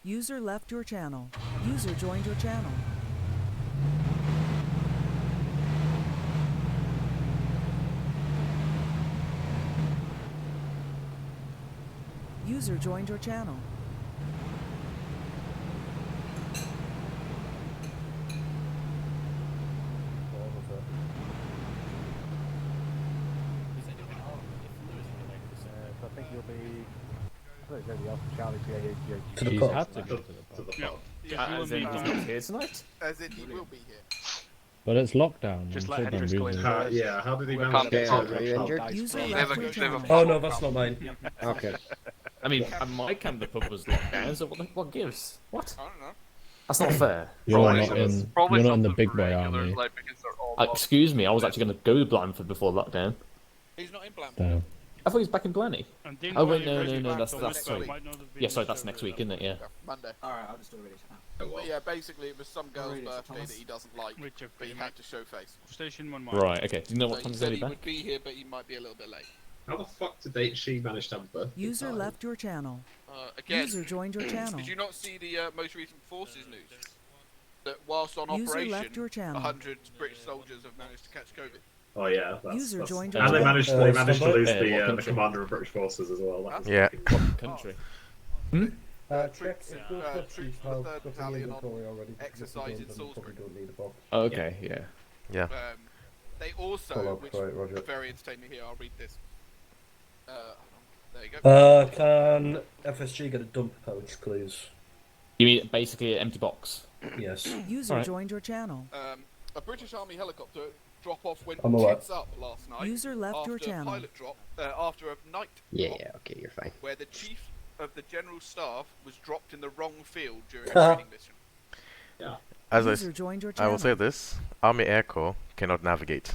User left your channel. User joined your channel. User joined your channel. I think you'll be. I think you'll be off Charlie To the He's pub. had to go to the pub. As in, he's not here tonight? As in, he will be here. But it's lockdown. Just I'm let sure Hendrix they're go in busy. first. Yeah, how did he manage Can't to get get out. to Are you injured? User Never- left your never- channel. Oh no, that's not mine. Okay. I mean, at my camp the pub was locked down, so what gives? What? I don't know. That's not fair. You're Probably not in. Probably You're not in the something big boy regulars, army. like, because they're all Excuse me, I was actually going to go to Blandford before lockdown. He's not in Blanford. So, I thought he was back in Blanny. And Oh wait, no, Blanford that's next sorry. week. Yeah, sorry, that's next week, isn't it? Yeah. Monday. Alright, I'll just do it. But yeah, basically it was some girl's read it, birthday Thomas. that he doesn't like, but he had to show face. Station 1 Right. Okay. Do you know So what he time he's said going he to be would back? be here, but he might be a little bit late. How the fuck did she manage to have a birthday User party? left your channel. Again, User joined your channel. did you not see the most recent forces news? That whilst on User operation, left your channel. 100 British soldiers have managed to catch COVID. Oh yeah, that's, User that's... joined And your they managed, channel. they managed to lose what the country? commander of British forces as well. That was Yeah. fucking- Country. Troops from the 3rd Battalion on exercise in Salisbury. Okay. Yeah. Yeah. They also, Follow up, which right, Roger. are very entertaining here, I'll read this. Hold on. There you go. Can FSG get a dump pouch, please? You mean basically an empty box? Yes. User Alright. joined your channel. A British Army helicopter drop-off went I'm aware. tits up last night. User left after your channel. Pilot drop, after a night Yeah, drop, yeah, okay, you're fine. where the chief of the general staff was dropped in the wrong field during a training mission. As User joined your I channel. will say this, Army Air Corps cannot navigate.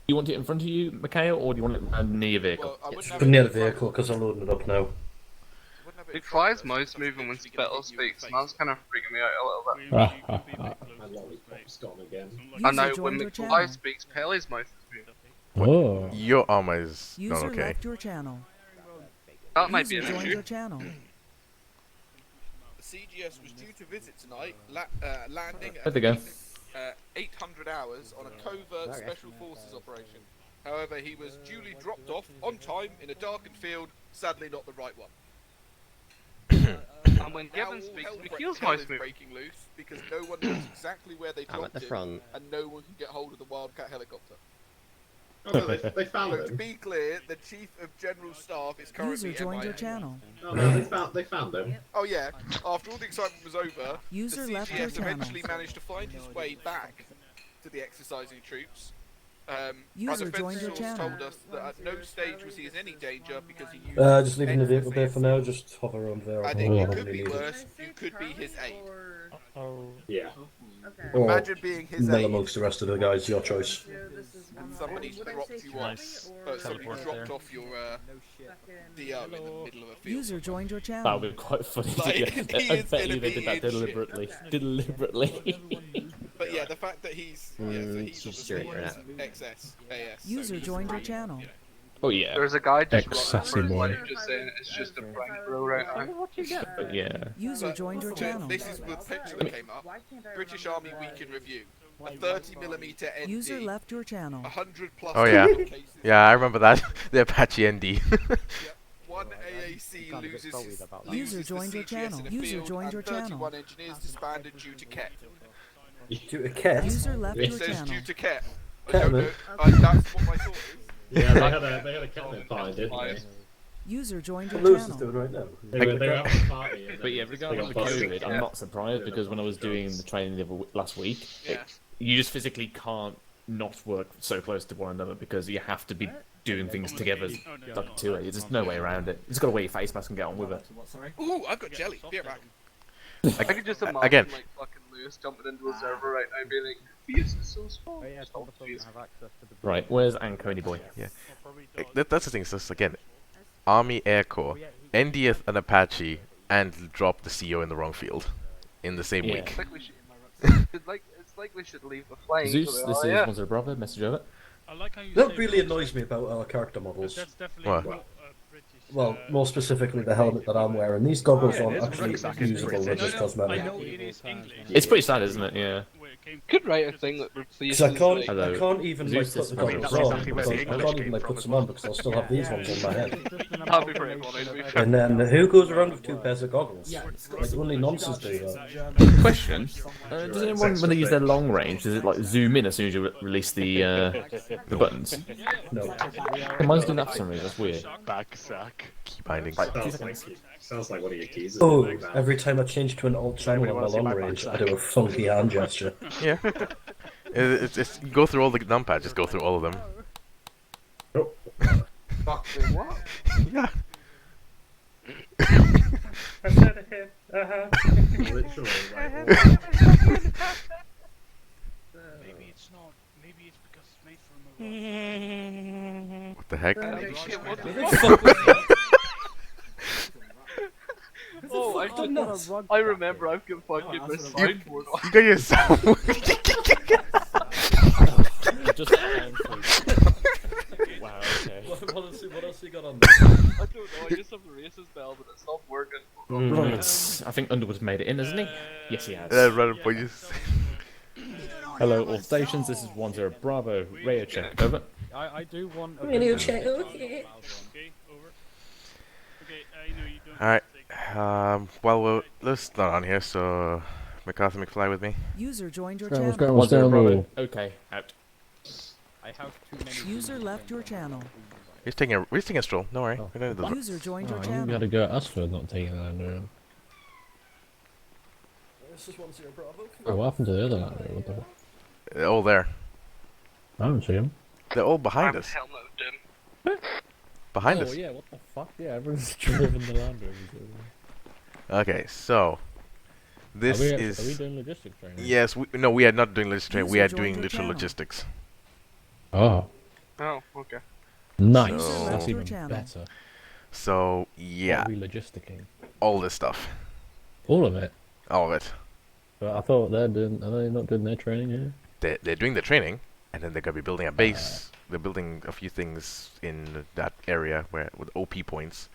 You want it in front of you, Mikhail, or do you want it near your vehicle? Well, I wouldn't have But it near in the front of vehicle, us. because I'm loading it up now. Wouldn't have it in Big front Fly's of us, mouse because moving when it's gonna Spittle hit you in the speaks, face. and that's kind of freaking me out a little bit. My lollipop's gone again. I User know, when joined your McFly channel. speaks, Pelly's mouth is moving. Oh. Your armor is not User okay. left your channel. That might be User an joined issue. your channel. The CGS was due to visit tonight, landing There they go. 800 hours on a covert special forces operation. However, he was duly dropped off on time in a darkened field, sadly not the right one. And when Now Gibbon all speaks, hell McKeel's hell mouth is moving. breaking loose because no one knows exactly where they I'm dropped at the him, front. and no one can get hold of the Wildcat helicopter. Oh, no, they found So to him. be clear, the Chief of General Staff is currently User joined your MIA. channel. Oh, no, they found him. Oh yeah, after all the excitement was over, User the left your CGS channel. eventually managed to find his way back to the exercising troops. User our joined defence your source channel. told us that at no stage was he in any danger because he used Just leaving the vehicle there for now, just hover around there. I think I it don't could really be need it. worse. You could be his aide. Yeah. Or Imagine being his Mel aide amongst the rest of the guys, your choice. and somebody's dropped you off. Somebody dropped off your DO in the middle of a field. User joined your That channel. would be quite funny. Like, to he get. I is bet gonna you they be did that in shit. deliberately. Deliberately. But yeah, the fact that he's so he's she's straight obviously XS AS. User joined your channel. Oh yeah. There's a guy just Ex-sassy running for his boy. life just saying it's just a prank bro right now. But yeah. User joined your channel. This is the picture that came up. British Army Week in Review. A 30mm ND. User left your channel. 100 plus. Oh, yeah. cases. Yeah, I remember that. The Apache ND. One AAC loses his User loses the joined your CGS channel. in a User field, joined and your channel. 31 engineers disbanded due to KET. Do a cat. User left It your says channel. due to KET. I Cat, don't man. know. That's what my thought is. Yeah, they had a catnip party, didn't they? User joined What your Lewis is channel. doing right now. They were having a party. And But yeah, then regardless they of got busted. COVID, I'm not surprised because when I was doing the training last week, Yeah. you just physically can't not work so close to one another because you have to be doing things together like two ways. There's no way around it. You just gotta wear your face mask and get on with it. Ooh, I've got jelly. Be right back. I could just imagine Again. like fucking Lewis jumping into a server right now being like, "This is so small." Oh yeah, all the folks have access to the Right, where's Anconi boy? Yeah. That's the thing, so again, Army Air Corps, NDF an Apache, and drop the CO in the wrong field in the same Yeah. week. It's like we should, it's like we should leave the flying. Zeus, for this the- is yeah. Monster Brother, message over. I like how you That say really British, annoys me about our character models. That's definitely What? not British. Well, more specifically, the helmet that I'm wearing. These goggles aren't actually usable; they're just cosmetic. It's pretty sad, isn't it? Yeah. Could write a thing that replaces. Because I like, can't even like Zeus put is the probably goggles the on. same Because I English can't even came like from put as them well. on because I'll still have these ones on my head. that'd be pretty funny to be fair. And then who goes around with two pairs of goggles? Like only nonsense do that. Question: does anyone, when they use their long range, does it like zoom in as soon as you release the buttons? No. Mine's doing that for some reason. That's weird. Back sack. Key bindings. Sounds like one of your keys. Oh, every time I change to an old channel on my long range, I do a funky hand gesture. Yeah. It's you go through all the numpads. Just go through all of them. Fuck what? Yeah. Literally, like, Maybe it's not. Maybe it's because it's made from a rock. What the heck? Holy shit, what the fuck? Oh, I remember. I've got fucking my soundboard on. You got your sound. Just wow. Okay. What else you got on I don't know. I just have the racist bell, but it's not working. Right. I think Underwood's made it in, hasn't he? Yes, he has. Run for you. Hello, all stations. This is 10 Bravo. Radio check. Over. I do want. Radio check, okay. Okay, over. Okay, I know you don't. Alright. Well, let's not on here, so McCarthy McFly with me. User joined your What's channel. going on? What's going on? Okay, out. I have too many. User left your channel. We're just taking a stroll. Don't worry. We're gonna do that. User joined your Oh, you channel. gotta go at us for not taking the lander in. This is 10 Bravo. Oh, what happened to the other lander? What the fuck? They're all there. I don't see him. They're all behind us. Hell no, Dim. Behind Oh us. yeah, what the fuck? Yeah, everyone's driven the lander. Okay, so this Are we is. doing logistics training? Yes, no, we are not doing logistics training. We User are joined doing your literal channel. logistics. Oh, Oh, okay. nice. So- That's Your even channel. better. So yeah, What are we logisticking? all this stuff, All of it. all of it. But I thought they're doing. Are they not doing their training here? They're doing the training, and then they're gonna be building a base. They're building a few things in that area where with OP points,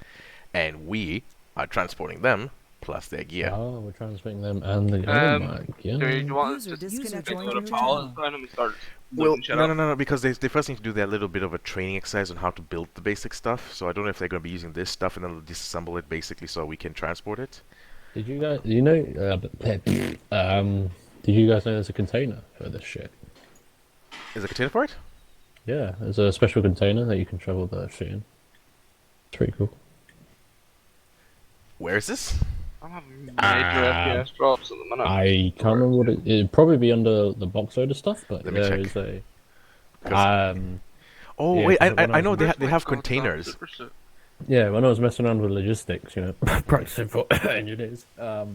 and we are transporting them plus their gear. Oh, we're transferring them and the. Oh my Do god. you want User to just disconnect go joined to your Paul channel. and we start? Well, looking shit no, up? no, because they first need to do their little bit of a training exercise on how to build the basic stuff. So I don't know if they're going to be using this stuff and then they'll disassemble it basically so we can transport it. Did you guys? You know? Did you guys know there's a container for this shit? Is there a container for it? Yeah, there's a special container that you can travel the shit in. It's pretty cool. Where is this? I'm having major FPS drops at the minute. I can't remember what it'd probably be under the box order stuff, but Let me there check. is a. 'Cause- Oh Yeah, wait, 'cause when I I know was- they have containers. Yeah, when I was messing around with logistics, you know, practicing for engineers. I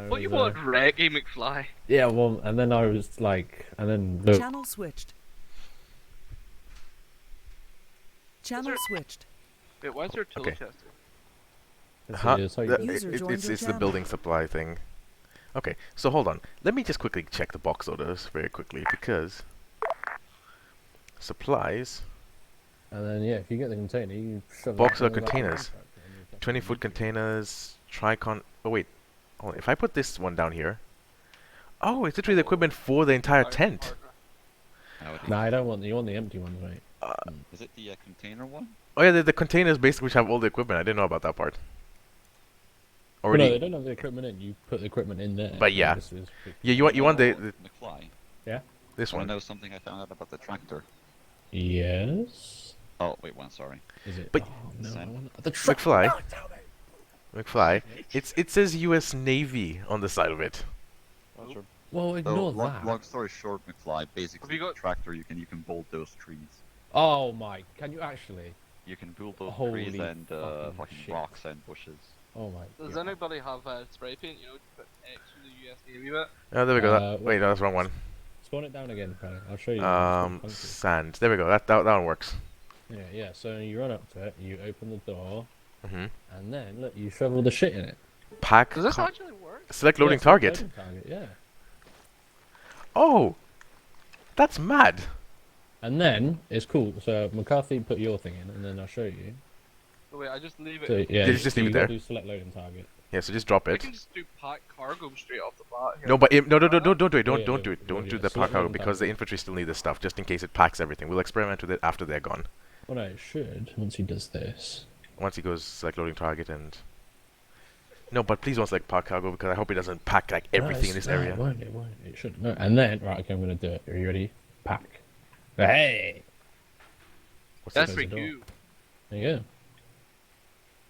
What you was, want, Reggie McFly? Yeah, well, and then I was like, and then look, Channel switched. Channel switched. Wait, why is there a tool Okay. chest? Huh? it's like, User joined It's your the channel. building supply thing. Okay, so hold on. Let me just quickly check the box orders very quickly because supplies, and then yeah, if you get the container, you shove Box it of in the back containers. of the truck and you fucking 20-foot containers, Tricon. Oh wait, hold on. If I put this one down here, oh, it's literally the equipment for the entire tent. No, I don't want. You want the empty ones, mate. Is it the container one? Oh yeah, the containers basically which have all the equipment. I didn't know about that part. Well, no, they Already. don't have the equipment in. You put the equipment in there. But yeah. This is big. Yeah, you want the McFly. this Want one. to know something I found out about the tractor? Yes. Oh, wait, one, sorry. Is it? But- oh, no, I Same. want the truck. McFly. McFly. It says U.S. Navy on the side of it. Well, So, ignore that. long story short, McFly, basically, you got- the tractor, you can bulldoze trees. Oh my! Can you actually? You can bulldoze Holy trees and fucking fucking shit. rocks and bushes. Oh my! Does God. anybody have spray paint? You know, to put X in the US Navy bit. Oh, there we go. Uh, Wait, no, that's the wrong one. Spawn it down again, Frank. I'll show you. Sand. There we go. That one works. Yeah, yeah. So you run up to it, you open the door, Mhm. and then look, you shovel the shit in it. Pack. Does this actually work? Select loading Yeah, it's like target. loading target. Yeah. Oh, that's mad. And then it's cool. So McCarthy put your thing in, and then I'll show you. So wait, I just leave it. So yeah, Just leave you it gotta there. do select loading target. Yeah, so just drop I it. can just do pack cargo straight off the bat. Here. No, but no, don't do it. Don't Yeah, do it. Don't yeah, do the select pack cargo loading because the target. infantry still need this stuff just in case it packs everything. We'll experiment with it after they're gone. Well, no, it should once he does this. Once he goes select loading target and. No, but please don't select pack cargo because I hope he doesn't pack like everything in this area. It won't. It won't. It should. No, and then right. Okay, I'm gonna do it. Are you ready? Pack. Hey. What's That's this? for you. There you go.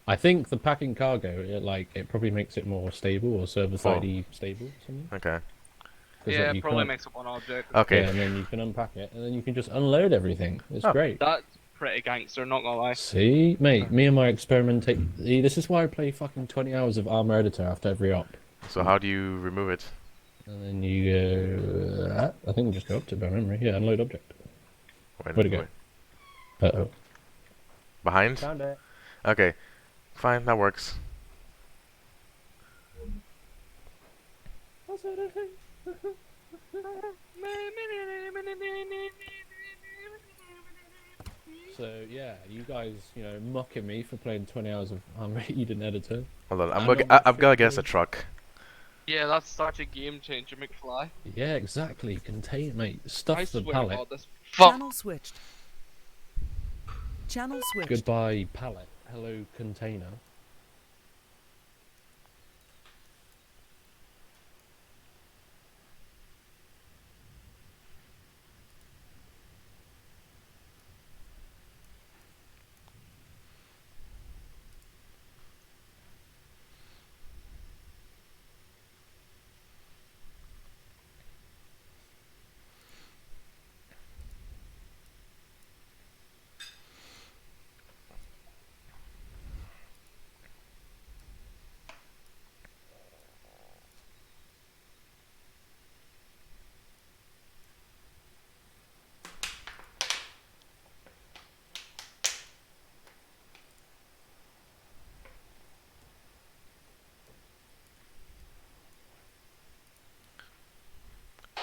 I think the packing cargo, it probably makes it more stable or server side stable or something. Okay. Yeah, you probably can't- makes up one object. Okay. Yeah, and then you can unpack it, and then you can just unload everything. It's great. That's pretty gangster, not gonna lie. See, mate, me and my experimentate. This is why I play fucking 20 hours of Arma editor after every op. So how do you remove it? And then you go. I think we just go up to it by memory. Yeah, unload object. Where'd Where'd it go? Uh-oh. Behind? Found it. Okay. Fine, that works. So yeah, you guys, mocking me for playing 20 hours of Arma Eden editor. Hold on, I'm I've got to guess a truck. Yeah, that's such a game changer, McFly. Yeah, exactly. Contain, mate. Stuff I the swear to pallet. God, this fuck. Channel switched. Channel switched. Goodbye, pallet. Hello, container.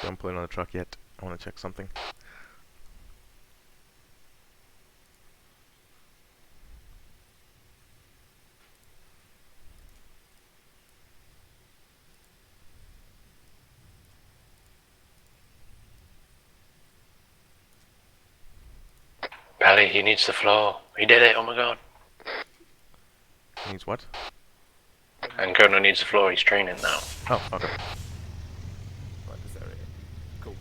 Don't put it on the truck yet. I want to check something. Pally, he needs the floor. He did it, oh my god. Needs what? And Kono needs the floor, he's training now. Oh, okay. Right, this area. Cool.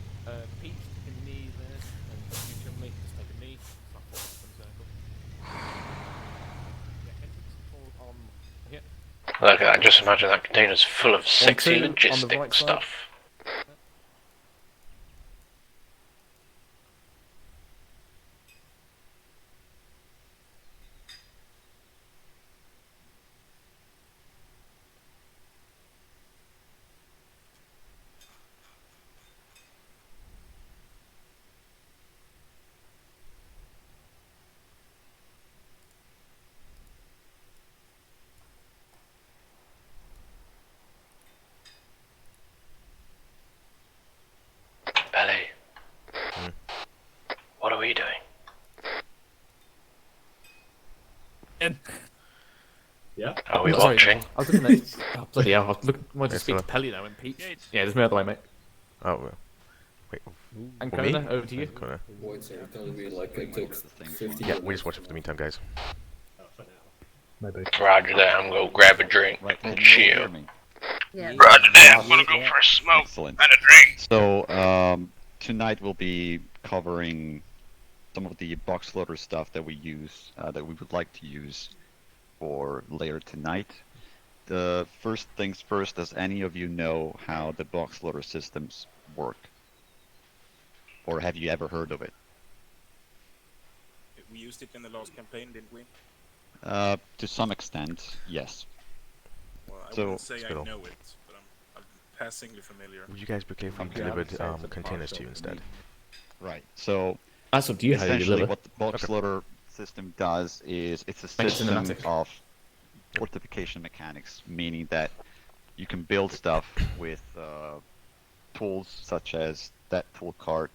Pete, take a knee there, and you can make just take a knee. Not fall into some circle. Yeah, entrance fall on here. Look at that, just imagine that container's full of sexy two on the logistic right side. stuff. Belly. What are we doing? Yeah. Are we Oh, sorry. watching? I was looking at. Oh, bloody hell! I was wanted to Yes, speak to sir. Pelly now and Pete. Yeah, it's- Yeah, just move out of the way, mate. Oh, well. Wait. And For me? Kona, over to you. Kona. Voids are telling me like it took 50 Yeah, we just watch it for the meantime, guys. For now. Maybe. Roger that, I'm gonna grab a drink Right, and can you hear chill. me? Yeah. Roger that, I'm gonna go for a smoke Excellent. and a drink. So, tonight we'll be covering some of the box loader stuff that we use, that we would like to use for later tonight. The first things first, does any of you know how the box loader systems work? Or have you ever heard of it? We used it in the last campaign, didn't we? To some extent, yes. Well, I So- wouldn't say I Spittle. know it, but I'm passingly familiar. Would you guys be okay if we Okay. delivered containers to you instead? Right. So That's up to you how you essentially deliver. what the box Okay. loader system does is it's a Make it system cinematic. of fortification mechanics, meaning that you can build stuff with tools such as that tool cart.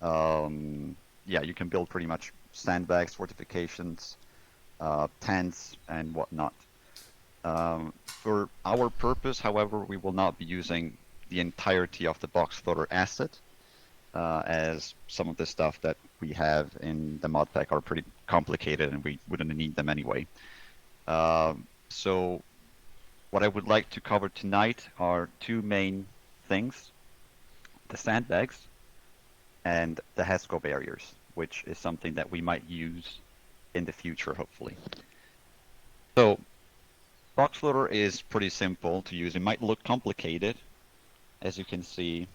Yeah, you can build pretty much sandbags, fortifications, tents and whatnot. For our purpose, however, we will not be using the entirety of the box floater asset, as some of the stuff that we have in the mod pack are pretty complicated and we wouldn't need them anyway. So what I would like to cover tonight are two main things: the sandbags and the HESCO barriers, which is something that we might use in the future, hopefully. So box floater is pretty simple to use. It might look complicated. As you can see,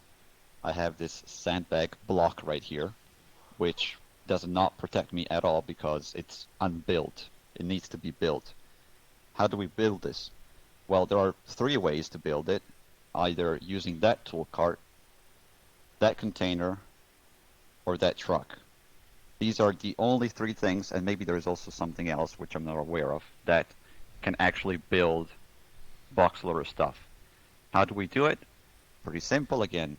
I have this sandbag block right here, which does not protect me at all because it's unbuilt. It needs to be built. How do we build this? Well, there are three ways to build it. Either using that tool cart, that container, or that truck. These are the only three things, and maybe there's also something else which I'm not aware of, that can actually build box loader stuff. How do we do it? Pretty simple again.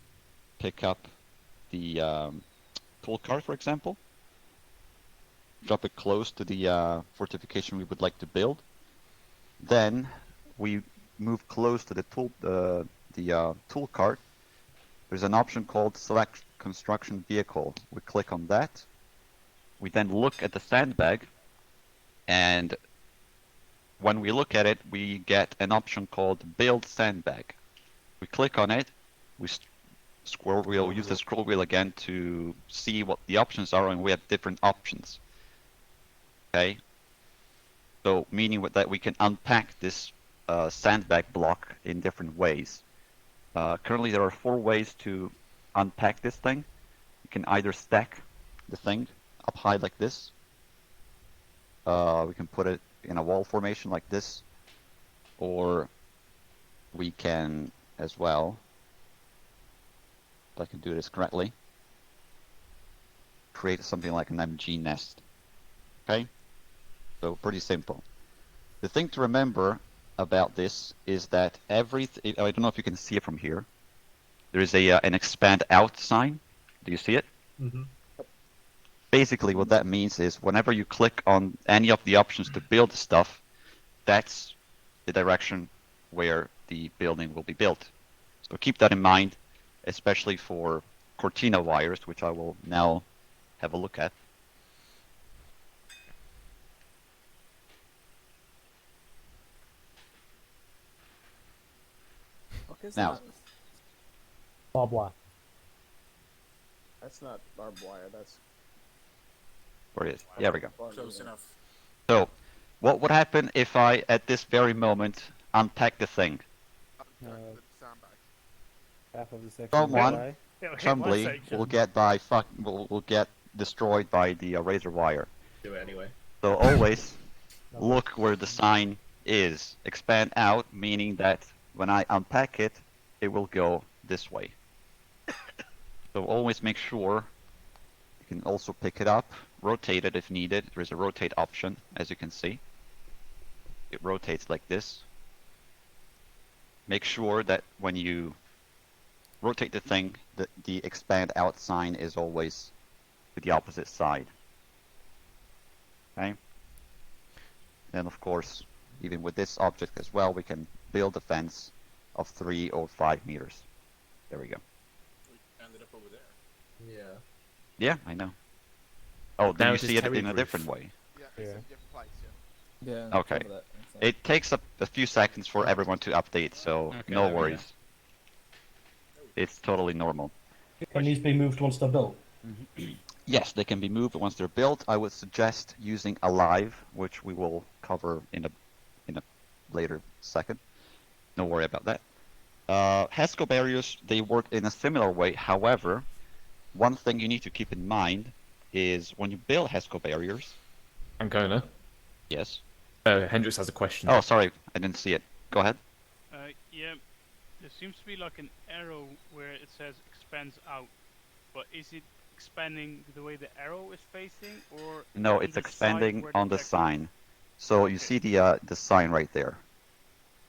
Pick up the tool cart, for example. Drop it close to the fortification we would like to build. Then we move close to the tool cart. There's an option called Select Construction Vehicle. We click on that. We then look at the sandbag, and when we look at it, we get an option called Build Sandbag. We click on it. We scroll wheel. Use the scroll wheel again to see what the options are, and we have different options. Okay. So meaning that we can unpack this sandbag block in different ways. Currently, there are 4 ways to unpack this thing. You can either stack the thing up high like this. We can put it in a wall formation like this, or we can as well, if I can do this correctly, create something like an MG nest. Okay? So pretty simple. The thing to remember about this is that I don't know if you can see it from here. There is an expand out sign. Do you see it? Mm-hmm. Basically what that means is whenever you click on any of the options to build stuff, that's the direction where the building will be built. So keep that in mind, especially for Cortina wires, which I will now have a look at. Now, barbed wire. That's not barbed wire. That's where it is. Yeah, we go. Close enough. So, what would happen if I, at this very moment, unpack the thing? half of the section. Someone, Chumbly, will get destroyed by the razor wire. Do it anyway. So always look where the sign is. Expand out, meaning that when I unpack it, it will go this way. So always make sure you can also pick it up, rotate it if needed. There is a rotate option, as you can see. It rotates like this. Make sure that when you rotate the thing, that the expand out sign is always to the opposite side. Okay? Then of course, even with this object as well, we can build a fence of 3 or 5 meters. There we go. We ended up over there. Yeah. Yeah, I know. Oh, then Now you it is see it in a terry-proof. different way. Yeah, it's in different place, yeah. Yeah. Okay. It takes a few seconds for everyone to update, so Okay, no there we go. worries. It's totally normal. Can these be moved once they're built? Yes, they can be moved once they're built. I would suggest using Alive, which we will cover in a later second. Don't worry about that. HESCO barriers, they work in a similar way. However, one thing you need to keep in mind is when you build HESCO barriers. Ancona. Yes. Hendrix has a question. Oh, sorry, I didn't see it. Go ahead. Yeah, there seems to be like an arrow where it says expands out, but is it expanding the way the arrow is facing, or No, on it's the side expanding where on the text- sign. So you see the sign right there.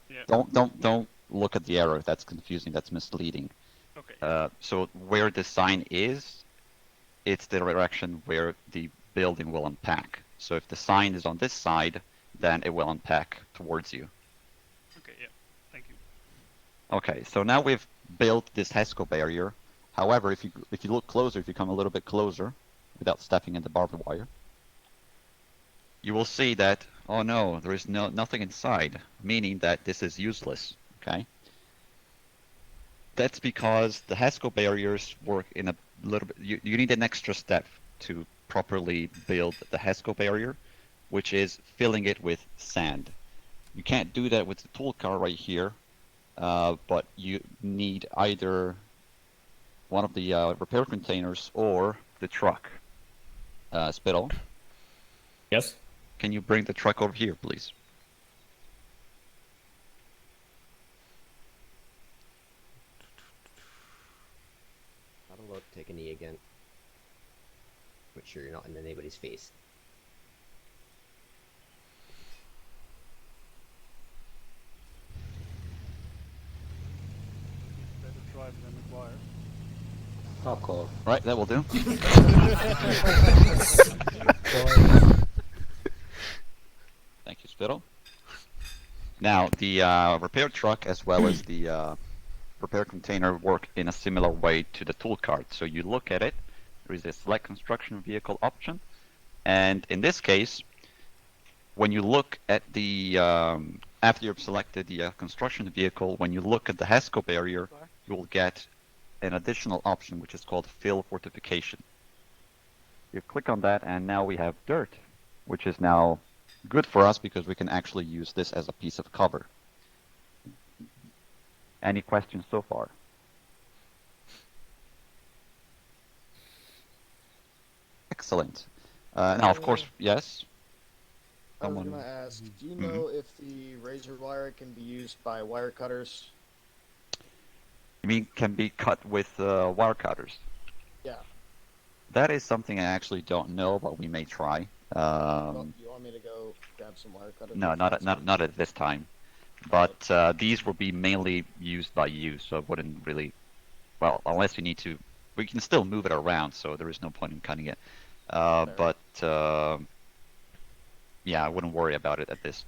Yeah. Don't look at the arrow. That's confusing. That's misleading. Okay. So where the sign is, it's the direction where the building will unpack. So if the sign is on this side, then it will unpack towards you. Okay, yeah. Thank you. Okay, so now we've built this HESCO barrier. However, if you look closer, if you come a little bit closer, without stepping in the barbed wire, you will see that, oh no, there is nothing inside, meaning that this is useless, okay? That's because the HESCO barriers work in a little bit, you need an extra step to properly build the HESCO barrier, which is filling it with sand. You can't do that with the tool car right here, but you need either one of the repair containers or the truck. Spittle? Yes? Can you bring the truck over here, please? Have a look, take a knee again. Make sure you're not in anybody's face. Better drive than required. Fuck off. Right, that will do. Thank you, Spittle. Now, the repair truck as well as the repair container work in a similar way to the tool cart. So you look at it, there is a select construction vehicle option, and in this case, when you look at the, after you've selected the construction vehicle, when you look at the HESCO barrier, you will get an additional option which is called fill fortification. You click on that and now we have dirt, which is now good for us because we can actually use this as a piece of cover. Any questions so far? Excellent. Now, of course, yes? I was going to ask, do you know if the razor wire can be used by wire cutters? You mean can be cut with wire cutters? Yeah. That is something I actually don't know, but we may try. You want me to go grab some wire cutters? No, not at this time. But these will be mainly used by you, so it wouldn't really... Well, unless you need to... We can still move it around, so there is no point in cutting it. But yeah, I wouldn't worry about it at this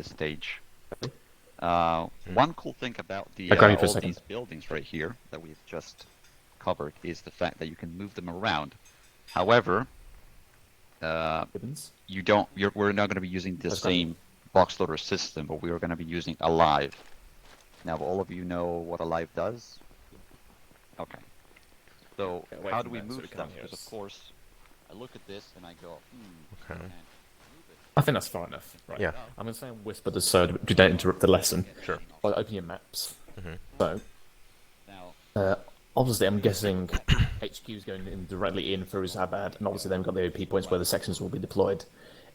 stage. One cool thing about all these buildings right here that we've just covered is the fact that you can move them around. However, we're not going to be using the same box loader system, but we are going to be using Alive. Now, all of you know what Alive does? Okay. So, how do we move stuff? Because, of course, I look at this and I go, Okay. I think that's far enough. Right. Yeah. I'm going to say whisper this so you don't interrupt the lesson. Sure. Well, open your maps. Mm-hmm. So, obviously, I'm guessing HQ is going in directly in for Zabad, and obviously, they've got the OP points where the sections will be deployed.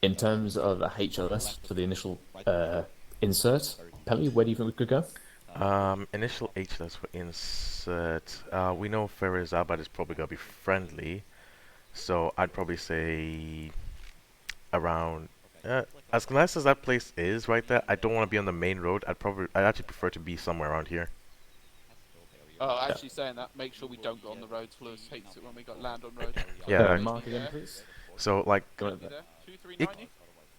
In terms of a HLS for the initial insert, Pelly, where do you think we could go? Initial HLS for insert. We know Ferizabad is probably going to be friendly, so I'd probably say around. As nice as that place is right there, I don't want to be on the main road. I'd actually prefer to be somewhere around here. Oh, actually saying that, make sure we don't go on the roads. Lewis hates it when we got land on roads. Yeah. Mark again, please. So like, it,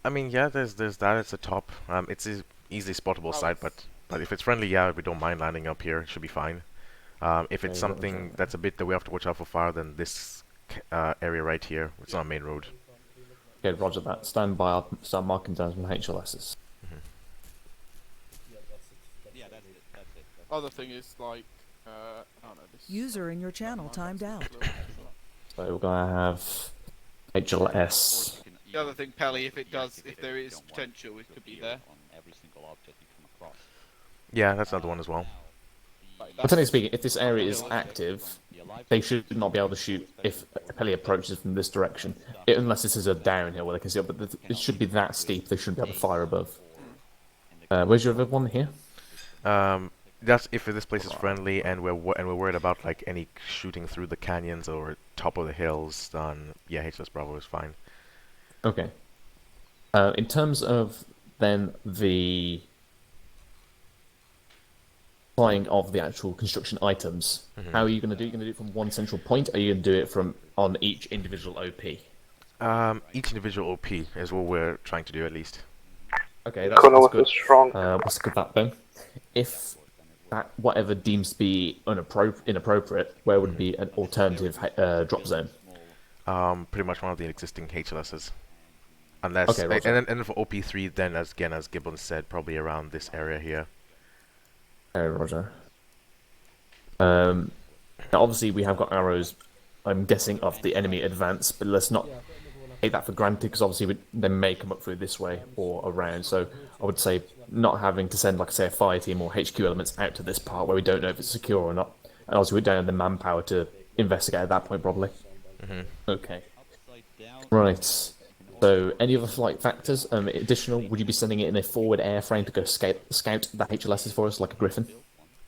I mean, yeah, there's that. It's a top. It's a easily spottable site, but if it's friendly, yeah, we don't mind landing up here. It should be fine. If it's something that's a bit that we have to watch out for fire, then this area right here, it's on main road. Okay, roger that. Stand by. I'll start marking down some HLSs. Other thing is like, oh no, this. User in your channel timed out. So we're going to have HLS. The other thing, Pally, if there is potential, it could be there. Yeah, that's another one as well. But technically speaking, if this area is active, they should not be able to shoot if Pelly approaches from this direction, unless this is a downhill where they can see it. But it should be that steep; they shouldn't be able to fire above. Where's your other one here? That's if this place is friendly and we're worried about like any shooting through the canyons or top of the hills. Then yeah, HLS Bravo is fine. Okay. In terms of then the flying of the actual construction items, how are you going to do it? Are you going to do it from one central point, or are you going to do it from on each individual OP? Each individual OP is what we're trying to do at least. Okay, that's good. What's good that then? If that whatever deems to be inappropriate, where would be an alternative drop zone? Pretty much one of the existing HLSs. Unless, Okay, roger. and then for OP3, then as Gibbon said, probably around this area here. Roger. Now obviously we have got arrows, I'm guessing, of the enemy advance, but let's not take that for granted, because obviously they may come up through this way or around, so I would say not having to send, like I say, a fire team or HQ elements out to this part where we don't know if it's secure or not, and also we don't have the manpower to investigate at that point, probably. Okay. Right. So, any other flight factors? Additional, would you be sending it in a forward airframe to go scout the HLSs for us, like a Griffin?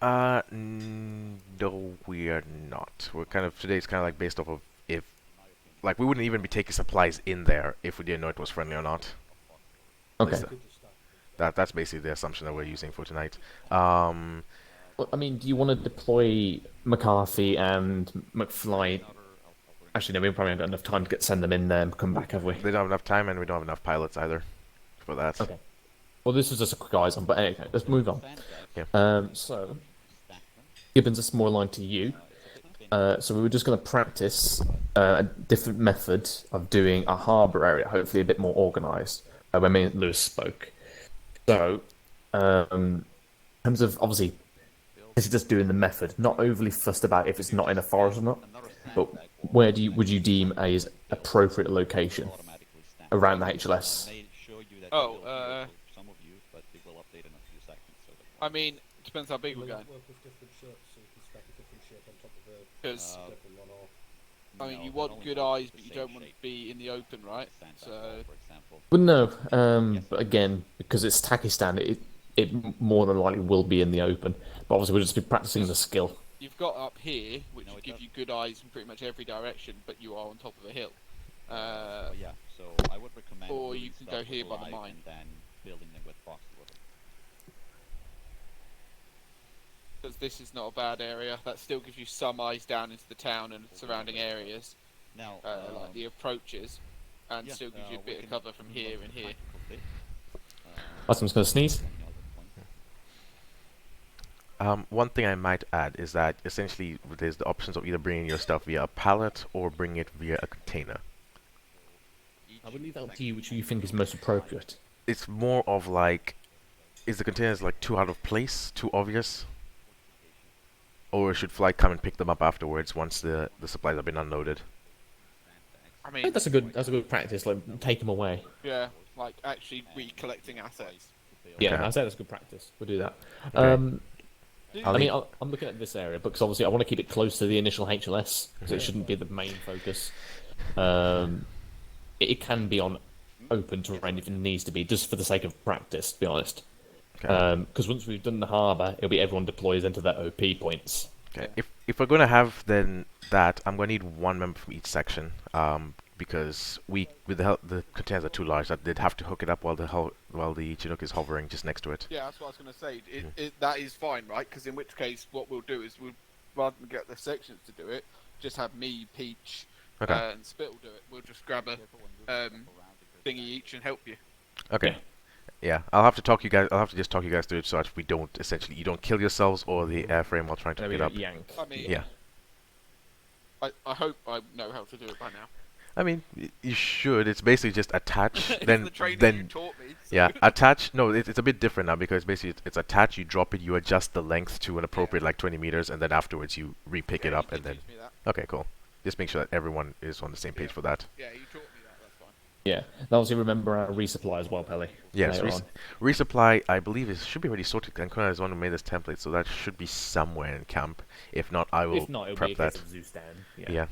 No, we are not. Today's kind of like based off of if, like, we wouldn't even be taking supplies in there if we didn't know it was friendly or not. Okay. That's basically the assumption that we're using for tonight. Well, I mean, do you want to deploy McCarthy and McFly? Actually, no, we probably haven't got enough time to send them in there and come back, have we? They don't have enough time, and we don't have enough pilots either for that. Okay. Well, this was just a quick eyes on, but anyway, let's move on. Yeah. So, Gibbons, it's more aligned to you. So we were just going to practice a different method of doing a harbour area, hopefully a bit more organised, when me and Lewis spoke. So, in terms of, obviously, this is just doing the method, not overly fussed about if it's not in a forest or not, but where would you deem as appropriate location around the HLS? I mean, it depends how big we're going. Because, I mean, you want good eyes, but you don't want to be in the open, right? So. Well, no. But again, because it's Takistan, it more than likely will be in the open. But obviously, we'll just be practicing the skill. You've got up here, which will give you good eyes in pretty much every direction, but you are on top of a hill. So I would recommend. Or you can go here by the mine. And then building them with box water. Because this is not a bad area. That still gives you some eyes down into the town and surrounding areas, now, like the approaches, and still gives you a bit of cover from here and here. Someone's going to sneeze. One thing I might add is that essentially there's the options of either bringing your stuff via a pallet or bringing it via a container. I would leave that up to you, which you think is most appropriate. It's more of like, is the containers like too out of place, too obvious? Or should flight come and pick them up afterwards once the supplies have been unloaded? I I think that's a good practice. Like, take them away. Yeah, like actually recollecting assets. Yeah, Okay. I say that's good practice. We'll do that. Okay. I mean, I'm looking at this area because obviously I want to keep it close to the initial HLS because it shouldn't be the main focus. It can be on open terrain if it needs to be, just for the sake of practice, to be honest. Because once we've done the harbour, it'll be everyone deploys into their OP points. Okay. If we're gonna have then that, I'm gonna need one member from each section. Because with the containers are too large, that they'd have to hook it up while the Chinook is hovering just next to it. Yeah, that's what I was going to say. That is fine, right? Because in which case, what we'll do is rather than get the sections to do it, just have me, Peach, and Spittle do it. We'll just grab a thingy each and help you. Okay. Yeah, I'll have to talk you guys. I'll have to just talk you guys through it so that we don't you don't kill yourselves or the airframe while trying to pick it up. Yank. I mean, yeah. I hope I know how to do it by now. I mean, you should. It's basically just attach, then the training you taught me. So. Yeah, attach. No, it's a bit different now because basically it's attach. You drop it. You adjust the length to an appropriate like 20 meters, and then afterwards you re-pick it up, and then. Okay, cool. Just make sure that everyone is on the same page for that. Yeah, you taught me that. That's fine. Yeah, and obviously remember our resupply as well, Pelly. Yes, resupply. I believe should be already sorted. And Conan is the one who made this template, so that should be somewhere in camp. If not, I will if not, it'll prep be a that. Case of Zeus down. Yeah.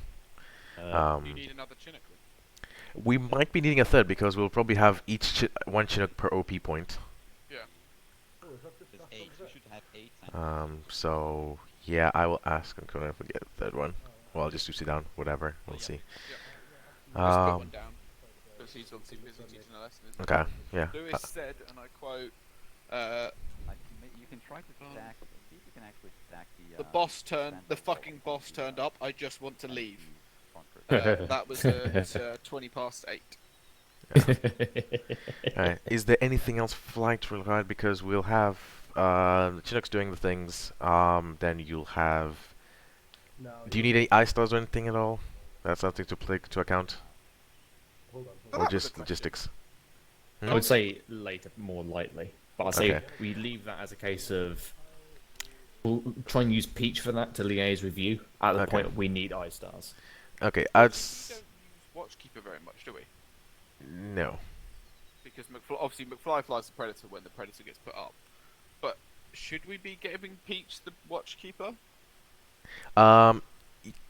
You need another Chinook. We might be needing a third because we'll probably have one Chinook per OP point. Yeah. So yeah, I will ask and Conan if we get a third one. Well, I'll just do sit down, whatever. We'll see. Just put one down because he's obviously busy teaching a lesson. Okay. Yeah. Lewis said, and I quote, you can try to stack. See if you can actually stack the boss turned. The fucking boss turned up. I just want to leave. That was at 20 past 8. Alright, is there anything else flight required? Because we'll have the Chinooks doing the things, then you'll have... Do you need any I-stars or anything at all? That's something to take to account? Or just logistics? I would say later, more lightly. But I'd say we leave that as a case of... We'll try and use Peach for that to liaise with you at the point we need I-stars. Okay, We don't use Watchkeeper very much, do we? No. Because obviously McFly flies the Predator when the Predator gets put up. But should we be giving Peach the Watchkeeper?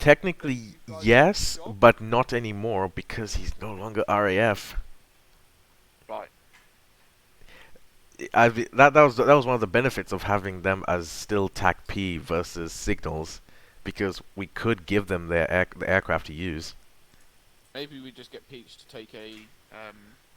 Technically, yes, but not anymore because he's no longer RAF. Right. That was one of the benefits of having them as still TAC P versus signals, because we could give them the aircraft to use. Maybe we just get Peach to take a.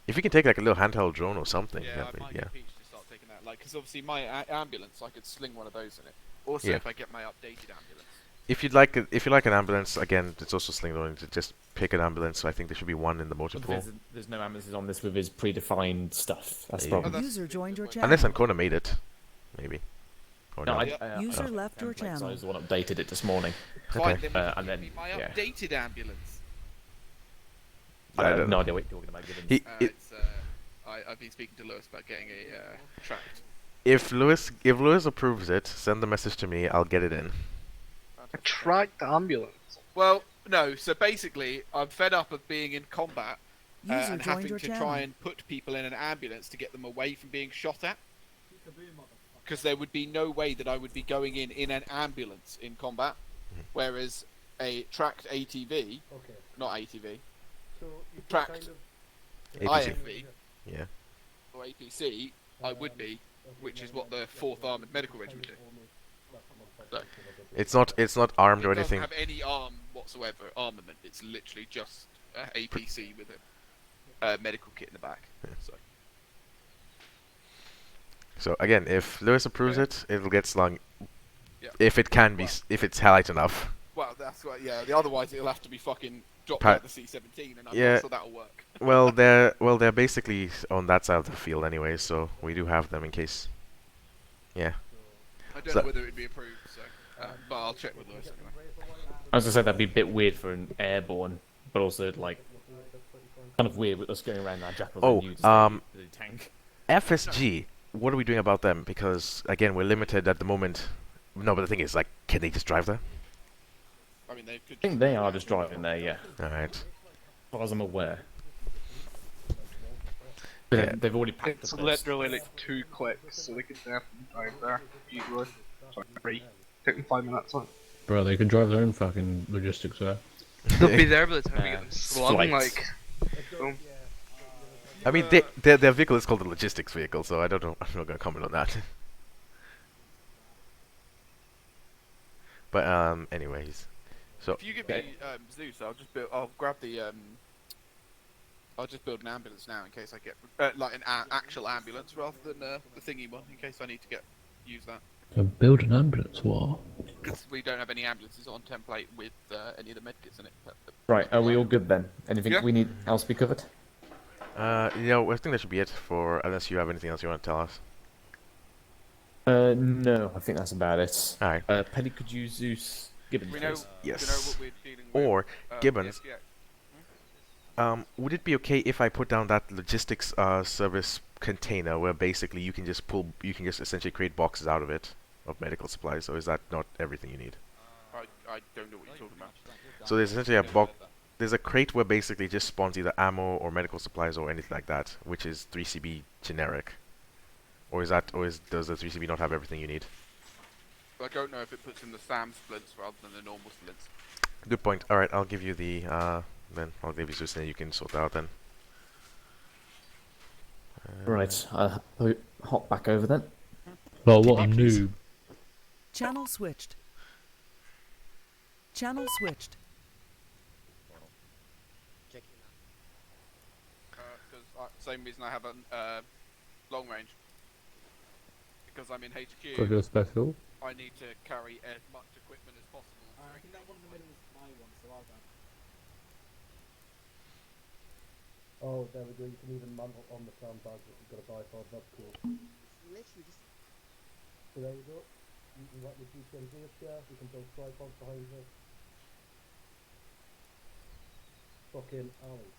If you can take like a little handheld drone or something. Yeah, I might get Peach to start taking that. Like, because obviously my ambulance, I could sling one of those in it. Also, if I get my updated ambulance. If you'd like an ambulance, again, it's also sling loading to just pick an ambulance. So I think there should be one in the motor pool. There's no ambulances on this with his predefined stuff. That's the problem. User joined your channel. Unless Ancona made it, maybe. Or no, not. User left your channel. I was the one updated it this morning. Fine, Okay. then and then my updated ambulance. I have no idea what you're talking about. I've been speaking to Lewis about getting a tracked. If Lewis approves it, send the message to me. I'll get it in. A tracked ambulance. Well, no. So basically, I'm fed up of being in combat User and joined having your to channel. try and put people in an ambulance to get them away from being shot at. Because there would be no way that I would be going in an ambulance in combat, whereas a tracked ATV, not ATV, tracked IFV, yeah, or APC, I would be, which is what the 4th Armoured Medical Regiment do. So, it's not armed or it anything. doesn't have any whatsoever armament. It's literally just APC with a medical kit in the back. So again, if Lewis approves it, it'll get slung. If it can be, if it's light enough. Well, that's right. Yeah. Otherwise, it'll have to be fucking dropped out the C-17, and I'm not sure that'll work. well, they're basically on that side of the field anyway, so we do have them in case. Yeah. I don't know whether it'd be approved, so but I'll check with Lewis anyway. I was gonna say that'd be a bit weird for an airborne, but also like kind of weird with us going around that jackal. The tank. FSG. What are we doing about them? Because again, we're limited at the moment. No, but the thing is, like, can they just drive there? I mean, they could. I think they are just driving there, yeah. All right. As far as I'm aware. But they've already packed It's the first. literally like 2 clicks, so they could definitely drive there easily. Sorry, took them 5 minutes. Like. Bro, they could drive their own fucking logistics there. They'll be there by the time we get them slung, like. Boom. I mean, their vehicle is called a logistics vehicle, so I don't know. I'm not gonna comment on that. But anyways, so If you give me Zeus, I'll grab the I'll just build an ambulance now in case I get like an actual ambulance rather than the thingy one in case I need to use that. Build an ambulance, what? Because we don't have any ambulances on template with any of the medkits in it. Right, are we all good then? Anything we need else be covered? I think that should be it for unless you have anything else you want to tell us. No, I think that's about it. Alright. Penny, could you Zeus Gibbons, We know, please? Yes. we know what we're dealing with. Or Gibbons. SPX. Would it be okay if I put down that logistics service container where basically you can just essentially create boxes out of it of medical supplies, or is that not everything you need? I don't know what you're talking about. So there's essentially a box. There's a crate where basically just spawns either ammo or medical supplies or anything like that, which is 3CB generic. Or does the 3CB not have everything you need? I don't know if it puts in the SAM splints rather than the normal splints. Good point. All right, I'll give you the then I'll give you Zeus and you can sort that out then. Right, I'll hop back over then. Oh, what a noob. Channel switched. Channel switched. Same reason I have a long range. Because I'm in HQ. Because you're special. I need to carry as much equipment as possible. Oh, there we go. You can even mount it on the sandbags if you've got a bipod. That's cool. Literally just. So there you go. You can let your GTMG up there. You can build tripods behind it. Fucking alley.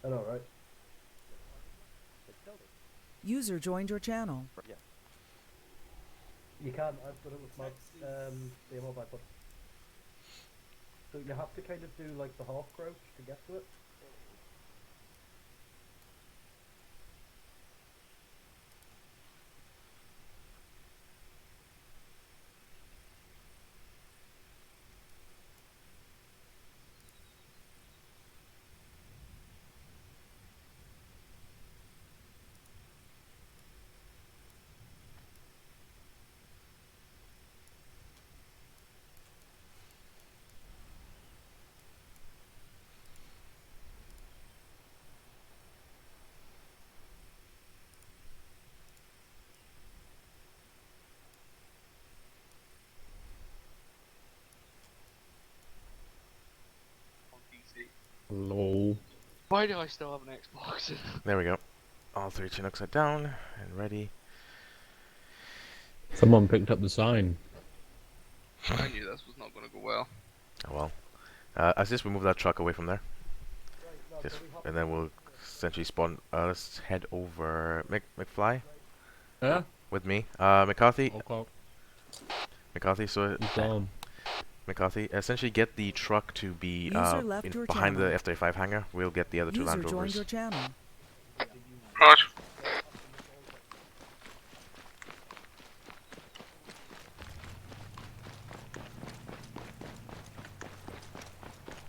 I know, right? User joined your channel. You can. I've done it with my DMO bipod. So you have to kind of do like the half crouch to get to it. Lol. Why do I still have an Xbox? There we go. All 3 Chinooks are down and ready. Someone picked up the sign. I knew this was not going to go well. Oh well. As this, we move that truck away from there. Just, and then we'll essentially spawn. Let's head over. McFly? Yeah? With me. McCarthy. Okay. McCarthy, so. McCarthy, essentially get the truck to be behind the F-35 hangar. We'll get the other 2 Land Rovers. Your channel. Right.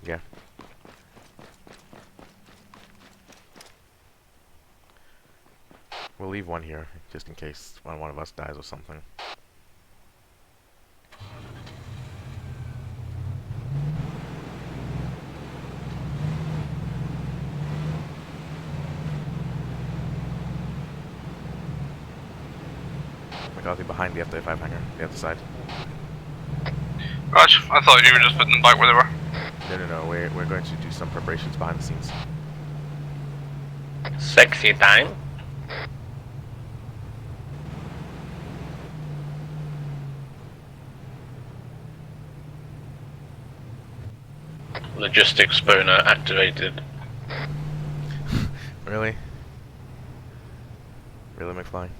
Yeah. We'll leave one here, just in case one of us dies or something. McCarthy behind the F-35 hangar, the other side. Right, I thought you were just putting them back where they were. No, we're going to do some preparations behind the scenes. Sexy time. Logistics spooner activated. Really? Really, McFly?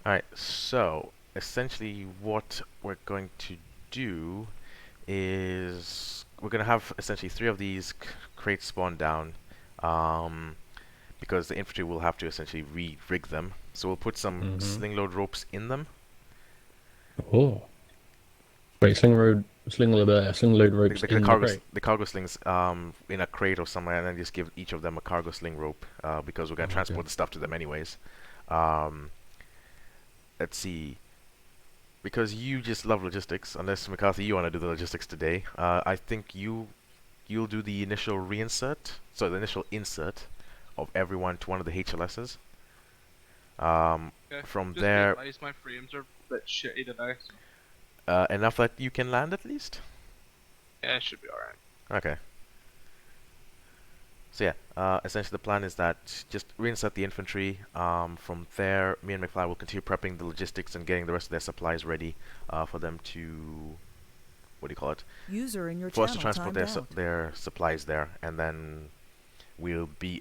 Alright, so essentially what we're going to do is we're going to have essentially 3 of these crates spawn down because the infantry will have to essentially re-rig them. So we'll put some sling load ropes in them. Oh. Wait, sling load ropes in the crate? The cargo slings in a crate or somewhere, and then just give each of them a cargo sling rope because we're going to transport the stuff to them anyways. Let's see. Because you just love logistics, unless McCarthy you want to do the logistics today. I think you'll do the initial reinsert, so the initial insert of everyone to one of the HLSs. Okay, from just there, be advised, my frames are a bit shitty today. enough that you can land at least. Yeah, it should be alright. Okay. So yeah, essentially the plan is that just reinsert the infantry. From there, me and McFly will continue prepping the logistics and getting the rest of their supplies ready for them to, what do you call it? User in your for us to channel transport their supplies there, and then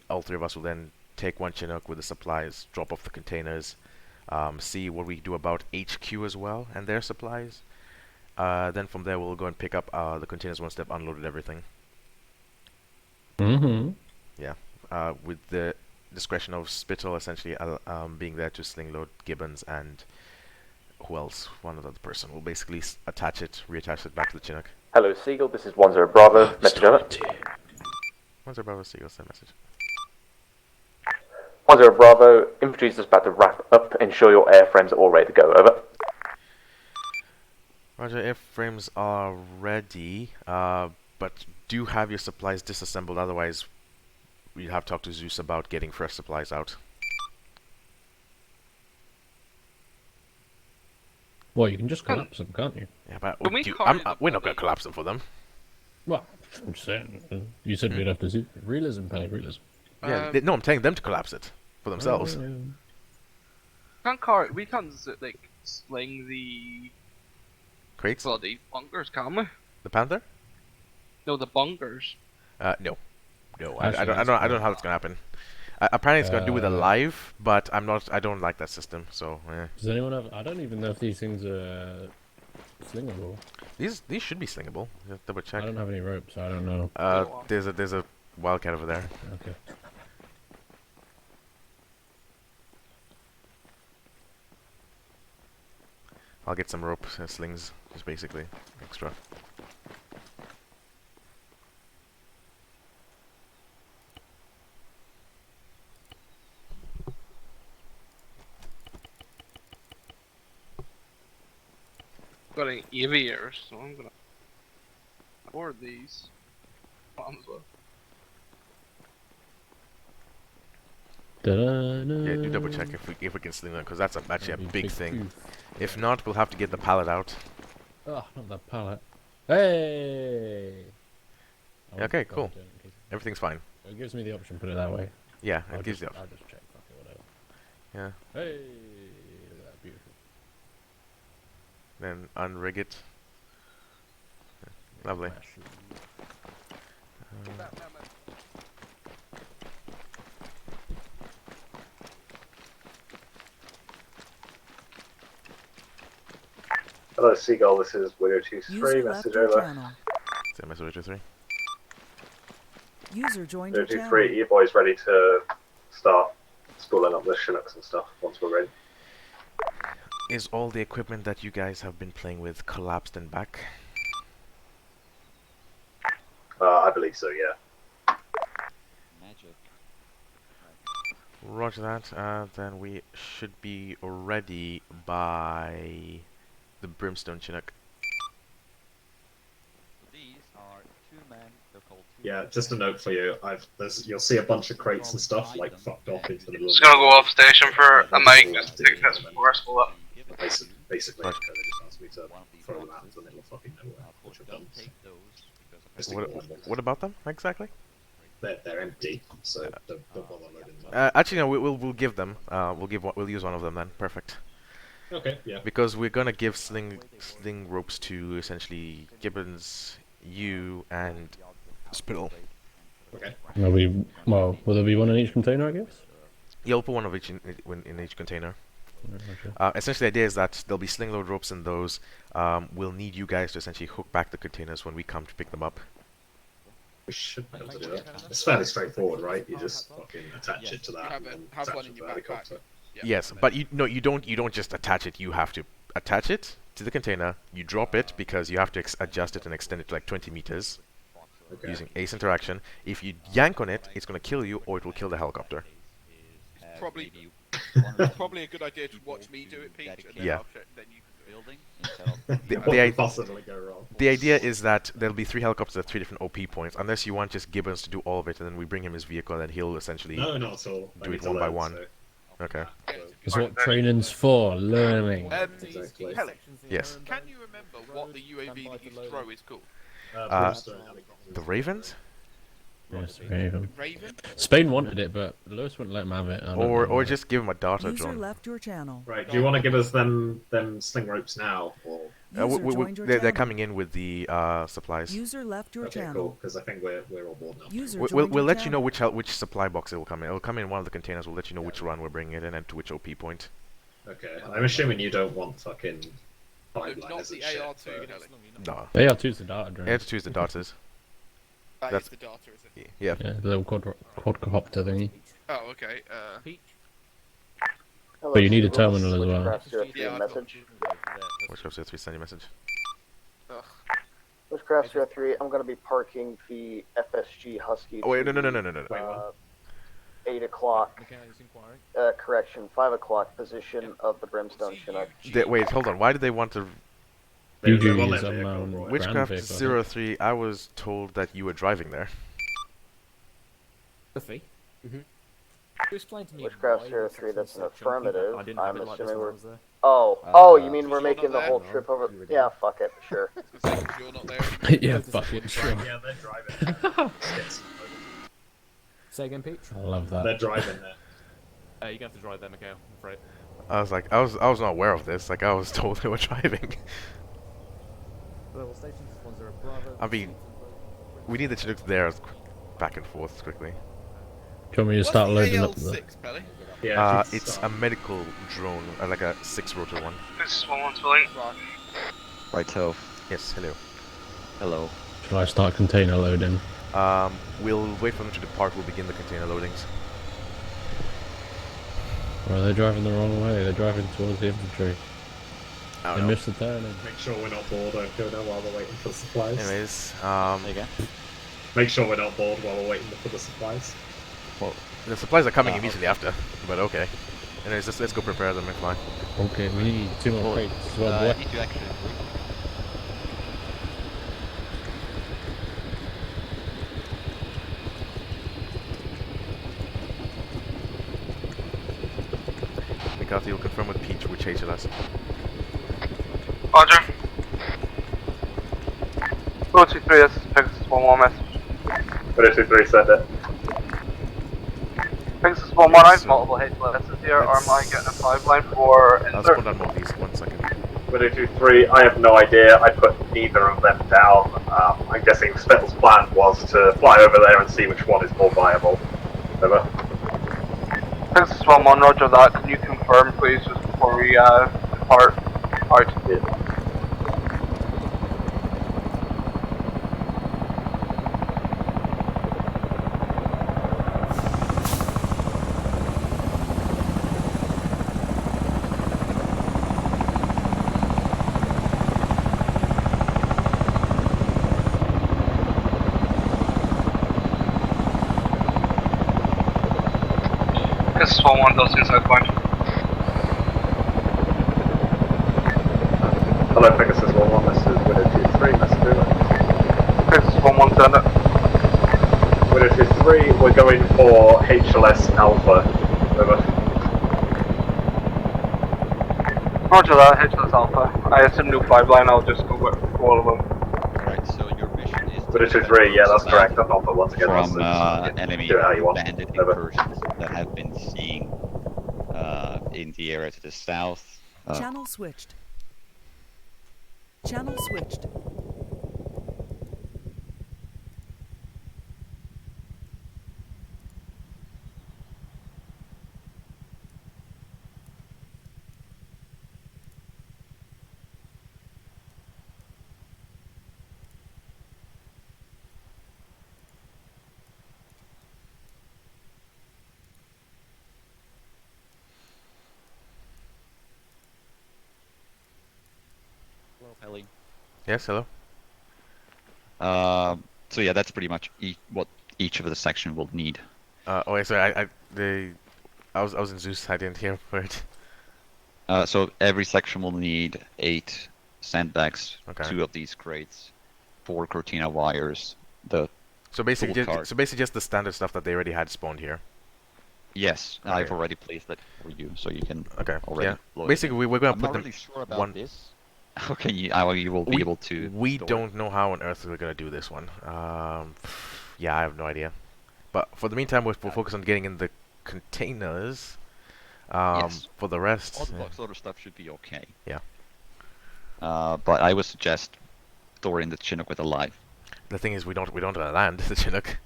all 3 of us will then take 1 Chinook with the supplies, drop off the containers, see what we do about HQ as well and their supplies. Then from there we'll go and pick up the containers once they've unloaded everything. Yeah, with the discretion of Spittle essentially being there to sling load Gibbons and who else? One other person will basically reattach it back to the Chinook. Hello, Seagull. This is 10 Bravo. Message over. 10 Bravo, Seagull, send message. 10 Bravo. Infantry is just about to wrap up. Ensure your airframes are all ready to go. Over. Roger, airframes are ready, but do have your supplies disassembled, otherwise we'll have to talk to Zeus about getting fresh supplies out. Well, you can just collapse them, can't you? Yeah, but Can we we're not going to collapse them for them. Well, I'm just saying. You said we'd have to see realism, Pally, realism. Yeah, no, I'm telling them to collapse it for themselves. We can't like sling the Crates? bloody bunkers, can we? The Panther? No, the bunkers. No. Actually, I don't know how it's gonna happen. Apparently it's gonna do with alive, but I don't like that system. So Does anyone have? I don't even know if these things are slingable. these should be slingable. Just double check. I don't have any ropes, so I don't know. There's a wildcat over there. Okay. I'll get some rope slings, just basically extra. Got any aviators, so I'm gonna board these. Bombs well. Yeah, do double check if we can sling them, because that's actually a big thing. If not, we'll have to get the pallet out. Oh, not that pallet. Hey. Okay, cool. Everything's fine. It gives me the option. Put it that way. Yeah, it gives you. I'll just check. Fuck it, whatever. Yeah. Hey, look at that, beautiful. Then unrig it. Lovely. Hello, Seagull. This is Widow 23. Message over. Is that message 23? User joined Widow your channel. 23, you boys ready to start spooling up the Chinooks and stuff once we're ready? Is all the equipment that you guys have been playing with collapsed and back? I believe so, yeah. Magic. Roger that. Then we should be ready by the Brimstone Chinook. These are 2 men. They're called 2 Yeah, just a note for you. You'll see a bunch of crates and stuff like fucked off into the middle. Just gonna go off station for a mic just to take this before I spool up. Basically, they just asked me to throw them out into the middle of fucking nowhere, which I've done. What about them exactly? They're empty, so don't bother loading them. Actually, no. We'll give them. We'll use one of them then. Perfect. Okay. Yeah. Because we're gonna give sling ropes to essentially Gibbons, you, and Spittle. Okay. Will there be one in each container, I guess? Yeah, we'll put one of each in each container. Essentially, the idea is that there'll be sling load ropes in those. We'll need you guys to essentially hook back the containers when we come to pick them up. We should be able to do that. It's fairly straightforward, right? You just fucking attach it to that. Have one in your backpack. Yeah. Yes, but you don't just attach it. You have to attach it to the container. You drop it because you have to adjust it and extend it to like 20 meters using ace interaction. If you yank on it, it's gonna kill you, or it will kill the helicopter. Probably a good idea to watch me do it, Peach, and then Yeah. then you building. The idea is that there'll be 3 helicopters at 3 different OP points, unless you want just Gibbons to do all of it, and then we bring him his vehicle, and he'll essentially No, not at all. do it one by one. Okay. That's what training's for, learning. Exactly. Helen, Yes. can you remember what the UAV that you throw is called? The Ravens? Yes, Raven. Raven? Spain wanted it, but Lewis wouldn't let him have it. I don't know. Or just give him a data User drone. left your channel. Right. Do you want to give us them sling ropes now, or? User joined your They're channel. coming in with the supplies. User left your Okay, channel. cool. Because I think we're all board now. User We'll joined your let you know channel. which supply box it will come in. It will come in one of the containers. We'll let you know which run we're bringing it in and to which OP point. Okay. I'm assuming you don't want fucking Not pipeliners the and shit. AR2, Helen. No. They are two's the data drone. Yeah, to choose the darters. That is the data, is it? Yeah. Yeah, the little quadcopter thingy. Oh, okay. But you need a terminal as well. Yeah, I've got- Witchcraft 03, send you a message. Witchcraft 03, I'm going to be parking the FSG Husky. Oh, wait, to no. 8 o'clock. Correction, 5 o'clock position of the Brimstone Chinook. Wait, hold on. Why did they want to... You do want use that some vehicle, boy. Witchcraft grand vehicle, 03, I was told that you were driving there. The fee? You explained to me Witchcraft why Zero the 3, section that's is an so chunky. affirmative. I didn't have I'm it like this assuming when I we're. was there. Oh, you mean we're You're making not the whole there? trip over? You were Yeah, there. fuck it, sure. You're not there. Yeah, Notice fuck it. it, sure. Yeah, they're driving. Yes. Say again, Peach? I love that. They're driving there. You're gonna have to drive there, Mikhail, I'm afraid. I was like, I was not aware of this. Like, I was told they were driving. Level stations 10 Bravo. I mean, we need the Chinooks there back and forth quickly. Do you want me to What's start the loading up AL6, the... Pelly? Yeah, It's a medical drone, like a 6-rotor one. This is 1 filling. Righto. Yes, hello. Hello. Shall I start container loading? We'll wait for them to depart. We'll begin the container loadings. Or are they driving the wrong way? They're driving towards the infantry. They missed the turning. Make sure we're not bored, don't go there while we're waiting for the supplies. Anyways, There you go. Make sure we're not bored while we're waiting for the supplies. well, the supplies are coming immediately after, but okay. Anyways, let's go prepare them and fly. Okay, we need 2 more crates as well, boy. I need to actually. McCarthy will confirm with Peach which HLS. Roger. 423, this is Pegasus 1-1 message. 323 said it. Pegasus 1-1, I have multiple HLSs here. Arma, I getting a 5 line for I'll insert. spawn down more of these, 1 second. 323, I have no idea. I put neither of them down. I'm guessing Spettle's plan was to fly over there and see which one is more viable. Over. Pegasus 1-1, roger that. Can you confirm, please, just before we depart? Out. Yeah. Pegasus 1-1, those inside point. Hello, Pegasus 1-1, this is Widow 23, message. Pegasus 1-1, send it. Widow 23, we're going for HLS Alpha. Over. Roger that, HLS Alpha. I have some new 5 line, I'll just go with all of them. Right, so your mission is Widow 23, yeah, that's correct. I'm not the one to get from lost. enemy Do it how you want. bandit Over. incursions that have been seen in the area to the south. Channel switched. Channel switched. Hello, Pelly. Yes, hello. So yeah, that's pretty much what each of the section will need. Oh, wait, sorry, I was in Zeus, I didn't hear for it. So every section will need 8 sandbags, Okay. 2 of these crates, 4 Cortina wires, the So basically, tool cart. just the standard stuff that they already had spawned here. Yes, Okay. I've already placed that for you, so you can Okay. already Yeah. load it Basically, in. we're gonna I'm put not them really sure about one. this. Okay, you will be able to. We store it. don't know how on earth we're gonna do this one. Yeah, I have no idea. But for the meantime, we'll focus on getting in the containers. Yes. For the rest, All the box loader stuff should be okay. yeah. But I would suggest storing the Chinook with alive. The thing is, we don't land the Chinook.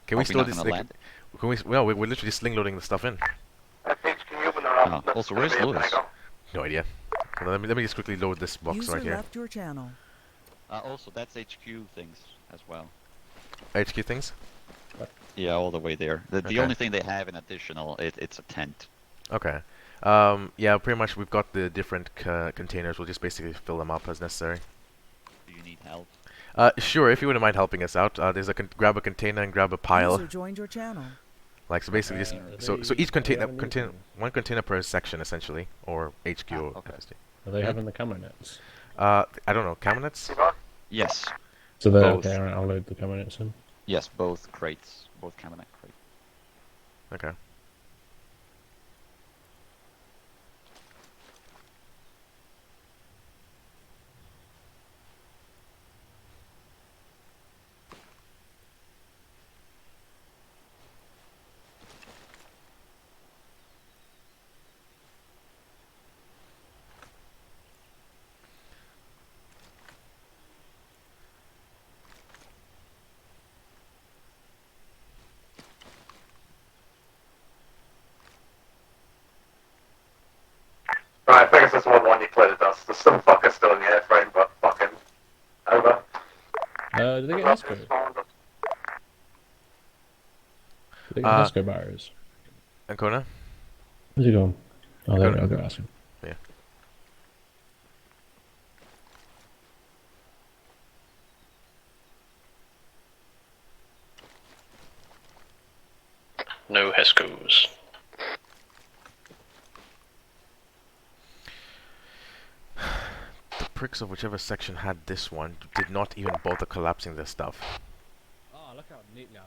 Can Are we we store not this? gonna land? Can we? Well, we're literally sling loading the stuff in. Also, where's Lewis? No idea. Well, let me just quickly load this box User right here. left your channel. Also, that's HQ things as well. HQ things. Yeah, all the way there. The Okay. only thing they have in additional, it's a tent. Okay. Yeah, pretty much we've got the different containers. We'll just basically fill them up as necessary. Do you need help? Sure, if you wouldn't mind helping us out. There's grab a container and grab a pile. User joined your channel. Like, so basically just, so each container, one container per section essentially, or HQ or FSD. Are they having the camo nets? I don't know, camo nets? Yes. So they're Both. okay, alright, I'll load the camo nets in. Yes, both crates, both cabinet crates. Okay. Right, Pegasus 1-1, you cleared the dust. There's some fucker still in the airframe, but fucking over. Did they get Hesco? Did they get Hesco barriers? Ancona? Where's he gone? Oh, there we go. I'll go ask him. Yeah. No Hescos. The pricks of whichever section had this one did not even bother collapsing their stuff. Oh, look how neatly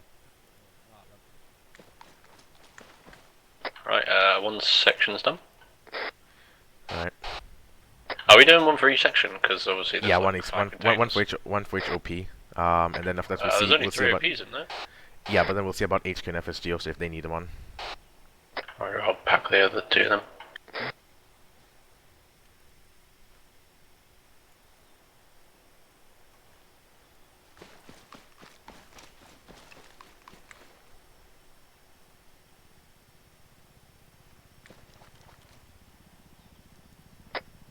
Right, one section's done. Alright. Are we doing one for each section? Because obviously there's Yeah, like one for each OP. And then after that we'll see. There's only we'll 3 see about, OPs, isn't there? Yeah, but then we'll see about HQ and FSG also if they need one. Alright, I'll pack the other 2 then.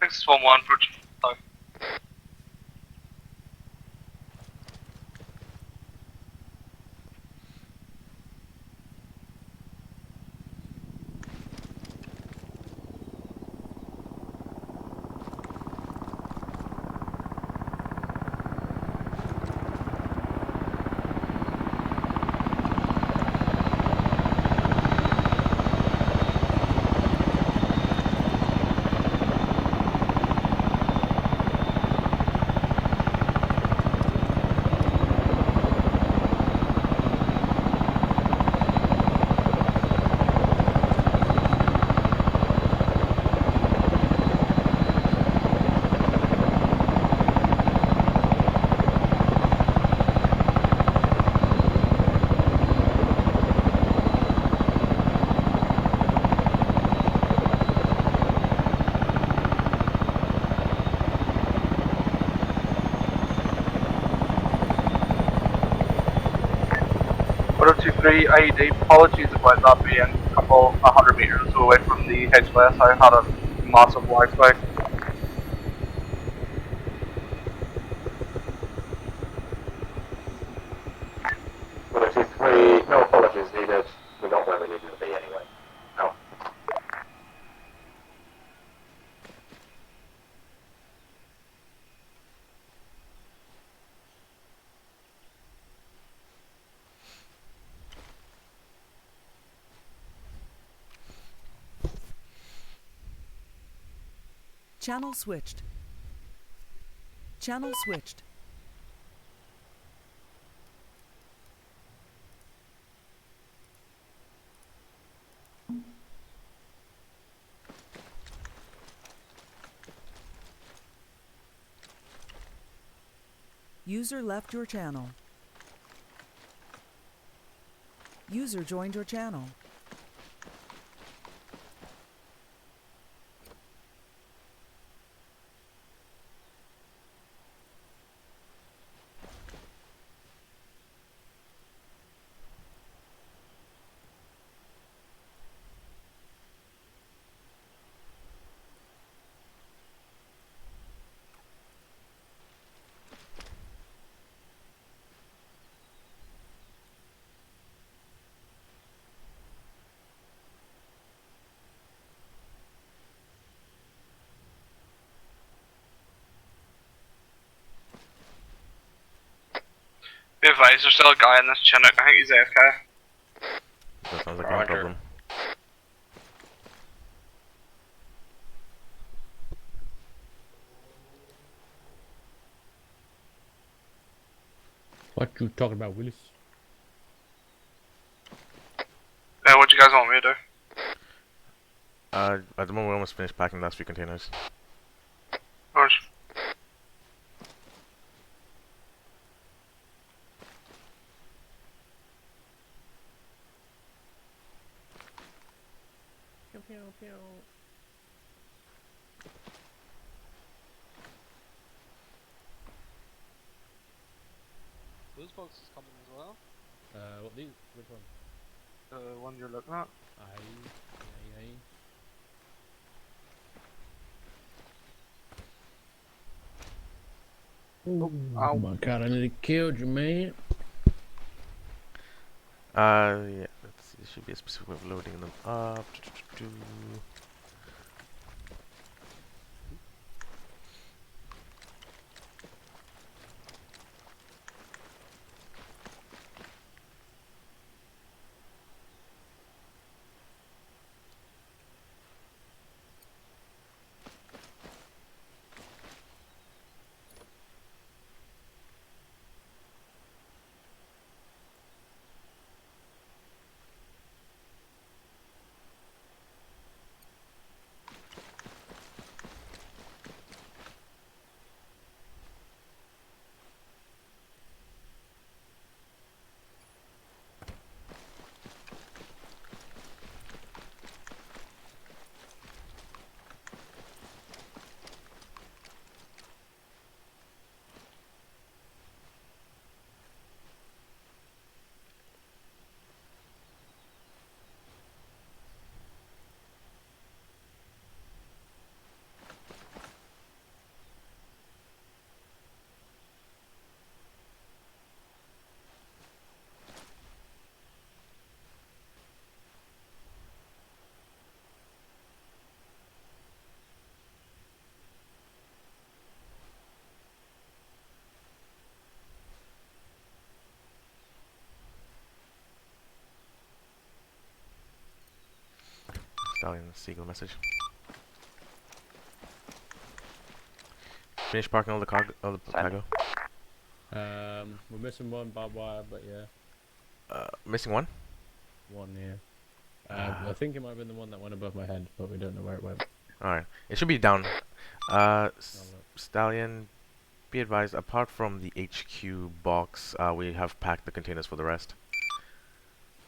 Thanks, 1-1 for IED. Apologies about that being a couple 100 meters away from the HLS. I had a massive lag spike. Apologies 3, no apologies needed. We got where we needed to be anyway. No. Channel switched. Channel switched. User left your channel. User joined your channel. Be advised, there's still a guy in this Chinook. I think he's AFK. That sounds like no problem. What you talking about, Willis? What you guys radar. At the moment, we're almost finished packing the last few containers. Orange. Pew, pew, pew. Those boxes coming as well. What these? Which one? The one you're looking at. Aye. Oh my god, I nearly killed you, man. Yeah, let's see, there should be a specific way of loading them up. Stallion Seagull message. Finish parking all the cargo. We're missing one barbed wire, but yeah. Missing one? One, yeah. I think it might have been the one that went above my head, but we don't know where it went. Alright. It should be down. Stallion, be advised, apart from the HQ box, we have packed the containers for the rest.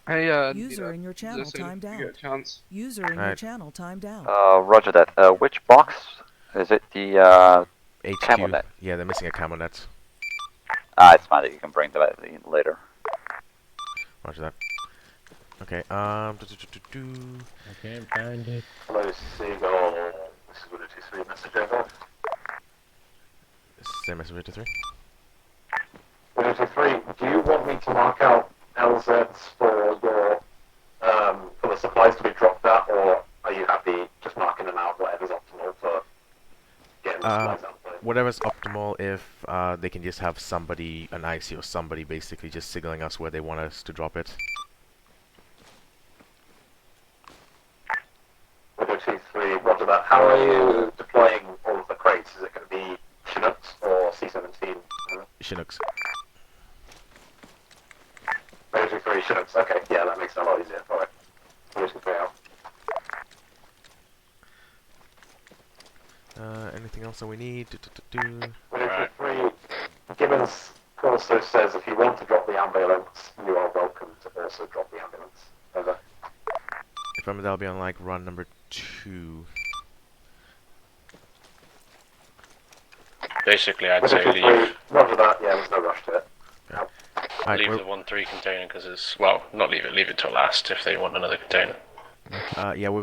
Hey, User in your channel timed out. User in your channel timed out. Roger that. Which box? Is it the HQ. Yeah, they're missing a camo net. It's fine that you can bring that in later. Roger that. Okay, I can't find it. Hello, Seagull. This is Wood 23 message over. Same message, 83. Wood 23, do you want me to mark out LZs for your for the supplies to be dropped at, or are you happy just marking them out, whatever's optimal for getting the supplies out there? Whatever's optimal, if they can just have somebody, an IC or somebody basically just signaling us where they want us to drop it. Wood 23, roger that. How are you deploying all of the crates? Is it going to be Chinooks or C-17? Chinooks. Wood 23 Chinooks, okay, yeah, that makes it a lot easier. Alright. Wood 23 out. Anything else that we need? Wood 23, Gibbons also says if you want to drop the ambulance, you are welcome to also drop the ambulance. Over. If I remember, that'll be on like run number 2. Basically, I'd say leave. Roger that, yeah, there's no rush to it. Yeah. Leave the 1-3 container because it's, well, not leave it till last if they want another container. Yeah, we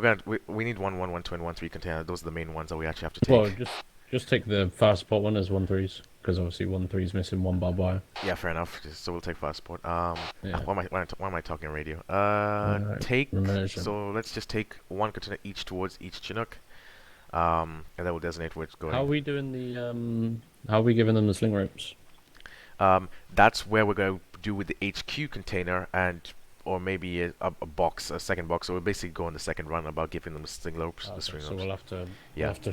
need 1-1, 1-2, and 1-3 container. Those are the main ones that we actually have to take. Well, just take the fast support one as 1-3s, because obviously 1-3's missing one barbed wire. Yeah, fair enough. So we'll take fast support. Yeah. Why am I talking radio? Take. So let's just take one container each towards each Chinook, and then we'll designate where it's going. How are we doing the How are we giving them the sling ropes? That's where we're going to do with the HQ container or maybe a box, a second box. So we'll basically go on the second run about giving them the string ropes. So we'll have to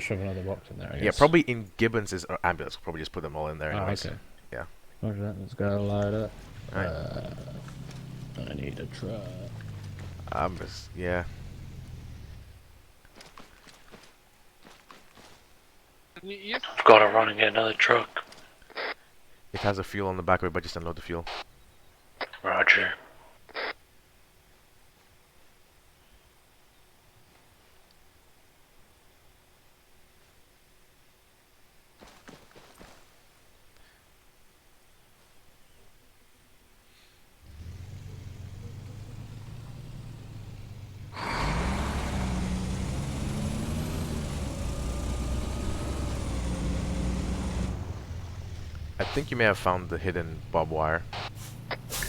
shove another box in there, I guess. Yeah, probably in Gibbons' ambulance. We'll probably just put them all in there anyways. Okay. Yeah. Roger that, let's go light up. Alright. I need a truck. Yeah. I've got to run and get another truck. It has a fuel on the back of it, but just unload the fuel. Roger. I think you may have found the hidden barbed wire.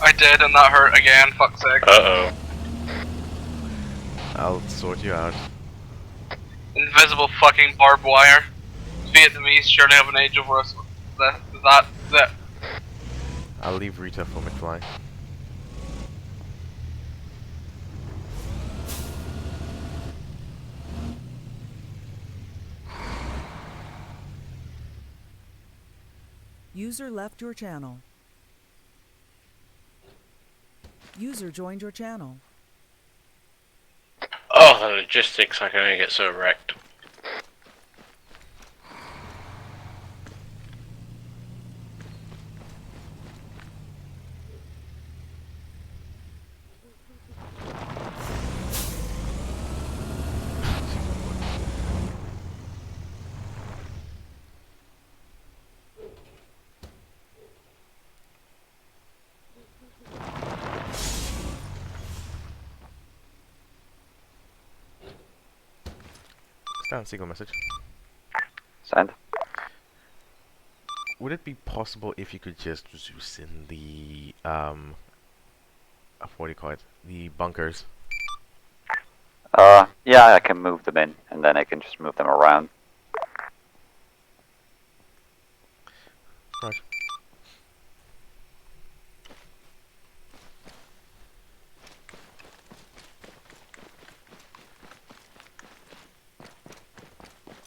I did, and that hurt again, fuck's sake. Uh-oh. I'll sort you out. Invisible fucking barbed wire. Vietnamese surely have an age over us. That's it. I'll leave Rita for mid-fly. User left your channel. User joined your channel. Oh, the logistics, I can only get so wrecked. Stand single message. Send. Would it be possible if you could just Zeus in the what do you call it? The bunkers. Yeah, I can move them in, and then I can just move them around. Right.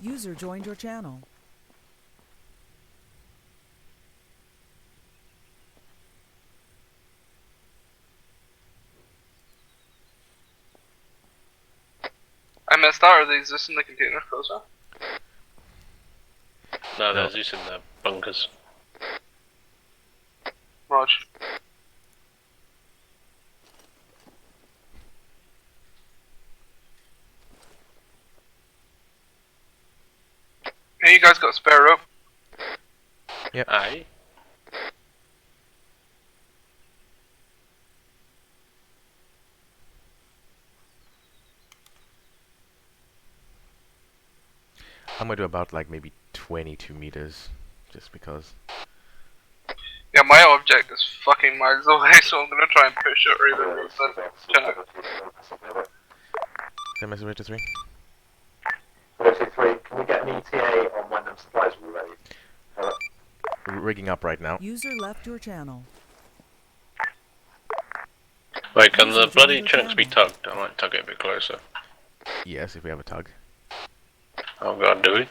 User joined your channel. I missed out. Are they just in the container closer? No, there's Zeus in the bunkers. Rog. Hey, you guys got a spare rope? Yep. Aye. I'm gonna do about like maybe 22 meters, just because. Yeah, my object is fucking miles away, so I'm gonna try and push it or even move the Send message to 3. 33, can we get an ETA on when them supplies will be ready? Rigging up right now. User left your channel. Wait, can the bloody chunks be tugged? I might tug it a bit closer. Yes, if we have a tug. Oh god, do we?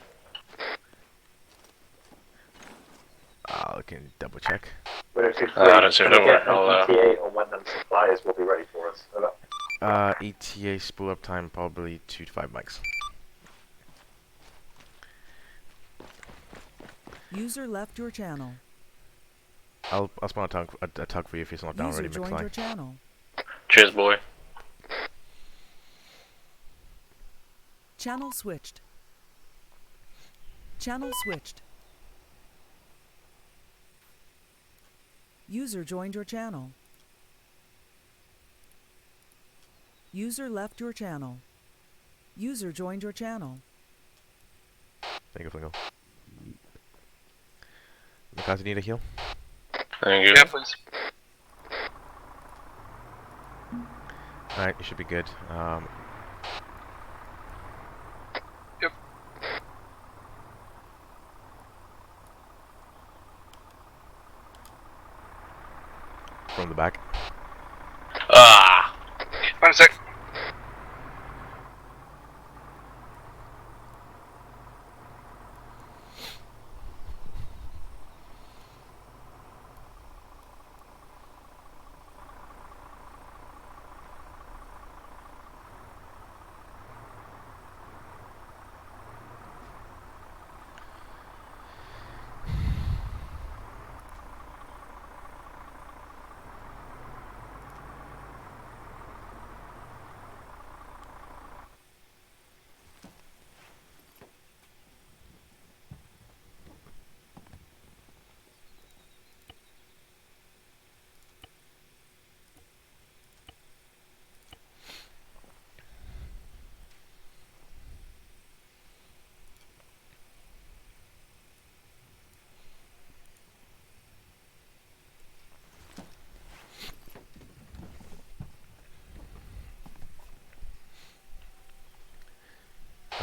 I can double check. I don't see it, don't worry. I'll, ETA on when them supplies will be ready for us. ETA spool up time probably 2 to 5 mics. User left your channel. I'll spawn a tug for you if it's not down already. User joined your channel. Cheers, boy. Channel switched. Channel switched. User joined your channel. User left your channel. User joined your channel. Thank you, Flingo. Guys, you need a heal? Thank you. Yeah, please. Alright, you should be good. Yep. From the back. Ah! 1 sec.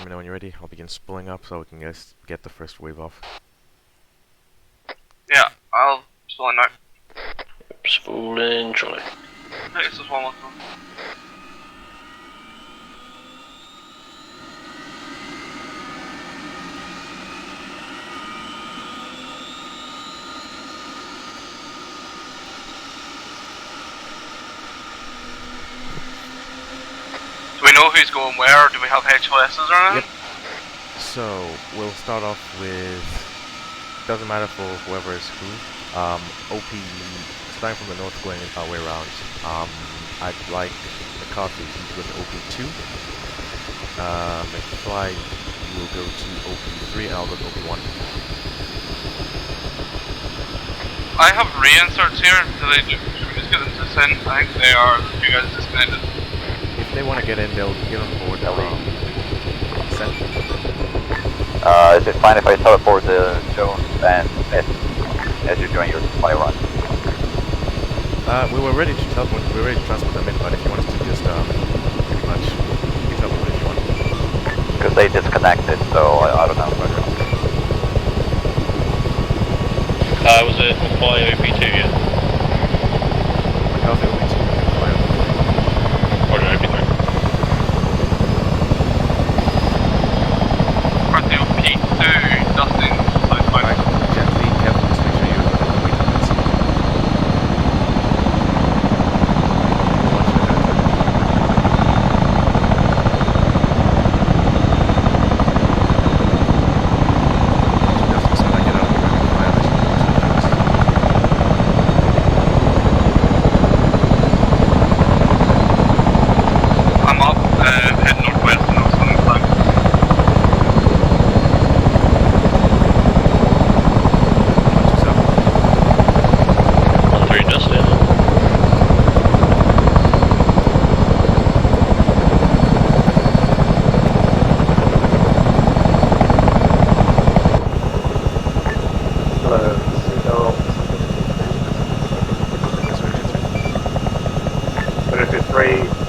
me know when you're ready. I'll begin spooling up so we can get the first wave off. Yeah, I'll spool in now. Spooling, Charlie. Hey, this is one more. Do we know who's going where, or do we have HLSs or anything? Yep. So, we'll start off with, doesn't matter for whoever is who, OP, starting from the north going our way around, I'd like the car to be with OP2, McFly will go to OP3 and I'll go to OP1. I have reinserts here, should we just get them to send? I think they are, you guys disconnected. If they want to get in, they'll get on board. Send. Is it fine if I teleport the Jones and as you're doing your supply run? We were ready to teleport. We were ready to transport them in, but if you want us to just pretty much you teleport if you want. Because they disconnected, so I don't know. Was it McFly OP2 yet? McFly OP2. Or OP3? For the OP2, Dustin, southbound. Gently, careful, just make sure you wait a minute.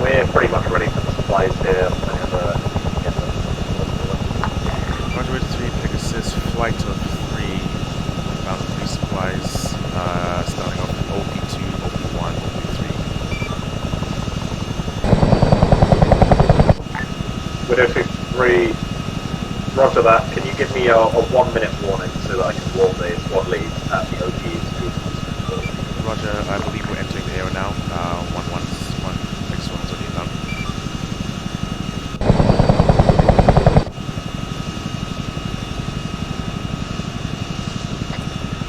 We're pretty much ready for the supplies here. Roger, 3, Pegasus, flight of 3, bound 3 supplies, starting off with OP2, OP1, OP3. Widow 53, roger that. Can you give me a 1 minute warning so that I can warn the squad leads at the OPs? Roger, I believe we're entering the area now. 111, next one's on the inbound.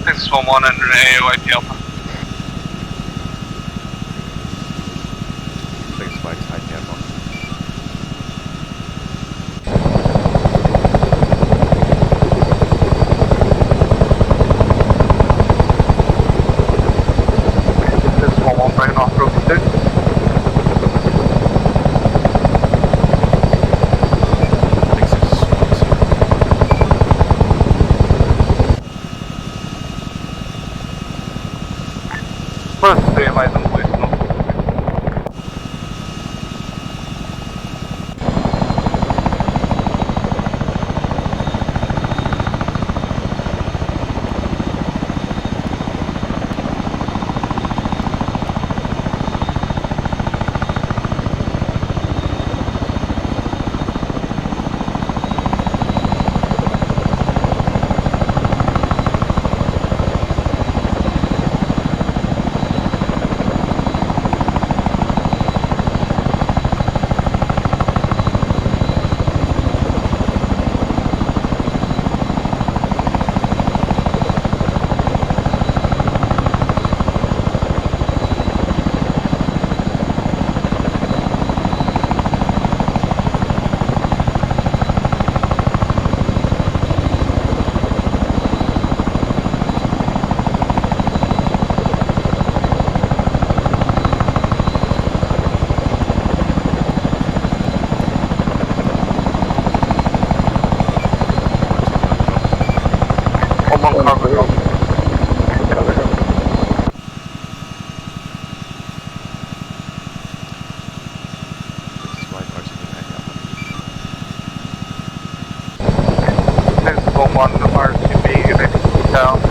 This is 1-1 under AOIP Alpha. Please flight, IP Alpha. This is 1-1 bringing off broken 2. First, stay alive and wait, no? 1 to R2B evacuate from town.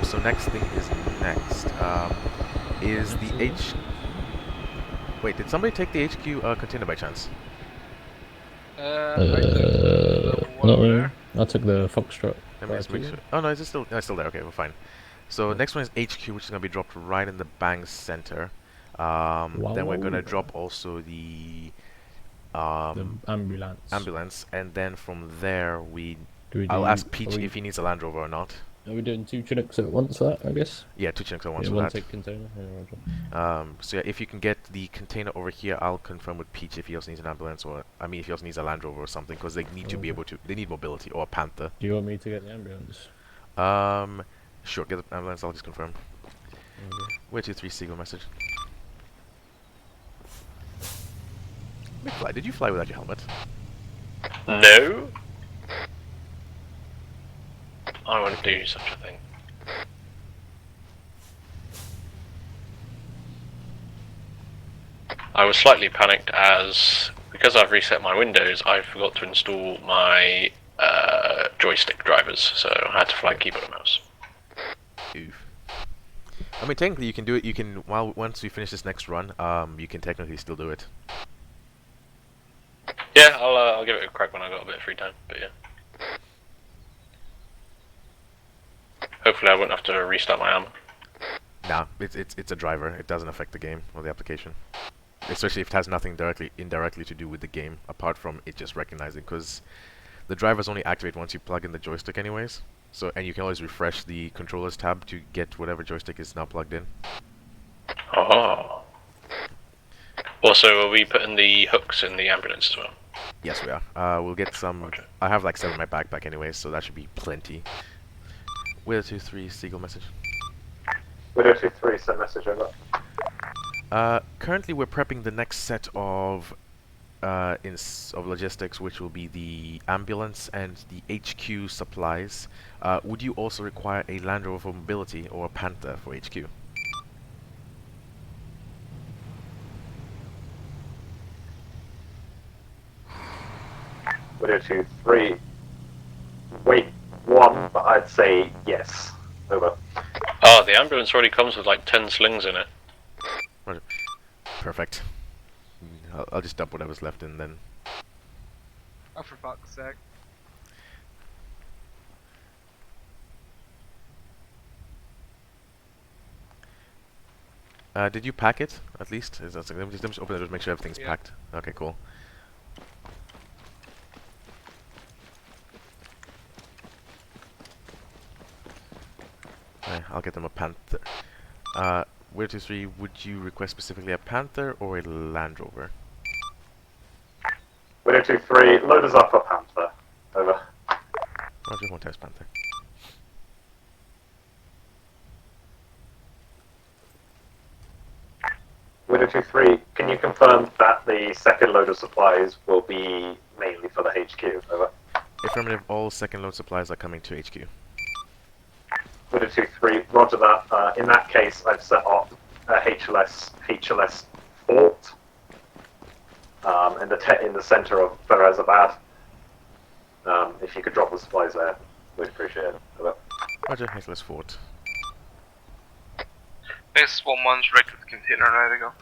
So next thing is next. Is the H... Wait, did somebody take the HQ container by chance? Not really. I took the Foxtrot. Let me just make sure. Oh no, is it still? No, it's still there. Okay, we're fine. So next one is HQ, which is gonna be dropped right in the bang center. Then we're gonna drop also the ambulance, and then from there I'll ask Peach if he needs a Land Rover or not. Are we doing 2 Chinooks at once for that, I guess? Yeah, 2 Chinooks at once for one that. take container. So yeah, if you can get the container over here, I'll confirm with Peach if he also needs an ambulance, or I mean if he also needs a Land Rover or something, because they need to be able to. They need mobility, or a Panther. Do you want me to get the ambulance? Sure, get the ambulance. I'll just confirm. Okay. Wait, 2-3 signal message. McFly, did you fly without your helmet? No. I wouldn't do such a thing. I was slightly panicked as, because I've reset my Windows, I forgot to install my joystick drivers, so I had to fly keyboard and mouse. Oof. I mean, technically you can do it, you can, once we finish this next run, you can technically still do it. Yeah, I'll give it a crack when I got a bit of free time, but yeah. Hopefully I won't have to restart my Arma. Nah, it's a driver. It doesn't affect the game or the application. Especially if it has nothing indirectly to do with the game, apart from it just recognizing, because the drivers only activate once you plug in the joystick anyways. So, and you can always refresh the controllers tab to get whatever joystick is now plugged in. Oh. Also, are we putting the hooks in the ambulance as well? Yes, we are. We'll get some. I have like 7 in my backpack anyways, so that should be plenty. Widow 2-3, Seagull message. Widow 2-3, send message over. Currently we're prepping the next set of of logistics, which will be the ambulance and the HQ supplies. Would you also require a Land Rover for mobility or a Panther for HQ? Widow 2-3. Wait, 1, but I'd say yes. Over. Oh, the ambulance already comes with like 10 slings in it. Roger. Perfect. I'll just dump whatever's left in then. Oh, for fuck's sake. Did you pack it, at least? Let me just open it and make sure everything's packed. Okay, cool. I'll get them a Panther. Where 2-3, would you request specifically a Panther or a Land Rover? Widow 2-3, load us up a Panther. Over. Roger, 1 times Panther. Widow 2-3, can you confirm that the second load of supplies will be mainly for the HQ? Over. Affirmative, all second load supplies are coming to HQ. Widow 2-3, roger that. In that case, I've set up a HLS fort in the center of Ferazabad. If you could drop the supplies there, we'd appreciate it. Over. Roger, HLS fort. Base 1-1's right to the container, ready to go.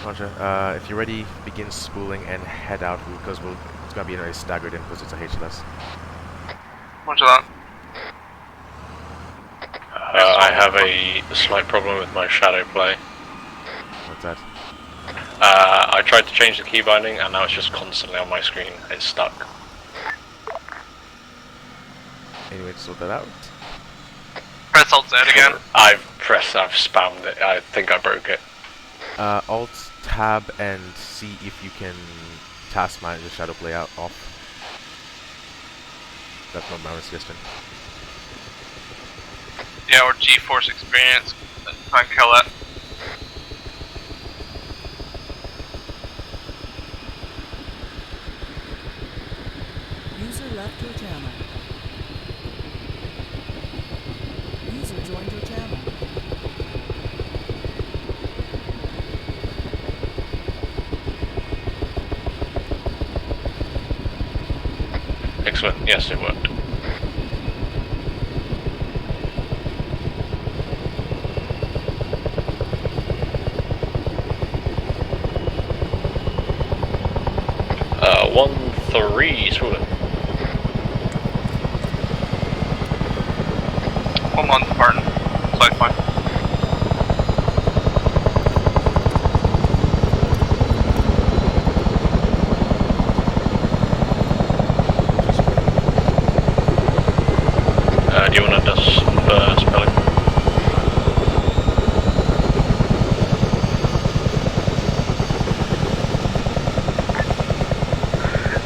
Roger, if you're ready, begin spooling and head out because it's going to be a staggered in because it's a HLS. Roger that. I have a slight problem with my shadow play. What's that? I tried to change the key binding and now it's just constantly on my screen. It's stuck. Anyway, to sort that out. Press Alt Z again. I've spammed it. I think I broke it. Alt Tab and see if you can task manage the shadow play out off. That's not my suggestion. Yeah, or G-Force experience. Try and kill it. User left your channel. User joined your channel. Excellent. Yes, it worked. Uh, 1-3, sort of. 1-1 Spartan. Side point. Do you want to just spell it?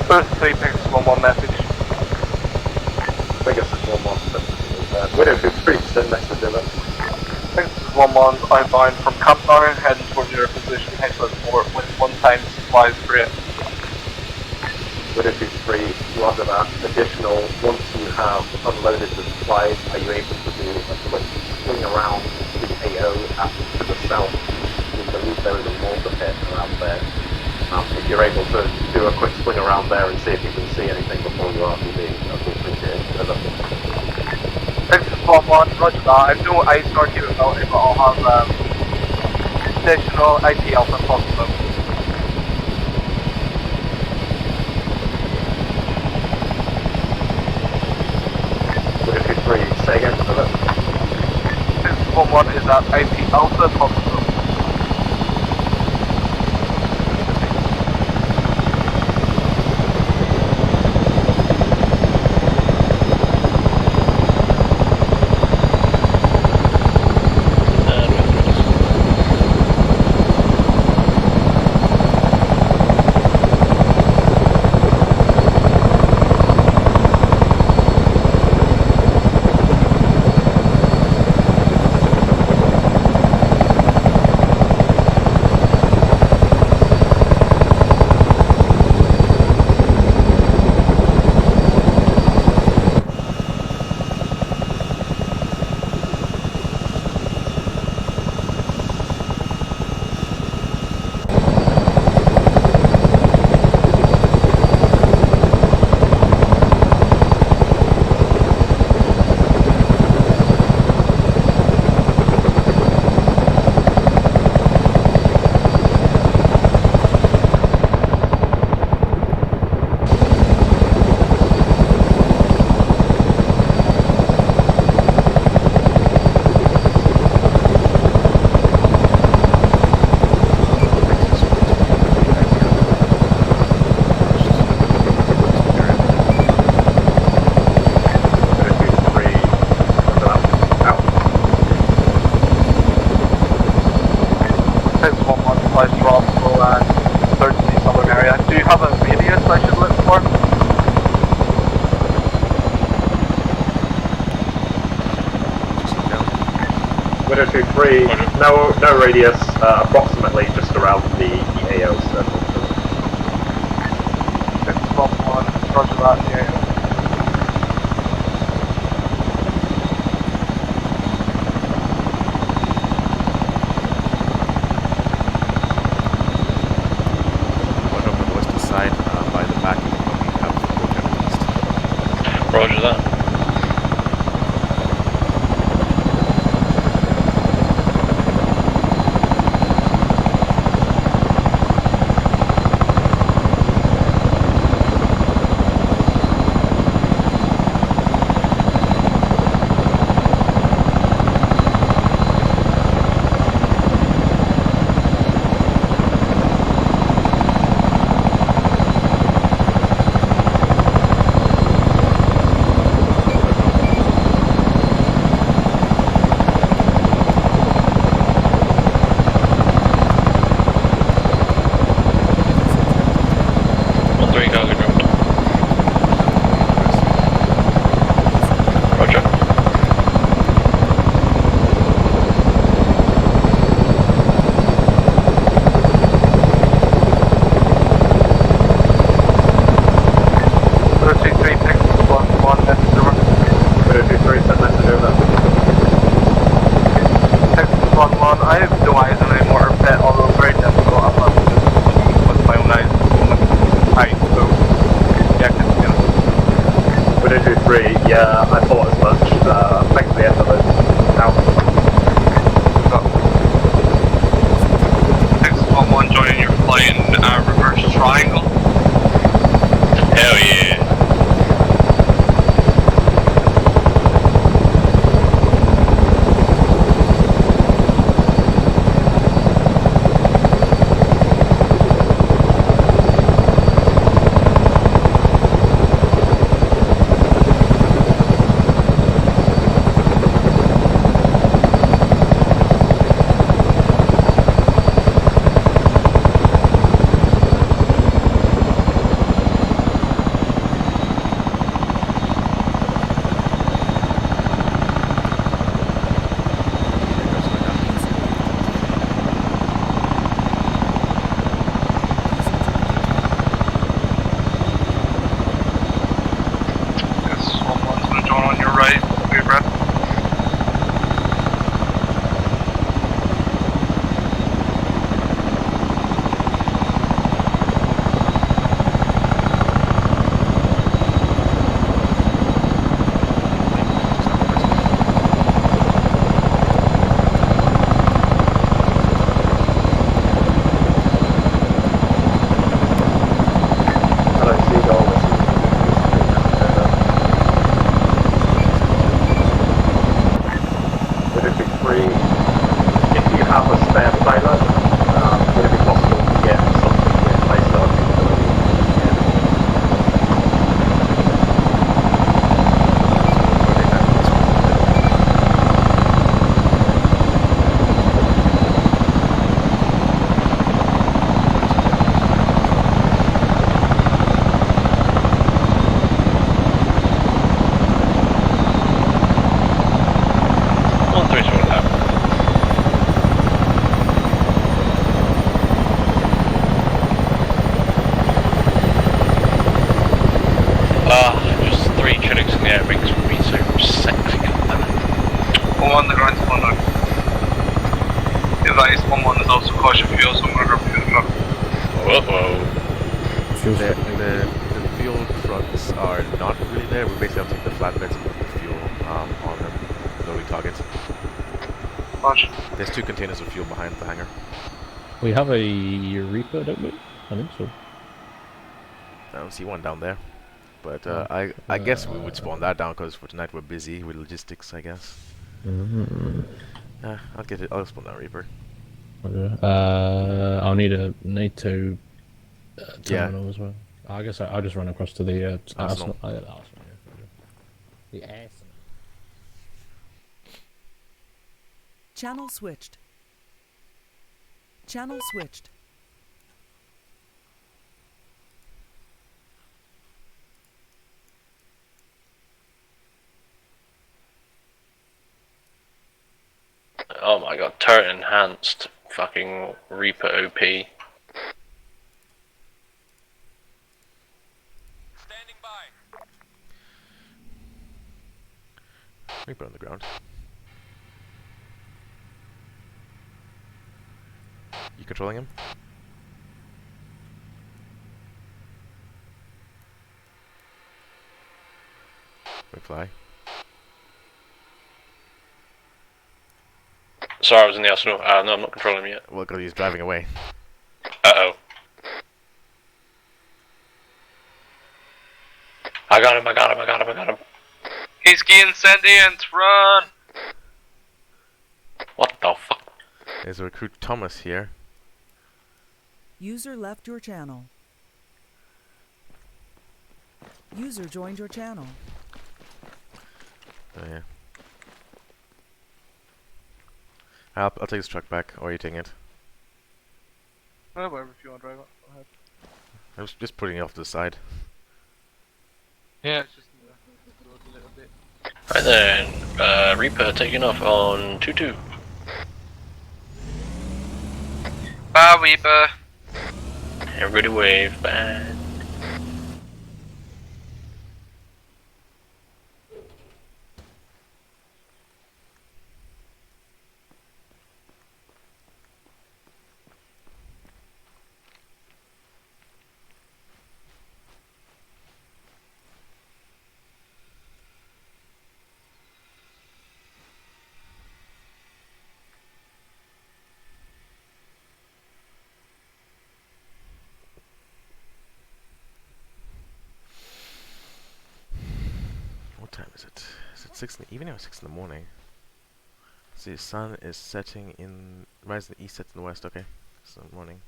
First 3 picks 1-1 message. I guess it's 1-1. Widow 2-3, send message over. This is 1-1 outbound from Campfire, heading towards your position, HLS fort with 1 time supplies for it. Widow 2-3, roger that. Additional, once you have unloaded the supplies, are you able to do a quick swing around the AO to the south? We believe there is a mortar pit around there. If you're able to do a quick swing around there and see if you can see anything before you RTB, that would be appreciated. This is 1-1, roger that. I have no ISR capability, but I'll have additional IP alpha possible. Widow 2-3, say again. This is 1-1 is at IP alpha possible. supplies drop, we'll search the southern area. Do you have a radius I should look for? Widow 2-3, no radius, approximately just around the AO circle. 6-1, roger that, yeah. Roger that. I have no eyes on any mortar pit, although it's very difficult. I'm not with my own eyes at the moment. Height, so yeah, continue. Widow 2-3, yeah, I thought as much. Thanks for the effort. Now. 611 joining your flight in reverse triangle. Hell yeah. The fuel trucks are not really there. We basically have to take the flatbeds and put the fuel on them, loading targets. There's 2 containers of fuel behind the hangar. We have a Reaper, don't we? I think so. I don't see one down there. But I guess we would spawn that down because for tonight we're busy with logistics, I guess. I'll get it. I'll spawn that Reaper. Okay. I'll need a NATO terminal as well. I guess I'll just run across to the Arsenal. The Arsenal. Channel switched. Channel switched. Oh my god, turret enhanced, fucking Reaper OP. Reaper on the ground. You controlling him? We fly. Sorry, I was in the arsenal. No, I'm not controlling him yet. Well, because he's driving away. Uh-oh. I got him, I got him, I got him, I got him. He's getting sentient. Run! What the fuck? There's a recruit Thomas here. User left your channel. User joined your channel. Oh yeah. I'll take this truck back, or are you taking it? Whatever, if you want to drive it. Go ahead. I was just putting it off to the side. Yeah, it's just a little bit. Right then, Reaper taking off on 2-2. Bye, Reaper. Everybody wave, bye. What time is it? Is it 6 in the evening or 6 in the morning? See, the sun is setting in... Rise in the east, sets in the west, okay. It's in the morning.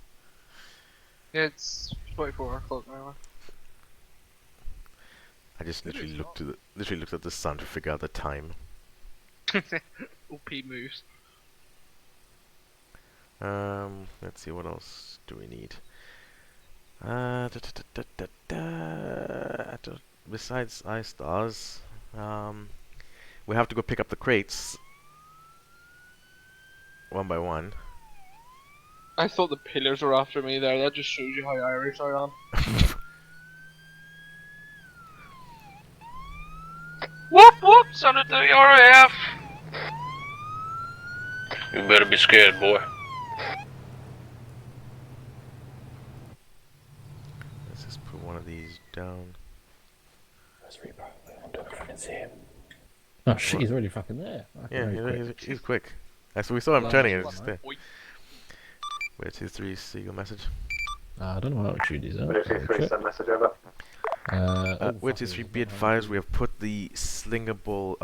Yeah, it's 24 o'clock now. I just literally looked at the sun to figure out the time. OP moves. Let's see, what else do we need? Besides ice stars, we have to go pick up the crates one by one. I thought the pillars were after me there. That just shows you how Irish I am. Whoop whoop, son of the RAF! You better be scared, boy. Let's just put one of these down. Where's Reaper? I wonder if I can see him. Oh shit, he's already fucking there. Yeah, he's quick. So we saw him turning and it's just there. Where's his 3 Seagull message? I don't know what altitude he's at. Where's his 3 send message over? Where's his 3 be advised, we have put the slingable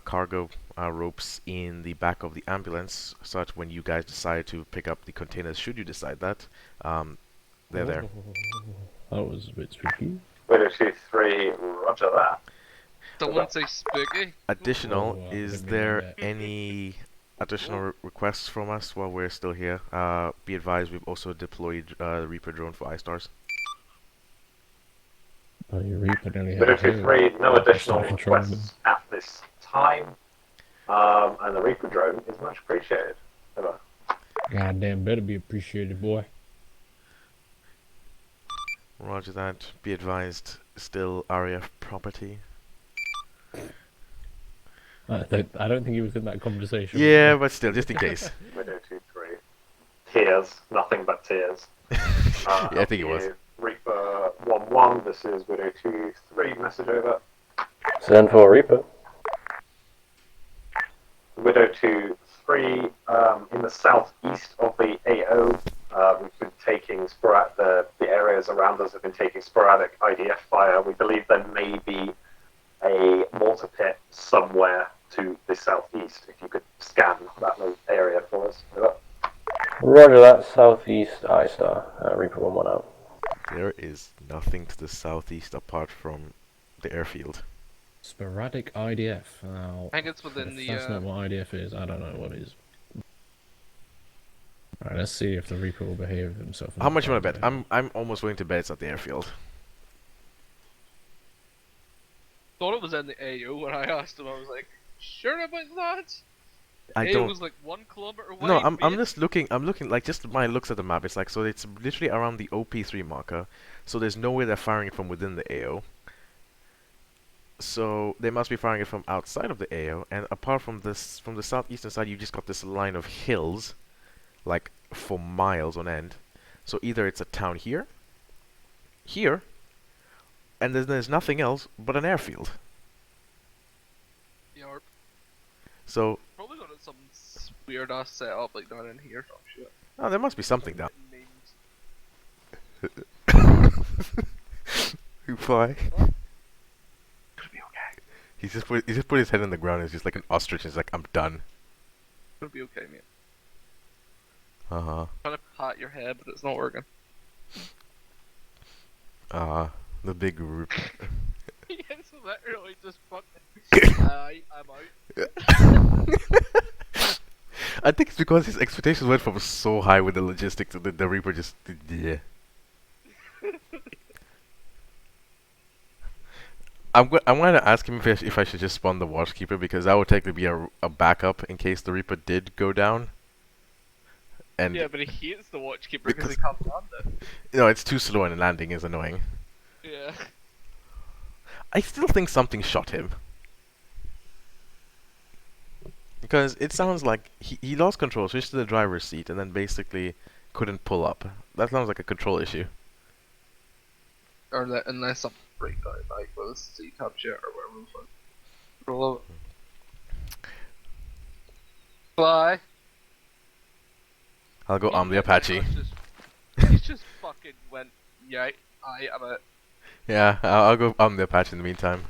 cargo ropes in the back of the ambulance, such when you guys decide to pick up the containers, should you decide that, they're there. That was a bit spooky. Widow 2-3, roger that. Don't want to say spooky. Additional, is there any additional requests from us while we're still here? Be advised, we've also deployed the Reaper drone for iStars. Oh, your Reaper nearly Widow had 2-3, no additional requests at this time. And the Reaper drone is much appreciated. Over. Goddamn, better be appreciated, boy. Roger that. Be advised, still RAF property. I don't think he was in that conversation. Yeah, but still, just in case. Widow 2-3. Tears, nothing but tears. Yeah, I think it was. Reaper 1-1, this is Widow 2-3, message over. Send for Reaper. Widow 2-3, in the southeast of the AO, we've been taking the areas around us have been taking sporadic IDF fire. We believe there may be a mortar pit somewhere to the southeast. If you could scan that area for us. Over. Roger that, southeast iStar, Reaper 1-1 out. There is nothing to the southeast apart from the airfield. Sporadic IDF. Now, I think it's within if the. that's not what IDF is, I don't know what is. Alright, let's see if the Reaper will behave himself. How much you want to bet? I'm almost willing to bet it's at the airfield. Thought it was in the AO when I asked him. I was like, sure about that? I AO don't. was like 1 kilometer away. No, I'm just looking. I'm looking like just my looks at the map. It's like so. It's literally around the OP3 marker. So there's no way they're firing it from within the AO. So they must be firing it from outside of the AO. And apart from this, from the southeastern side, you just got this line of hills, like for miles on end. So either it's a town here, and then there's nothing else but an airfield. Yarp. So Probably got some weird ass setup like down in here or some shit. oh, there must be something down. You fly. He just put his head on the ground. And he's just like an ostrich. He's like, I'm done. It'll be okay, mate. Trying to pat your head, but it's not working. The big root. Yes, literally just fucking. I'm out. I think it's because his expectations went from so high with the logistics that the Reaper just yeah. I'm going to ask him if I should just spawn the Watchkeeper, because that would technically be a backup in case the Reaper did go down. And yeah, but he hates the Watchkeeper because he can't land it. No, it's too slow and landing is annoying. Yeah. I still think something shot him. Because it sounds like he lost control, switched to the driver's seat, and then basically couldn't pull up. That sounds like a control issue. Or that, unless something break down, like with a seat top shit or whatever the fuck. Roll out. Fly. I'll go the Apache. He just fucking went, yeah, I am it. Yeah, I'll go the Apache in the meantime.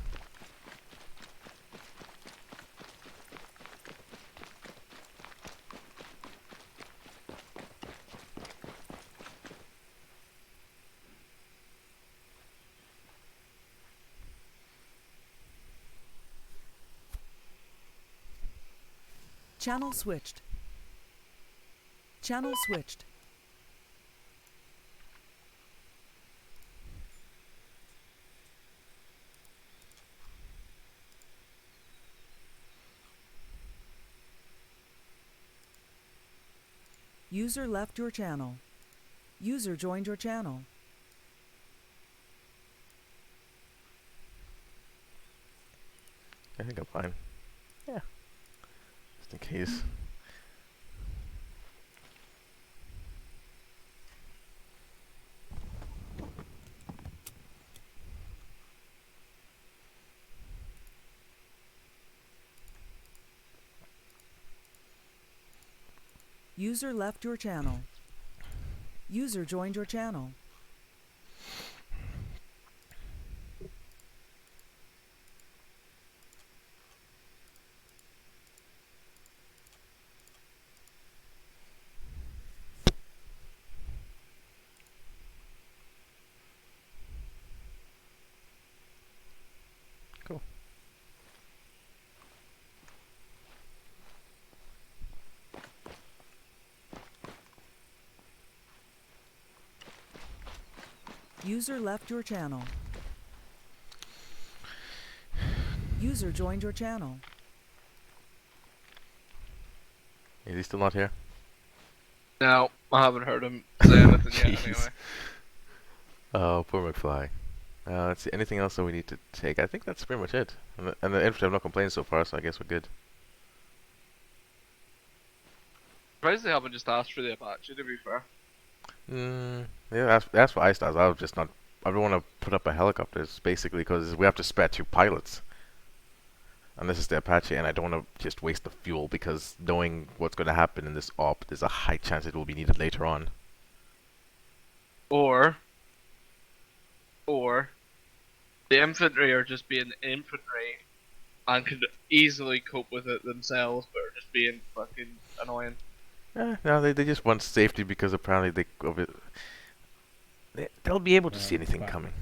Channel switched. Channel switched. User left your channel. User joined your channel. I think I'm fine. Yeah. Just in case. User left your channel. User joined your channel. Cool. User left your channel. User joined your channel. Is he still not here? No, I haven't heard him say anything yet anyway. Oh, poor McFly. Let's see, anything else that we need to take? I think that's pretty much it. And the infantry have not complained so far, so I guess we're good. Surprised they haven't just asked for the Apache, to be fair. Yeah, that's what I started. I was just not. I don't want to put up a helicopters basically because we have to spare 2 pilots. And this is the Apache, and I don't want to just waste the fuel because knowing what's going to happen in this op, there's a high chance it will be needed later on. Or the infantry are just being infantry and could easily cope with it themselves, but are just being fucking annoying. No, they just want safety because apparently they'll be able to see anything coming.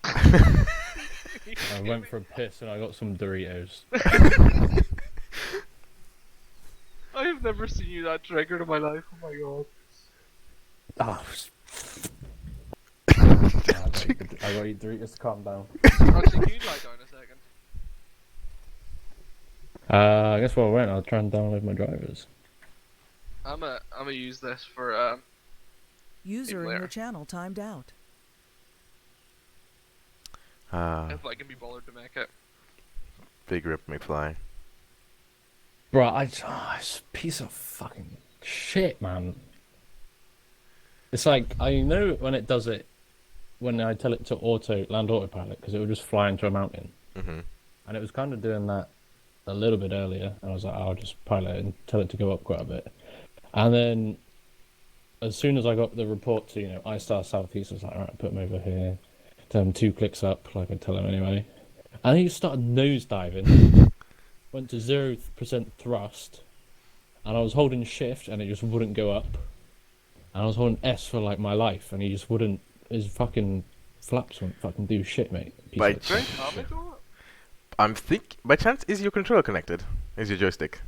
I went for a piss and I got some Doritos. I have I've never seen you that triggered in my life. Oh my god. Oh. I got you Doritos to calm down. Actually, can you lie down a second? I guess while I went, I'll try and download my drivers. I'm gonna use this for User in your channel timed out. if I can be bothered to make it. Big rip McFly. Bro, it's a piece of fucking shit, man. It's like, I know when it does it, when I tell it to land autopilot, because it will just fly into a mountain. Mm-hmm. And it was kind of doing that a little bit earlier. I was like, I'll just pilot it and tell it to go up quite a bit. And then, as soon as I got the report to, I-Star Southeast, I was like, alright, put him over here. Tell him 2 clicks up, like I tell him anyway. And he started nosediving. Went to 0% thrust. And I was holding shift and it just wouldn't go up. And I was holding S for like my life and he just wouldn't, his fucking flaps wouldn't fucking do shit, mate. By chance, is your controller connected? Is your joystick?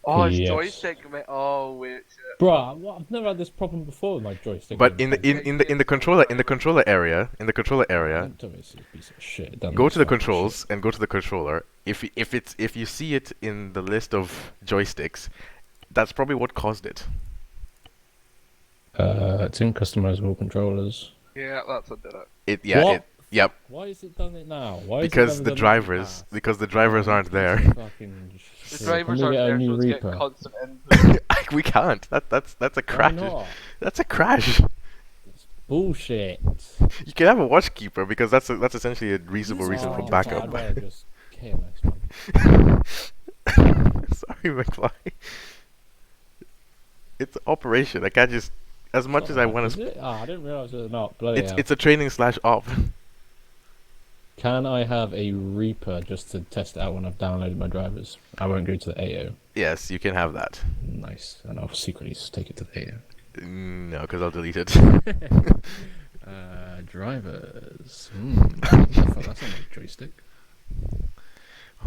Oh, it's Yes. joystick, mate. Oh wait, shit. Bruh, I've never had this problem before with my joystick. But in the controller area, Don't miss this piece of shit. Don't go miss to the fucking controls shit. and go to the controller. If you see it in the list of joysticks, that's probably what caused it. It's in customizable controllers. Yeah, that's what did it. What? Yep. Why is it done it now? Why is Because it the drivers aren't there. The drivers aren't there, so it's getting constant input. We can't. That's a crash. not? That's a crash. Bullshit. You can have a watchkeeper because that's essentially a reasonable reason for backup. I'd rather just KMX, man. Sorry, McFly. It's operation. I can't just as much as I want Is to. it? I didn't realise it was not. Bloody hell. It's a training/op. Can I have a Reaper just to test it out when I've downloaded my drivers? I won't go to the AO. Yes, you can have that. Nice. And I'll secretly just take it to the AO. No, because I'll delete it. Drivers. That's not a joystick.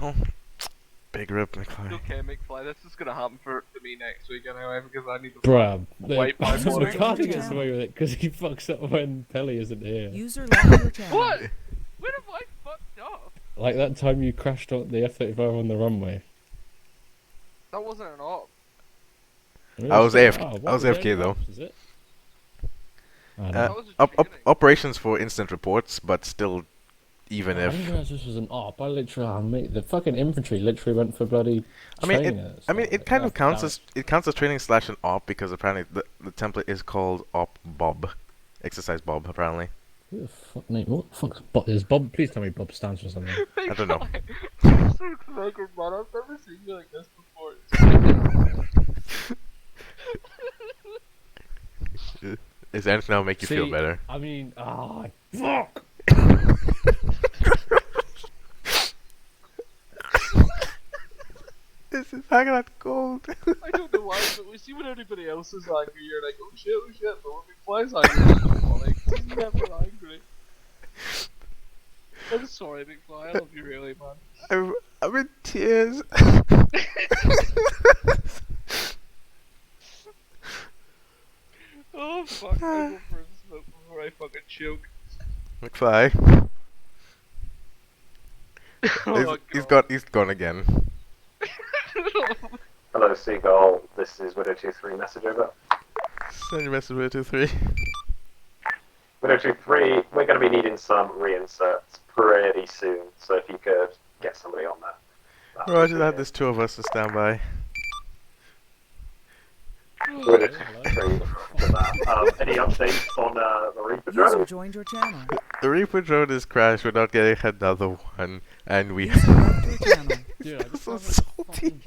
Oh, big rip, McFly. Okay, McFly, this is gonna happen to me next week anyway because I need to Bruh, wipe my morning. McCarthy gets away with it because he fucks up when Pelly isn't here. User left your channel. What? When have I fucked up? Like that time you crashed on the F-35 on the runway. That wasn't an op. I was AFK. Oh, I was AFK though. Is it? I don't know. Operations for instant reports, but still, even I if. didn't realize this was an op. I literally, mate, the fucking infantry literally went for bloody. It kind of counts as training / an op because apparently the template is called op Bob, exercise Bob apparently. Who the fuck, mate? What the fuck's Bob? Is Bob? Please tell me Bob stands for something. I don't know. You're so clever, man. I've never seen you like this before. Is anything that'll make you feel better? I mean, fuck. This is hanging out cold. I don't know why, but we see when everybody else is angry, you're like, oh shit, but when McFly's angry, like, he's never angry. I'm sorry, McFly, I love you really, man. I'm in tears. Oh fuck, I go for a smoke before I fucking choke. McFly. Oh, he's gone again. Hello, Seagull. This is Widow23 message over. Send your message to 3. Widow23, we're going to be needing some reinserts pretty soon, so if you could get somebody on that. Roger that, there's 2 of us to stand by. Widow23 for that. Any updates on the Reaper User drone? joined your channel. The Reaper drone is crashed, we're not getting another one, and we User left your channel. Dude, I just so have salty.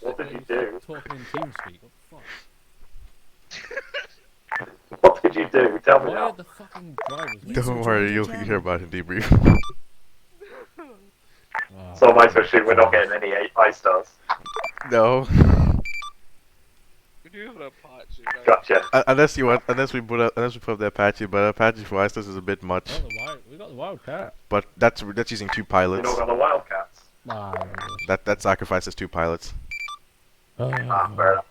What did you do? Talking in TeamSpeak. What the fuck? What did you do? Tell me Why now. are the fucking drivers? Don't worry, you'll hear about it in debrief. So am I supposed to? We're not getting any 8 stars. No. We do have an Apache, right? Gotcha. Unless we put up the Apache, but Apache for Iceland is a bit much. We got the Wildcat. But that's using 2 pilots. You're not on the Wildcats. Nah. That sacrifices 2 pilots. Fair enough.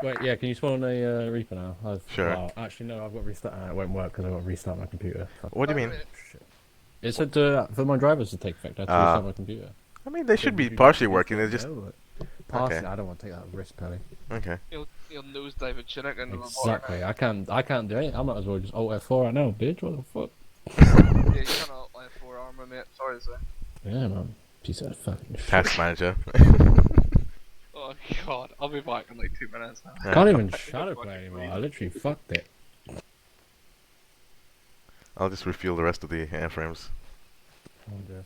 Wait, yeah, can you spawn a Reaper now? Sure. Well, actually, no, I've got to restart. It won't work because I've got to restart my computer. Fuck. What do you mean? It said for my drivers to take effect, I had to restart my computer. I mean, they should be partially working. They're just partially. Okay. I don't want to take that risk, Pelly. Okay. He'll nosedive a Chinook into Exactly. I can't do it. I might as well just Alt F4 right now, bitch. What the fuck? Yeah, you cannot apply for Arma, mate. Sorry to say. Yeah, man. Piece of fucking shit. Task manager. Oh god, I'll be back in like 2 minutes now. I can't even shadow play anymore. I literally fucked it. I'll just refuel the rest of the airframes. Oh dear.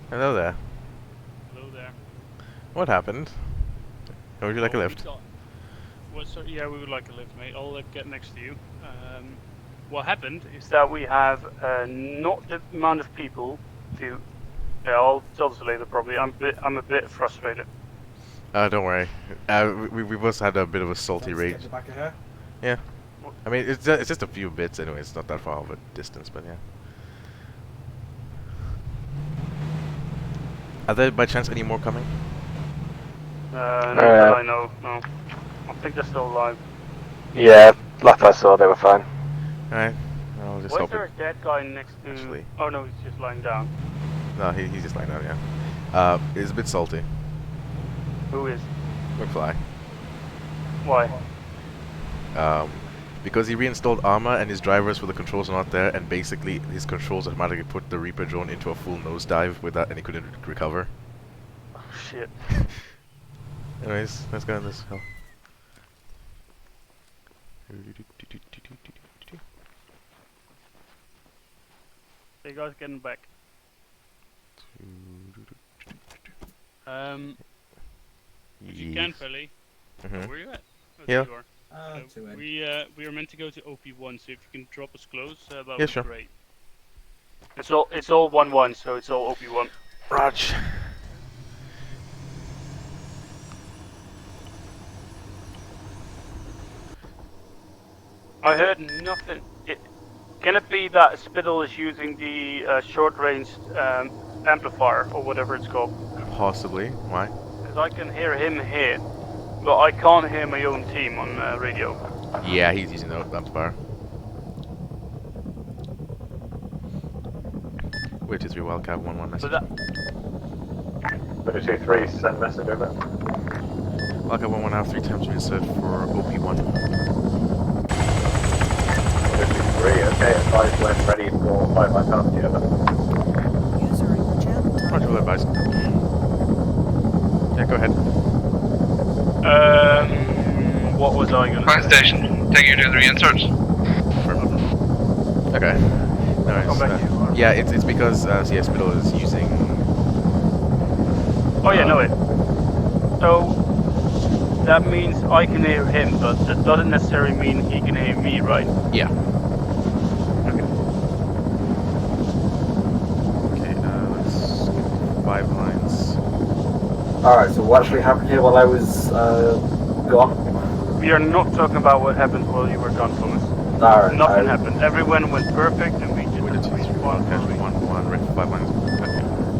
Hello there. Hello there. What happened? Or would you like a lift? Well, so, yeah, we would like a lift, mate. I'll get next to you. What happened is that we have not the amount of people to. Yeah, I'll tell this later. Probably, I'm a bit frustrated. Don't worry. We both had a bit of a salty rage. Get the back of here. Yeah. I mean, it's just a few bits anyway. It's not that far of a distance, but yeah. Are there by chance any more coming? No, that I know. No, I think they're still alive. Yeah, last I saw, they were fine. Alright. I'll just Was hope there it. a dead guy next to? Actually. Oh no, he's just lying down. No, he's just lying down, yeah. It's a bit salty. Who is? McFly. Why? Because he reinstalled Arma and his drivers for the controls are not there, and basically his controls automatically put the Reaper drone into a full nosedive with that, and he couldn't recover. Oh shit. Anyways, let's go in this hill. Hey guys, getting back. If you can, Pelly. Mhm. Where are you at? Oh, Yeah. there you are. To we are meant to go to OP1, so if you can drop us close, that would Yeah, be sure. great. It's all 1-1, so it's all OP1. Raj. I heard nothing. Can it be that Spittle is using the short-range amplifier or whatever it's called? Possibly. Why? Because I can hear him here, but I can't hear my own team on radio. Yeah, he's using the amplifier. Which is your wildcat 1-1 message. But 223, send message over. Wildcat 1-1 out 3 times reinsert for OP1. 223, okay, advise when ready for 5 vitality over. User in your channel. Roger, will advise. Yeah, go ahead. What was I gonna Fire say? station, take you to the reinserts. Okay. No, Come back it's, yeah, it's because CS Spittle is using. Oh yeah, no it. So that means I can hear him, but that doesn't necessarily mean he can hear me, right? Yeah. Okay. Okay, let's skip 5 lines. Alright, so what actually happened here while I was gone? We are not talking about what happened while you were gone, Thomas. Alright. Nothing happened. Everyone went perfect, and we just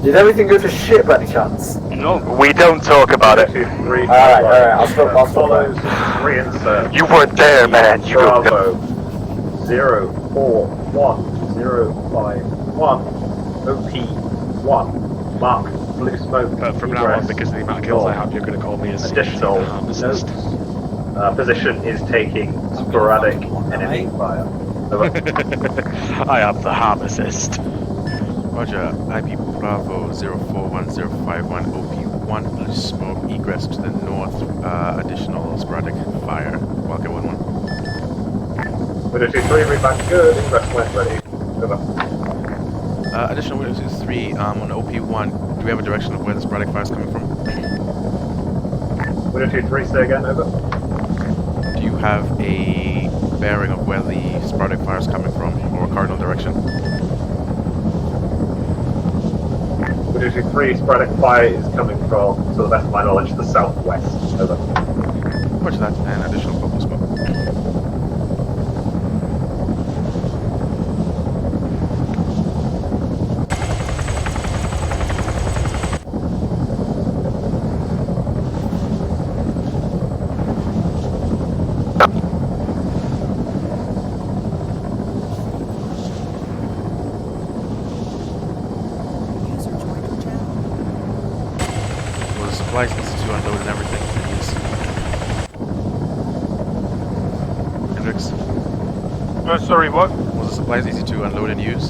Did everything go to shit by any chance? No. We don't talk about it. Alright, I'll stop follows reinsert. You weren't there, man. You don't know. Bravo 041051 OP1 Mark blue smoke. From now on, because of the amount of kills I have, you're going to call me as additional assist. Position is taking sporadic enemy fire. Over. I have the harm assist. Roger, IP Bravo 041051 OP1 blue smoke egress to the north, additional sporadic fire. Wildcat 1-1. Window 2-3, read back good, ingress when ready. Over. Additional Window 2-3, on OP1, do we have a direction of where the sporadic fire is coming from? Window 2-3, say again, over. Do you have a bearing of where the sporadic fire is coming from, or a cardinal direction? Window 2-3, sporadic fire is coming from, to the best of my knowledge, the southwest. Over. Roger that, and additional focus smoke. Supplies easy to unload and everything and use. Hendrix? Sorry, what? Was the supplies easy to unload and use?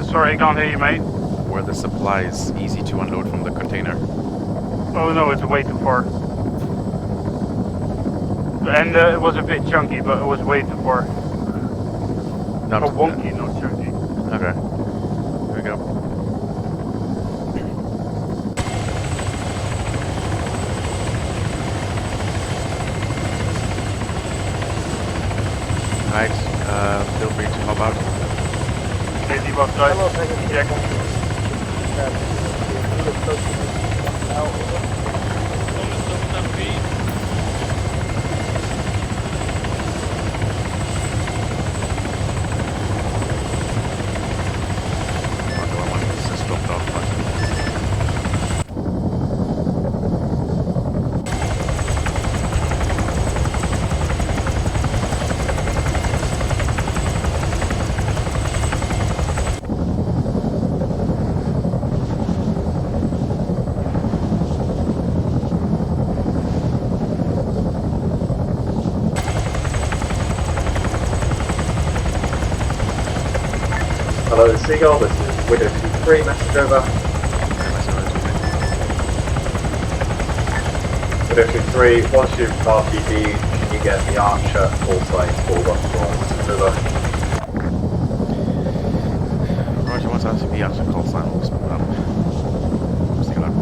Sorry, I can't hear you, mate. Were the supplies easy to unload from the container? Oh no, it's way too far. And it was a bit chunky, but it was way too far. No, oh, wonky, not chunky. Okay. Here we go. Alright, feel free to hop out. Okay, debuff side. Check. Hello, Seagull, this is Window 2-3, message over. Window 2-3, once you've RTB'd, can you get the Archer full sight pulled up for us? Over. Roger, once RTB Archer call sign will be split up. See you later.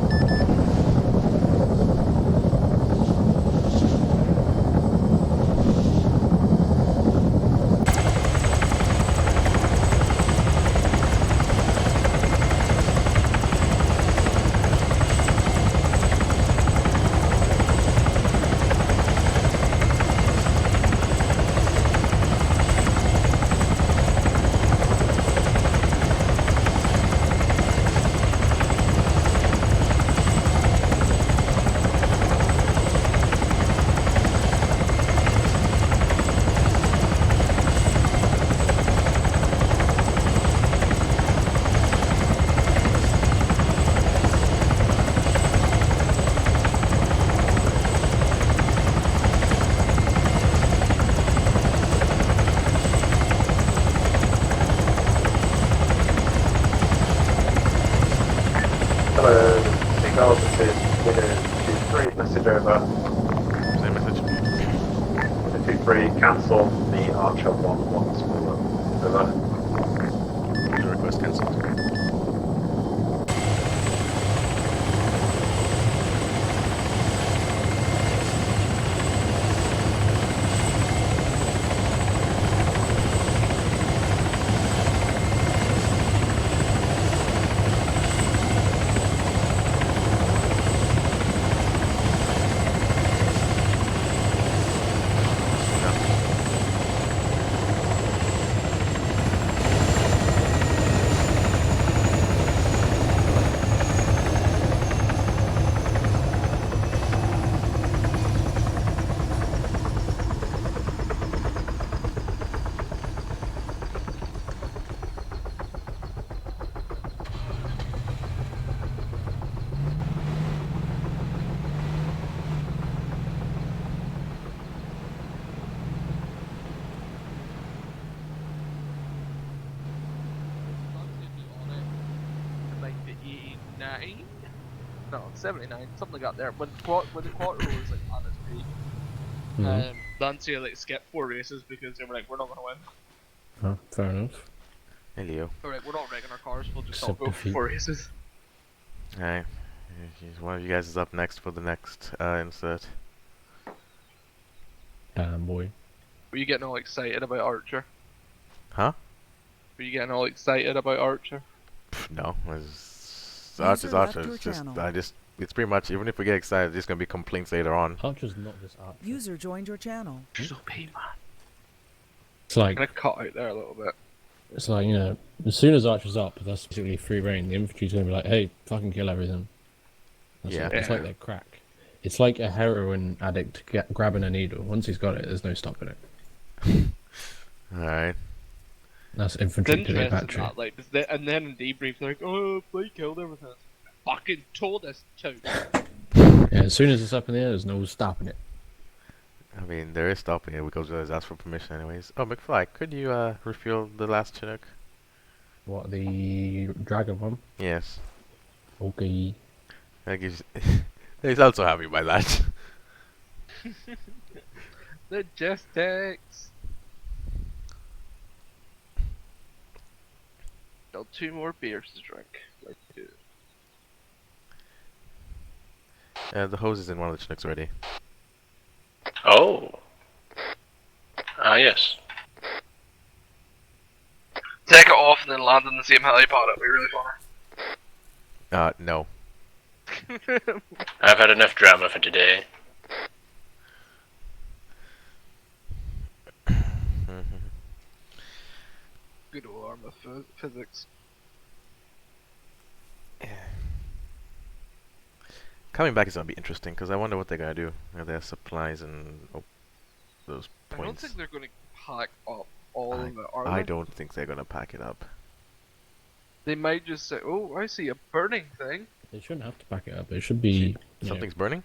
Hello, Seagull, this is Window 2-3, message over. Same message. Window 2-3, cancel the Archer 1-1 spool up. Over. Your request cancelled. 69. No, 79, something like that there. When the quarter was like on its peak, Lancia like skipped 4 races because they were like, we're not gonna win. Oh, fair enough. Hey, Leo. Alright, we're not wrecking our cars, we'll just Accept not go for defeat. 4 races. Alright. One of you guys is up next for the next insert. Damn, boy. Were you getting all excited about Archer? Huh? Were you getting all excited about Archer? No. Archer's left Archer. your It's just, channel. it's pretty much, even if we get excited, there's gonna be complaints later on. Archer's not just Archer. User joined your channel. She's OP, man. It's like, I'm gonna cut out there a little bit. it's like, you know, as soon as Archer's up, that's basically free reign. The infantry's gonna be like, hey, fucking kill everything. That's Yeah. it. It's like their crack. It's like a heroin addict grabbing a needle. Once he's got it, there's no stopping it. Alright. That's infantry It's to their interesting battery. that, like, and then in debrief, they're like, oh, play killed everything. Fucking told us to. Yeah, as soon as it's up in the air, there's no stopping it. I mean, there is stopping it because it's asked for permission anyways. Oh, McFly, could you refuel the last Chinook? What, the dragon one? Yes. Okay. That gives... He's also happy by that. Logistics. Still 2 more beers to drink. Let's do it. The hose is in one of the Chinooks already. Oh. Yes. Take it off and then land in the same helipod. It'll be really funny. No. I've had enough drama for today. Good old Arma physics. Coming back is gonna be interesting because I wonder what they're gonna do with their supplies and those I don't points. think they're going to pack up all of it, are I they? don't think they're gonna pack it up. They might just say, oh, I see a burning thing. They shouldn't have to pack it up. It should be... Something's burning?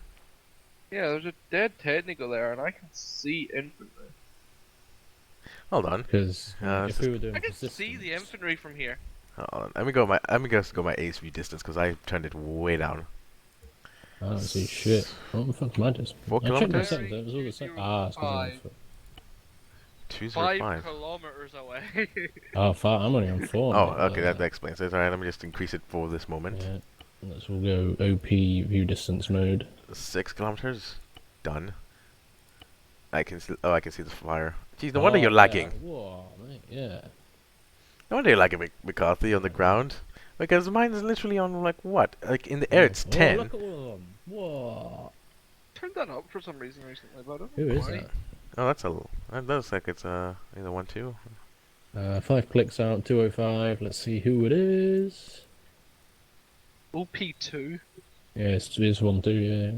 Yeah, there's a dead technical there, and I can see infantry. Hold on. Because if we were doing I can see the infantry from here. Hold on. Let me just go my ace view distance because I turned it way down. I don't see shit. What the fuck's my distance? 4 I checked my kilometers? settings, it was all the same. Ah, it's because I'm on foot. 205. 5 kilometers away. Oh, fuck, I'm only on 4. Oh, mate. okay, that explains it. Alright, let me just increase it for this moment. Yeah. Let's all go OP view distance mode. 6 kilometers? Done. I can see the fire. Jeez, no wonder you're lagging. Whoa, mate, yeah. No wonder you're lagging, McCarthy, on the ground. Because mine is literally on, like, what? Like, in the air it's 10. Oh, look at all of them. Whoa. Turned that up for some reason recently, but I don't Who know is why. that? Oh, that looks like it's, either 1, 2. 5 clicks out, 205. Let's see who it is. OP2. Yeah, it's 1, 2, yeah.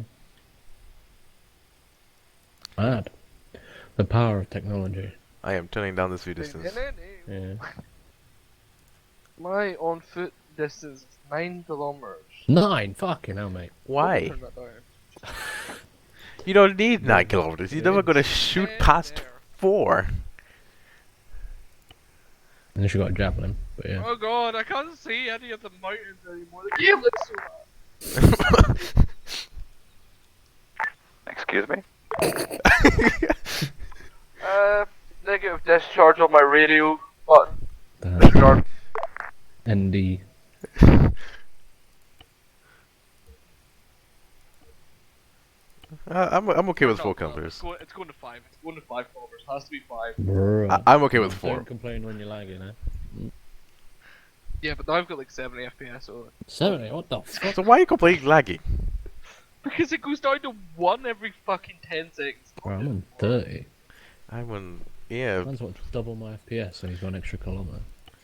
Mad. The power of technology. I am turning down this view distance. Yeah. My on foot distance is 9 kilometers. 9? Fucking hell, mate. Why? Turn that down. You don't need 9 kilometers. You're never gonna shoot past 4. Unless you got a javelin, but yeah. Oh god, I can't see any of the mountains anymore. The game looks so bad. Excuse me? Negative discharge on my radio button. Discharge. ND. I'm okay with 4 kilometers. It's going to 5. It's going to 5 kilometers. Has to be 5. Bruh. I'm okay with 4. Don't complain when you're lagging, eh? Yeah, but now I've got like 70 FPS. So 70? What the fuck? So why are you complaining lagging? because it goes down to 1 every fucking 10 seconds. Bro, I'm on 30. I'm on... Yeah. Man's got double my FPS and he's got an extra kilometer.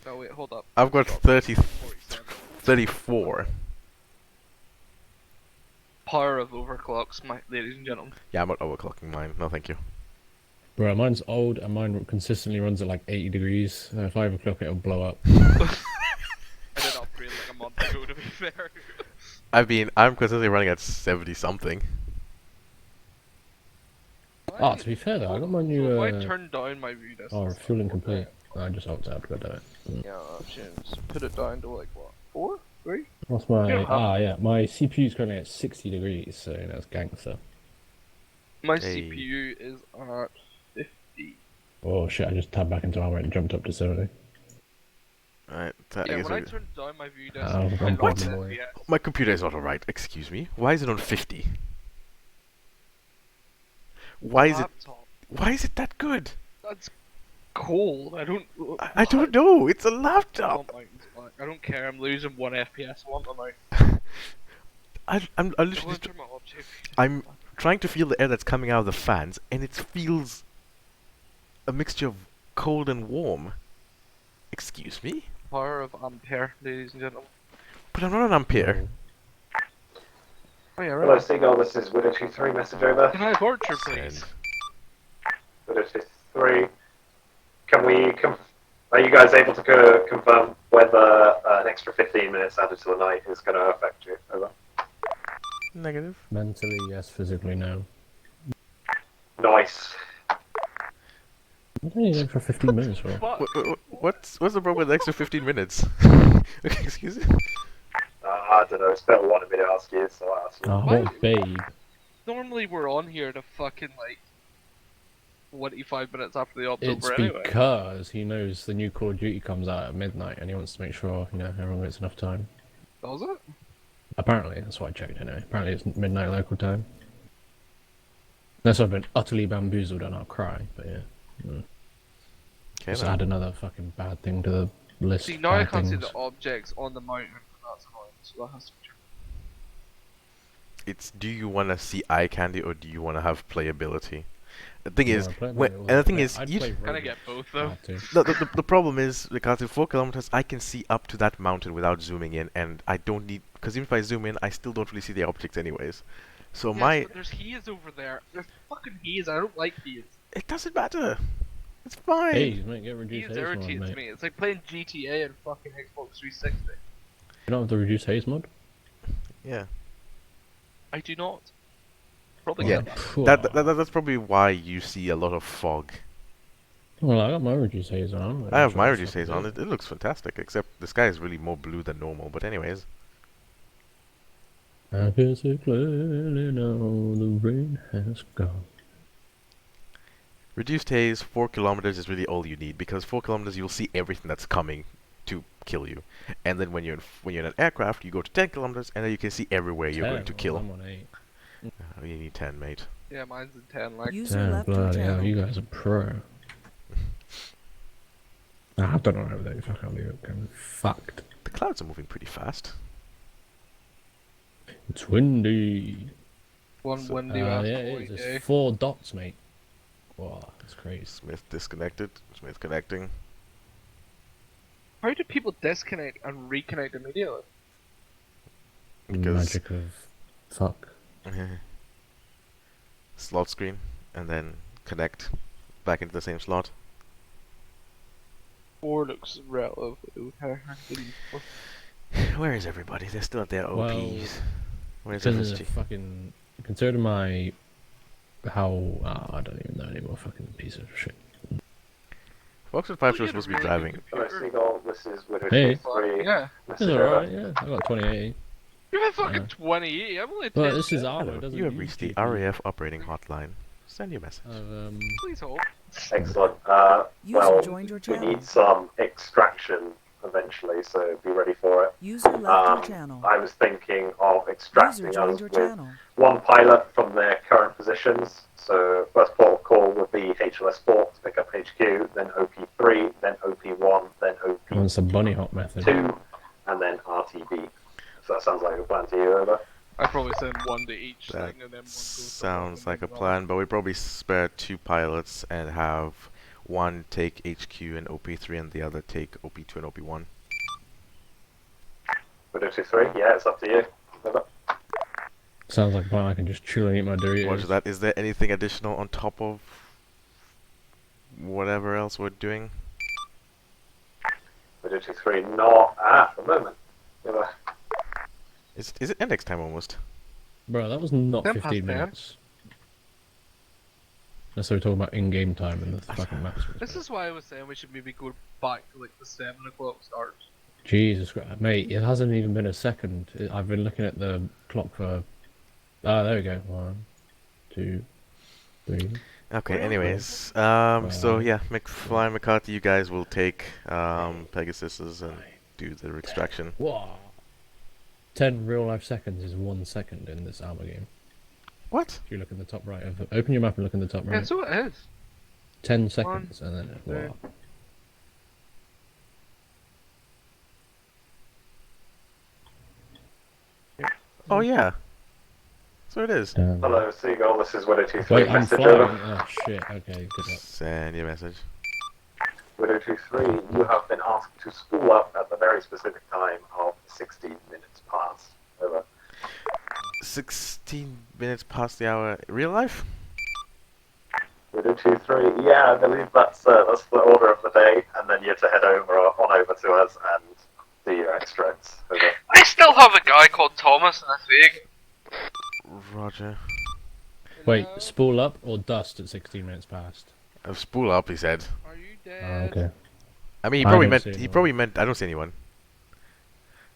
Oh wait, hold up. I've got 34. Power of overclocks, ladies and gentlemen. Yeah, I'm not overclocking mine. No, thank you. Bro, mine's old and mine consistently runs at like 80 degrees. If I overclock it, it'll blow up. I did upgrade like a month ago, to be fair. I'm consistently running at 70 something. Oh, to be fair though, I got my new. So if I turn down my view distance. Oh, fueling complete. I just alt tab, god damn it. Yeah, options. Put it down to like what? 4? 3? What's my... Yeah. yeah, my CPU is currently at 60 degrees, so that's gangster. My CPU is at 50. Oh shit, I just tabbed back into Arma and jumped up to 70. Alright, Yeah, when I turned down my view desk, I'm I lost bottom boy. FPS. My computer is not alright, excuse me. Why is it on 50? Why is it that good? That's cold. I don't know. It's a laptop. I don't care. I'm losing 1 FPS. I want them out. I'm literally I'm trying to feel the air that's coming out of the fans, and it feels a mixture of cold and warm. Excuse me? Power of Ampere, ladies and gentlemen. But I'm not an Ampere. Oh yeah, Hello, right. Seagull. This is Widow23 message over. Can I have Orchard, please? Widow23. Are you guys able to confirm whether an extra 15 minutes added to the night is going to affect you? Over. Negative. Mentally, yes. Physically, no. Nice. What do you need for 15 minutes for? What's the problem with the extra 15 minutes? Okay, excuse me? I don't know. It's better wanted me to ask you, so I asked you. Oh, what babe? Normally we're on here to fucking like 25 minutes after the October It's anyway. because he knows the new Call of Duty comes out at midnight, and he wants to make sure everyone gets enough time. Does it? Apparently, that's what I checked anyway. Apparently, it's midnight local time. Unless I've been utterly bamboozled and I'll cry, but yeah. Okay, Just add another fucking bad thing to the list. See, now I bad can't see things. the objects on the mountain, and that's annoying, so that has to be true. It's do you want to see eye candy or do you want to have playability? The thing is, I'd you play Can I get both though? the problem is because in 4 kilometers I can see up to that mountain without zooming in, and I don't need because even if I zoom in, I still don't really see the objects anyways. So Yes, but there's haze over there. There's fucking haze. I don't like haze. It doesn't matter. It's fine. Haze, mate, get reduced Haze haze mod, irritates mate. me. It's like playing GTA and fucking Xbox 360. You don't have the reduced haze mod? Yeah. I do not. Probably Yeah, get that. that's probably why you see a lot of fog. Well, I got my reduced haze on. I have my reduced haze on. It looks fantastic, except the sky is really more blue than normal. But anyways. I can see clearly now the rain has gone. Reduced haze, 4 kilometers is really all you need, because 4 kilometers you'll see everything that's coming to kill you. And then when you're in an aircraft, you go to 10 kilometers, and then you can see everywhere you're going to kill. I'm on 8. Oh, you need 10, mate. Yeah, mine's in 10. Like. Damn, bloody hell, you guys are pro. I don't know how they fuck leave it. I'm fucked. The clouds are moving pretty fast. It's windy. One windy yeah, ass it boy, is. eh? There's 4 dots, mate. Wow, that's crazy. Smith disconnected. Smith connecting. How do people disconnect and reconnect immediately? Because Magic of fuck. slot screen, and then connect back into the same slot. 4 looks relatively okay. Where is everybody? They're still at their OPs. Well, Where's because FSG? fucking consider my I don't even know anymore. Fucking piece of shit. Foxtrot 5 was supposed to be driving. Hello, Seagull. This is Widow Hey. 23. Yeah. It's alright. Yeah, I got 2080. You have fucking 28. I'm only 10. But this is Arma. Hello, It doesn't you have use reached the GPU. RAF operating hotline. Send your message. Please hold. Excellent. User Well, joined your we channel. need some extraction eventually, so be ready for it. User left your channel. I was thinking of extracting User joined us your with channel. one pilot from their current positions. So first port of call would be HLS port to pick up HQ, then OP3, then OP1, then OP2, It's a bunny hop method. and then RTB. So that sounds like a plan to you, over. I probably send 1 to each That thing and then one goes sounds like a plan, but we probably spare 2 pilots and have one take HQ and OP3 and the other take OP2 and OP1. Widow 23, yeah, it's up to you. Over. Sounds like a plan. I can just chill and eat my Doritos. Roger that. Is there anything additional on top of whatever else we're doing? Widow 23, not at the moment. Over. Is it index time almost? Bro, that was not 10 past 15 10. minutes. Unless we're talking about in-game time and the fucking maps. This is why I was saying we should maybe go back to like the 7 o'clock start. Jesus Christ, mate! It hasn't even been a second. I've been looking at the clock for. Ah, there we go. 1, 2, 3. Okay. Anyways, so Five, yeah, McFly and McCarthy, you guys will take Pegasus's and do the extraction. Whoa. 10 real life seconds is 1 second in this Arma game. What? If you look in the top right of open your map and look in the top right. Yeah, so it is. 10 seconds and then two. wow. Oh yeah. So it is. Hello, Seagull. This is Widow23. Wait, I'm Message flying. over. Oh shit. Okay, good luck. Send your message. Widow23, you have been asked to spool up at the very specific time of 16 minutes past. Over. 16 minutes past the hour. Real life? Widow23, yeah, I believe that's the order of the day, and then you're to head on over to us and do your extracts. Over. I still have a guy called Thomas in this league. Roger. Wait, spool up or dust at 16 minutes past? Spool up, he said. Are you Oh, dead? okay. I mean, I don't see he anyone. probably meant. I don't see anyone.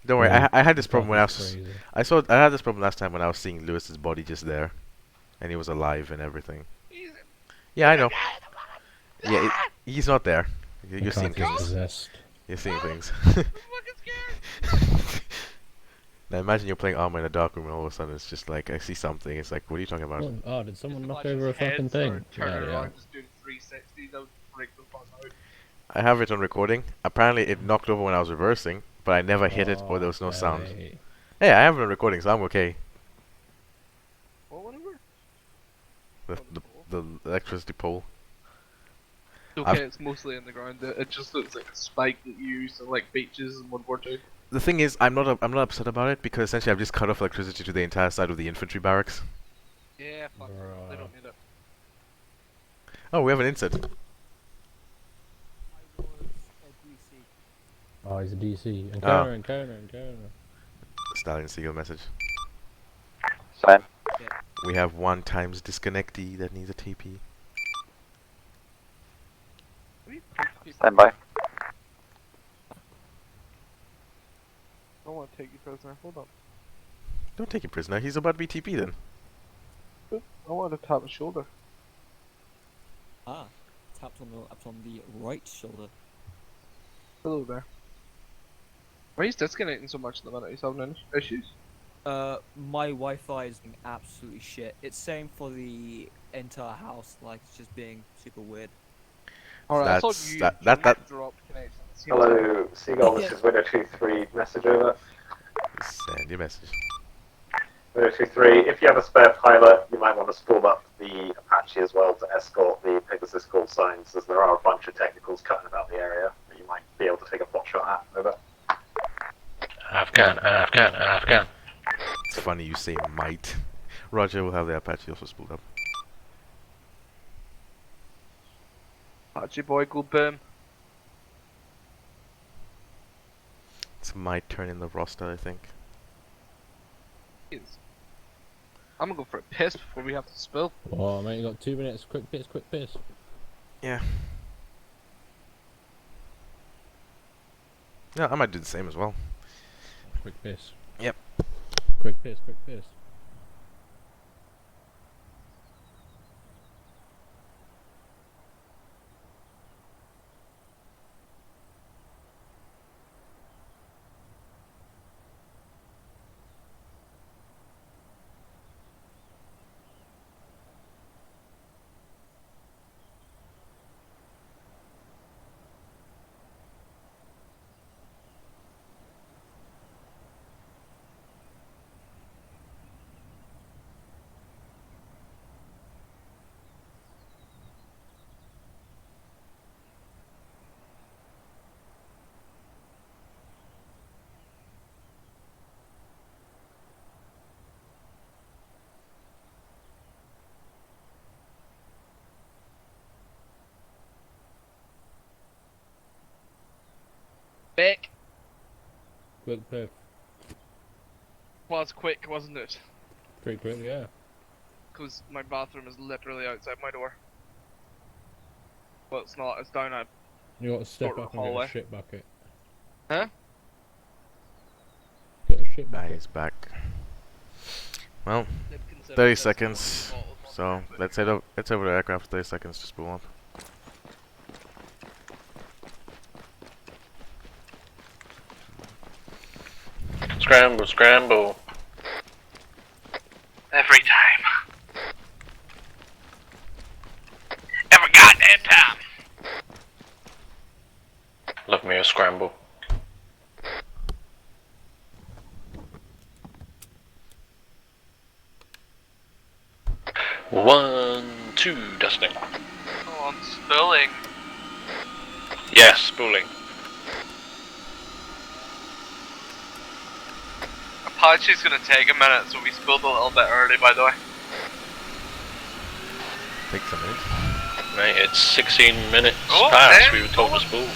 Don't worry, Yeah, I had this problem when I that's was. crazy. I had this problem last time when I was seeing Lewis's body just there, and he was alive and everything. Yeah, I know. Yeah, he's not there. You're seeing McCarthy's things. possessed. You're seeing things. Now imagine you're playing Arma in a dark room and all of a sudden it's just like I see something. It's like, what are you talking about? Oh, did someone knock over a fucking thing? Turn Yeah. around, just do 360, don't break the fuck out. I have it on recording. Apparently it knocked over when I was reversing, but I never hit it or there was no sound. Okay. Hey, I have it on recording, so I'm okay. What, whatever? The electricity pole. Okay, it's mostly in the ground. It just looks like a spike that you use in like beaches in World War II. The thing is, I'm not upset about it because essentially I've just cut off electricity to the entire side of the infantry barracks. Yeah, fuck. They don't need it. Oh, we have an insert. Oh, he's a DC. Oh. Encounter. Stallion Seagull message. Same. We have 1 times disconnectee that needs a TP. Stand by. I want to take you prisoner. Hold on. Don't take him prisoner. He's about to be TP then. I want to tap his shoulder. Ah, tapped on the right shoulder. Hello there. Why is disconnecting so much at the minute? He's having any issues? My Wi-Fi is being absolutely shit. It's same for the entire house, like it's just being super weird. Alright, I thought you dropped connections. Hello, Seagull. This is Widow23. Message over. Send your message. Widow23, if you have a spare pilot, you might want to spool up the Apache as well to escort the Pegasus call signs, as there are a bunch of technicals cutting about the area that you might be able to take a pot shot at. Over. Afghan. It's funny you say might. Roger will have the Apache also spooled up. Apache boy, go boom. It's my turn in the roster, I think. I'm gonna go for a piss before we have to spill. Oh, mate, you got 2 minutes. Quick piss. Yeah. Yeah, I might do the same as well. Quick piss. Yep. Quick piss. Back. Quick piff. Well, it's quick, wasn't it? Quick, yeah. Because my bathroom is literally outside my door. Well, it's not. It's down a You got to step sort of up and get hallway. a shit bucket. Huh? He's back. Well, 30 seconds. So let's head over the aircraft. 30 seconds to spool up. Scramble, scramble. Every time. Every goddamn time. Love me a scramble. One, two, dusting. Oh, I'm spilling. Yes, spooling. Apache's gonna take a minute, so we spilled a little bit early, by the way. Takes a minute. Right, it's 16 minutes Oh, past damn. we were told to spool.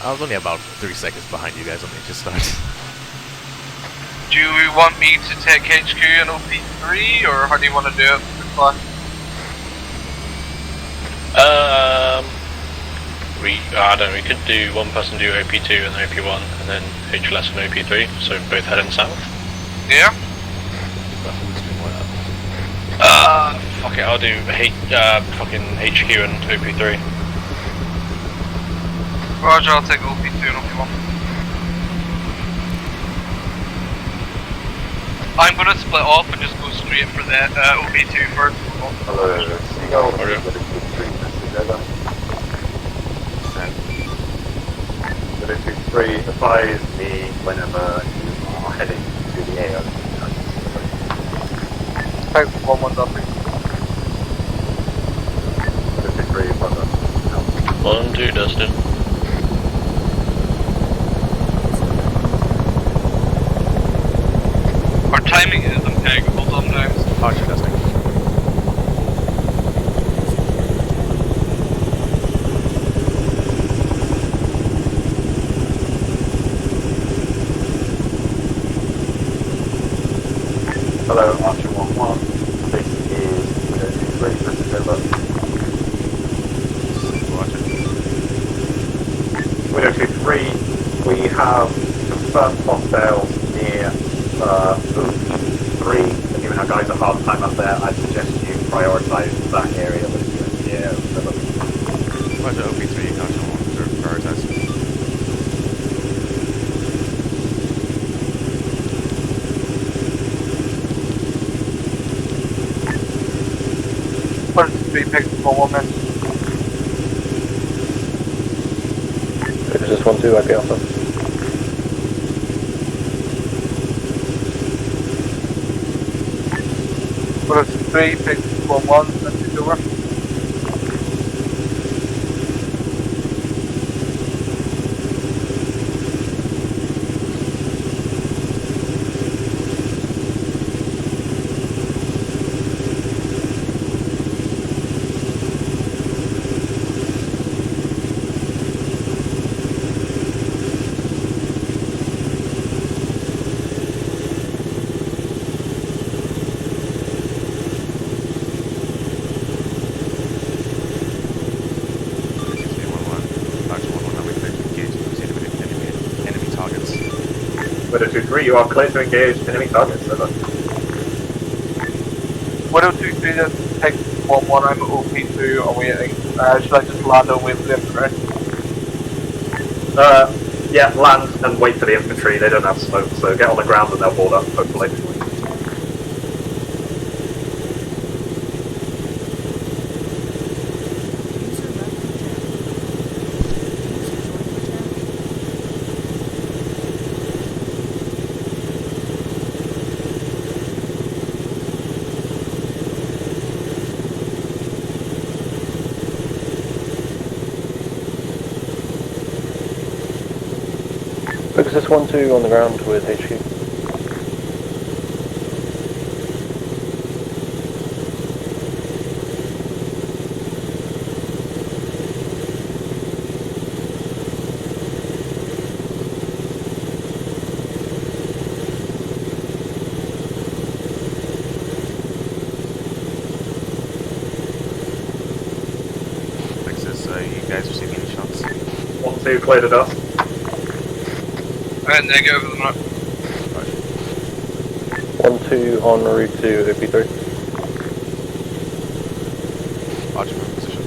I was only about 3 seconds behind you guys when it just started. Do you want me to take HQ and OP3, or how do you want to do it? I don't know, we could do one person do OP2 and OP1 and then HLS and OP3, so both heading south. Yeah? Fuck it, I'll do fucking HQ and OP3. Roger, I'll take OP2 and OP1. I'm gonna split off and just go straight for the OP2 first. Hello, Seagull. Hello, 2-3, advise me whenever you are heading to the AO. Type 1-1 Dudley. 2-3, brother. 1-2, Dustin. Our timing is impeccable sometimes. Archer dusting. Hello, Archer 1-1. This is 2-3, message over. Window 2-3, we have confirmed hostiles near OP3, and given our guys a hard time up there, I suggest you prioritize that area with the air. Roger, OP3, Archer 1, to prioritize. Put it to 3 picks for 1 minute. This is 1-2, IP Alpha. Put it to 3 picks for 1, message over. Window 2-3, you are clear to engage enemy targets. Over. Window 2-3, just pick 1-1, I'm OP2, awaiting. Should I just land and wait for the infantry? Yeah, land and wait for the infantry. They don't have smoke, so get on the ground and they'll board up, hopefully. Focus 1-2 on the ground with HQ. Texas, you guys receiving any shots? 1-2, clear to dust. Negative at the minute. 1-2 en route to OP3. Archer move position.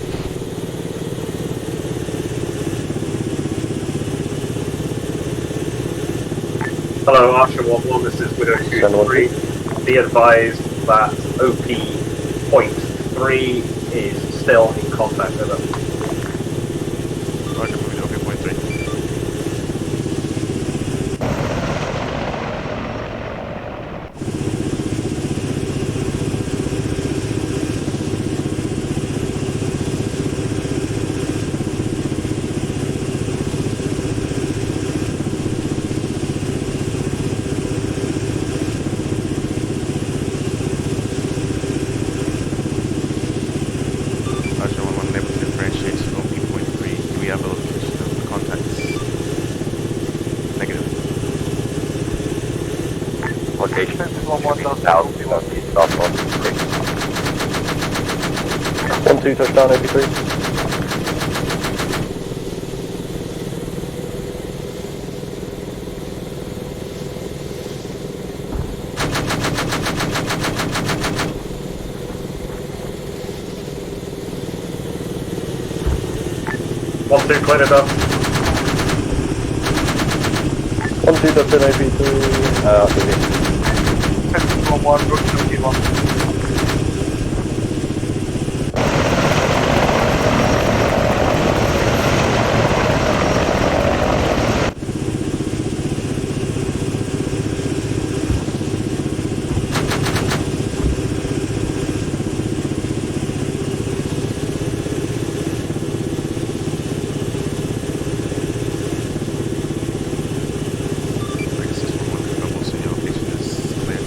Hello, Archer 1-1, this is Widow 2-3. Be advised that OP point 3 is still in contact with us. Roger, moving to OP point 3. Roger, 1-1, unable to differentiate OP point 3. Do we have a location of the contacts? Negative. Location is 1-1 southeast southwest 3. 1-2 touchdown OP3. One two cleared it up. 1-2 touchdown OP3. RCV. 1-1, route to OP1. Pegasus 1-1, confirm also your location is clear.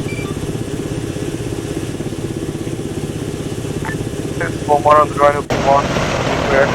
1-1 on the ground, OP1. Clear.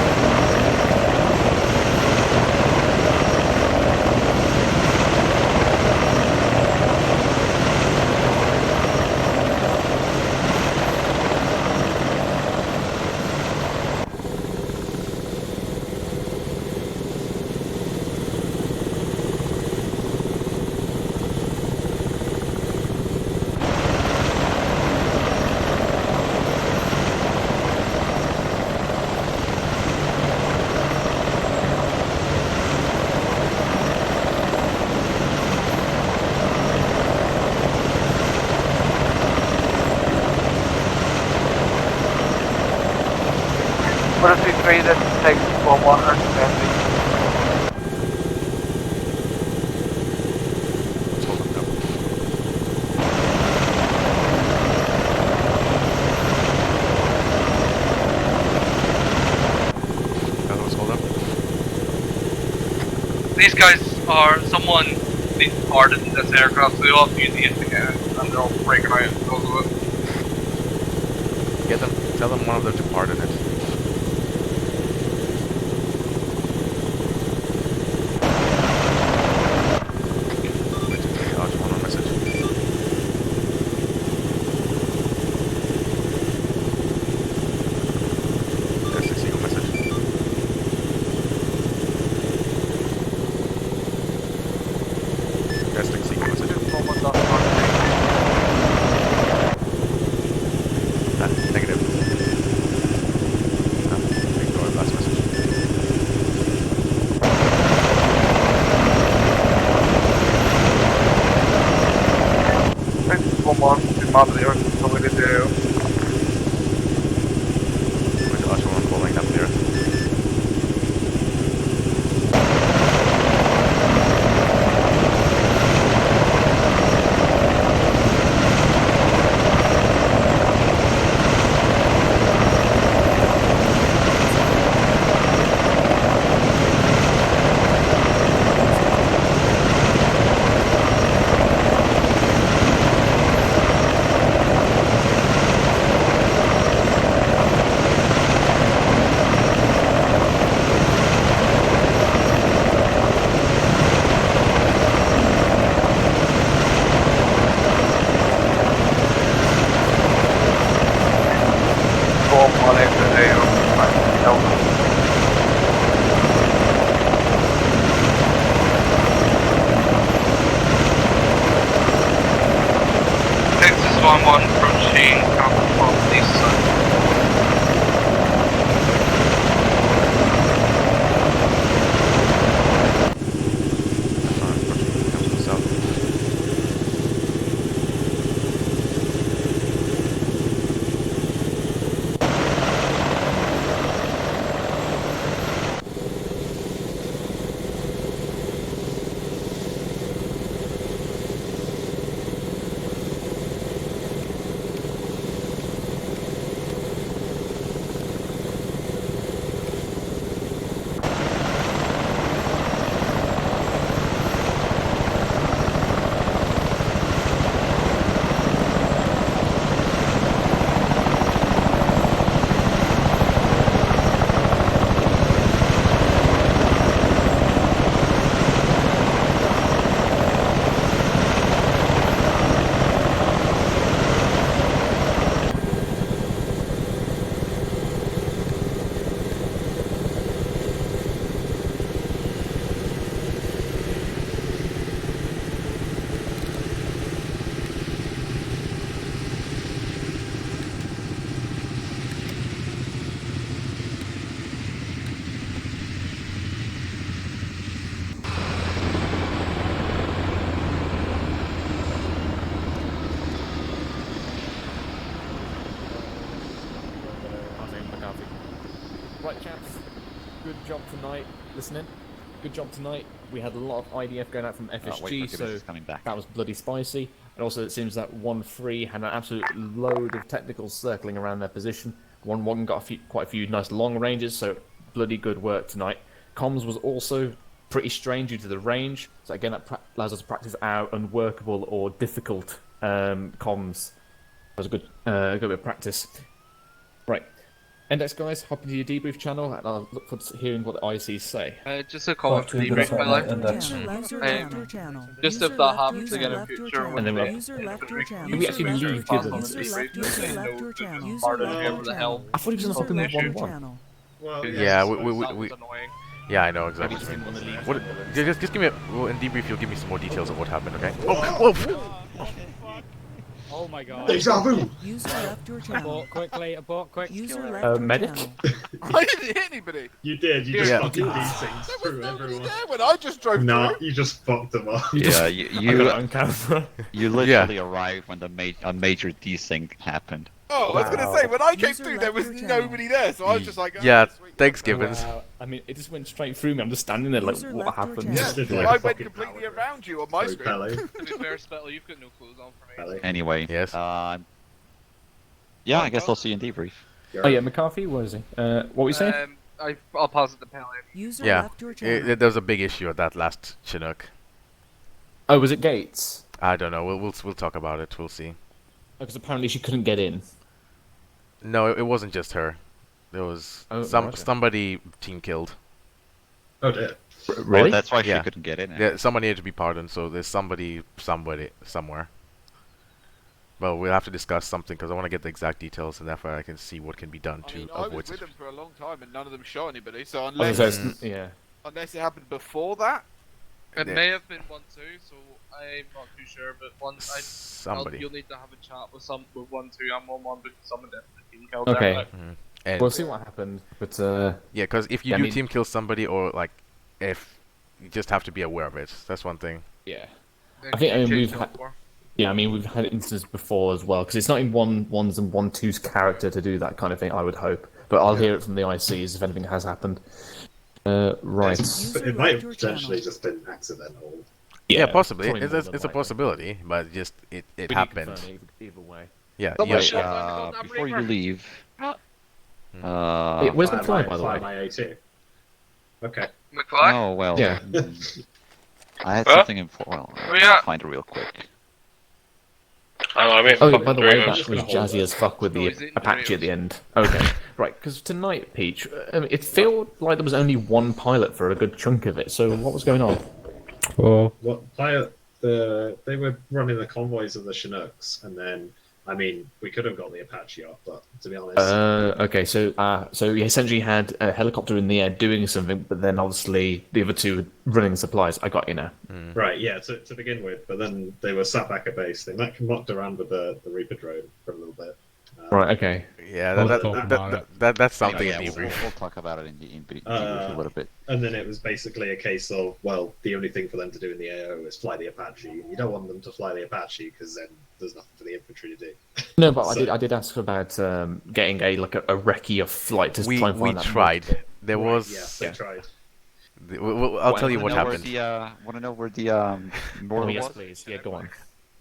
What if we trade that takes 1-1 urgent These guys are someone departed in this aircraft, so they all use the indicator and they're all breaking out because of it. Get them, tell them one of them departed it. Archer 1-1 message. Testing single message. Testing single message. Negative. Ignore the last message. Thanks, 1-1, in Mother Earth, so we did the With Archer 1 following up there. Someone approaching Alpha from the east side. Right, chaps. Good job tonight. Listening. Good job tonight. We had a lot of IDF going out from FSG, so that was bloody spicy. And also, it seems that 1-3 had an absolute load of technicals circling around their position. 1-1 got quite a few nice long ranges, so bloody good work tonight. Comms was also pretty strange due to the range, so again, that allows us to practice our unworkable or difficult comms. That was a good bit of practice. Right. Index guys, hop into your debrief channel, and I'll look forward to hearing what the ICs say. Just a comment for debrief, by the way. Just if that happens again in future, And then we actually leave Gibbons. over the helm. I thought he was going to hop in with 1-1. Well, yeah, we yeah, I know exactly. What, just give me in debrief. You'll give me some more details of what happened, okay? Oh, Oh my god. Deja vu! User left your channel. Abort quickly, abort quick. User left your medic? channel. I didn't hit anybody. You did, you just Yeah. fucking these things through everyone. Yeah, when I just drove Nah, through. you just fucked them up. Yeah, I got it on camera. you literally arrived when the major desync happened. Oh, I was gonna say, when I came through, there was nobody there, so I was just like, oh, yeah, sweet. thanks, Gibbons. Wow. I mean, it just went straight through me. I'm just standing there like, User what left your happened? channel. I went completely around you on my Sorry, screen. Pele. To be fair, Spittle, you've got no clues on for me. Anyway, Yes. Yeah, I guess I'll see you in debrief. Oh yeah, McCarthy, where is he? What were you saying? I'll pause at the Pele. User Yeah, left your channel. there was a big issue at that last Chinook. Oh, was it Gates? I don't know. We'll talk about it. We'll see. Because apparently she couldn't get in. No, it wasn't just her. There was Oh, okay. somebody team killed. Oh dear. Really? Oh, that's why she Yeah. couldn't get in. Yeah, somebody had to be pardoned. So there's somebody somewhere. Well, we'll have to discuss something because I want to get the exact details, and therefore I can see what can be done I to mean, I avoid was with such. them for a long time, and none of them shot anybody. So I was unless gonna say, yeah. unless it happened before that, It Yeah. may have been 1-2, so I'm not too sure. But Somebody. you'll need to have a chat with 1-2 and 1-1 because someone definitely team killed Okay. them. Mhm. And We'll see what happened, but yeah, because if you Yeah, I do mean- team kill somebody, or like, if you just have to be aware of it. That's one thing. yeah. I mean, we've had instances before as well, because it's not in 1-1's and 1-2's character to do that kind of thing, I would hope. But I'll hear it from the ICs if anything has happened. Right. But it might have potentially just been accidental. Yeah, possibly. probably more It's than a likely. possibility, but just it We need happened. confirming either way. Yeah, Someone yeah. shot down the Before you Reaper. leave, Where's Fire McFly, my- by the fire way? my A2. Okay. McFly? oh well. Yeah. I had Huh? something important. Well, Where you at? I'll find it real quick. I mean, Oh, yeah, fucking by the way, dreamers. that was jazzy as fuck with the Noisy, Apache at the end. Okay, right, because tonight, Peach, it felt like there was only one pilot for a good chunk of it, so what was going on? What pilot? They were running the convoys of the Chinooks, and then I mean, we could have got the Apache off, but to be honest, Okay, so you essentially had a helicopter in the air doing something, but then obviously the other two running supplies. I got you now. right, yeah, to begin with, but then they were sat back at base. They mocked around with the Reaper drone for a little bit. Right. Okay. Yeah, We'll talk about it. that's something Anyway, in debrief. we'll talk about it in debrief a little bit. And then it was basically a case of, well, the only thing for them to do in the AO is fly the Apache. You don't want them to fly the Apache because then there's nothing for the infantry to do. No, but I did ask about getting a recce of flight to try and find that. We tried. There Right, was. yes, they tried. I'll tell you what happened. Want to know where the model yes, was? please. Yeah, go on.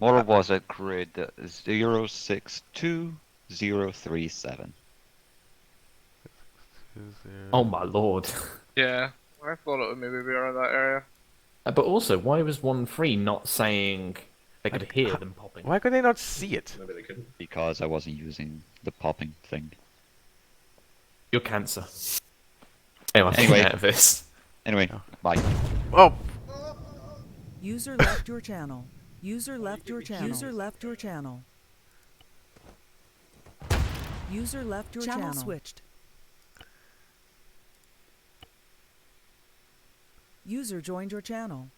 Model was at grid 062037. Oh my lord. Yeah, I thought it would maybe be around that area. But also, why was 1-3 not saying they could hear them popping? Why could they not see it? Maybe they couldn't. Because I wasn't using the popping thing. You're cancer. Anyway, I'm getting out of this. Anyway, bye. Oh! User left your channel. User left your channel. User left your channel. User left your channel. Switched. User joined your channel.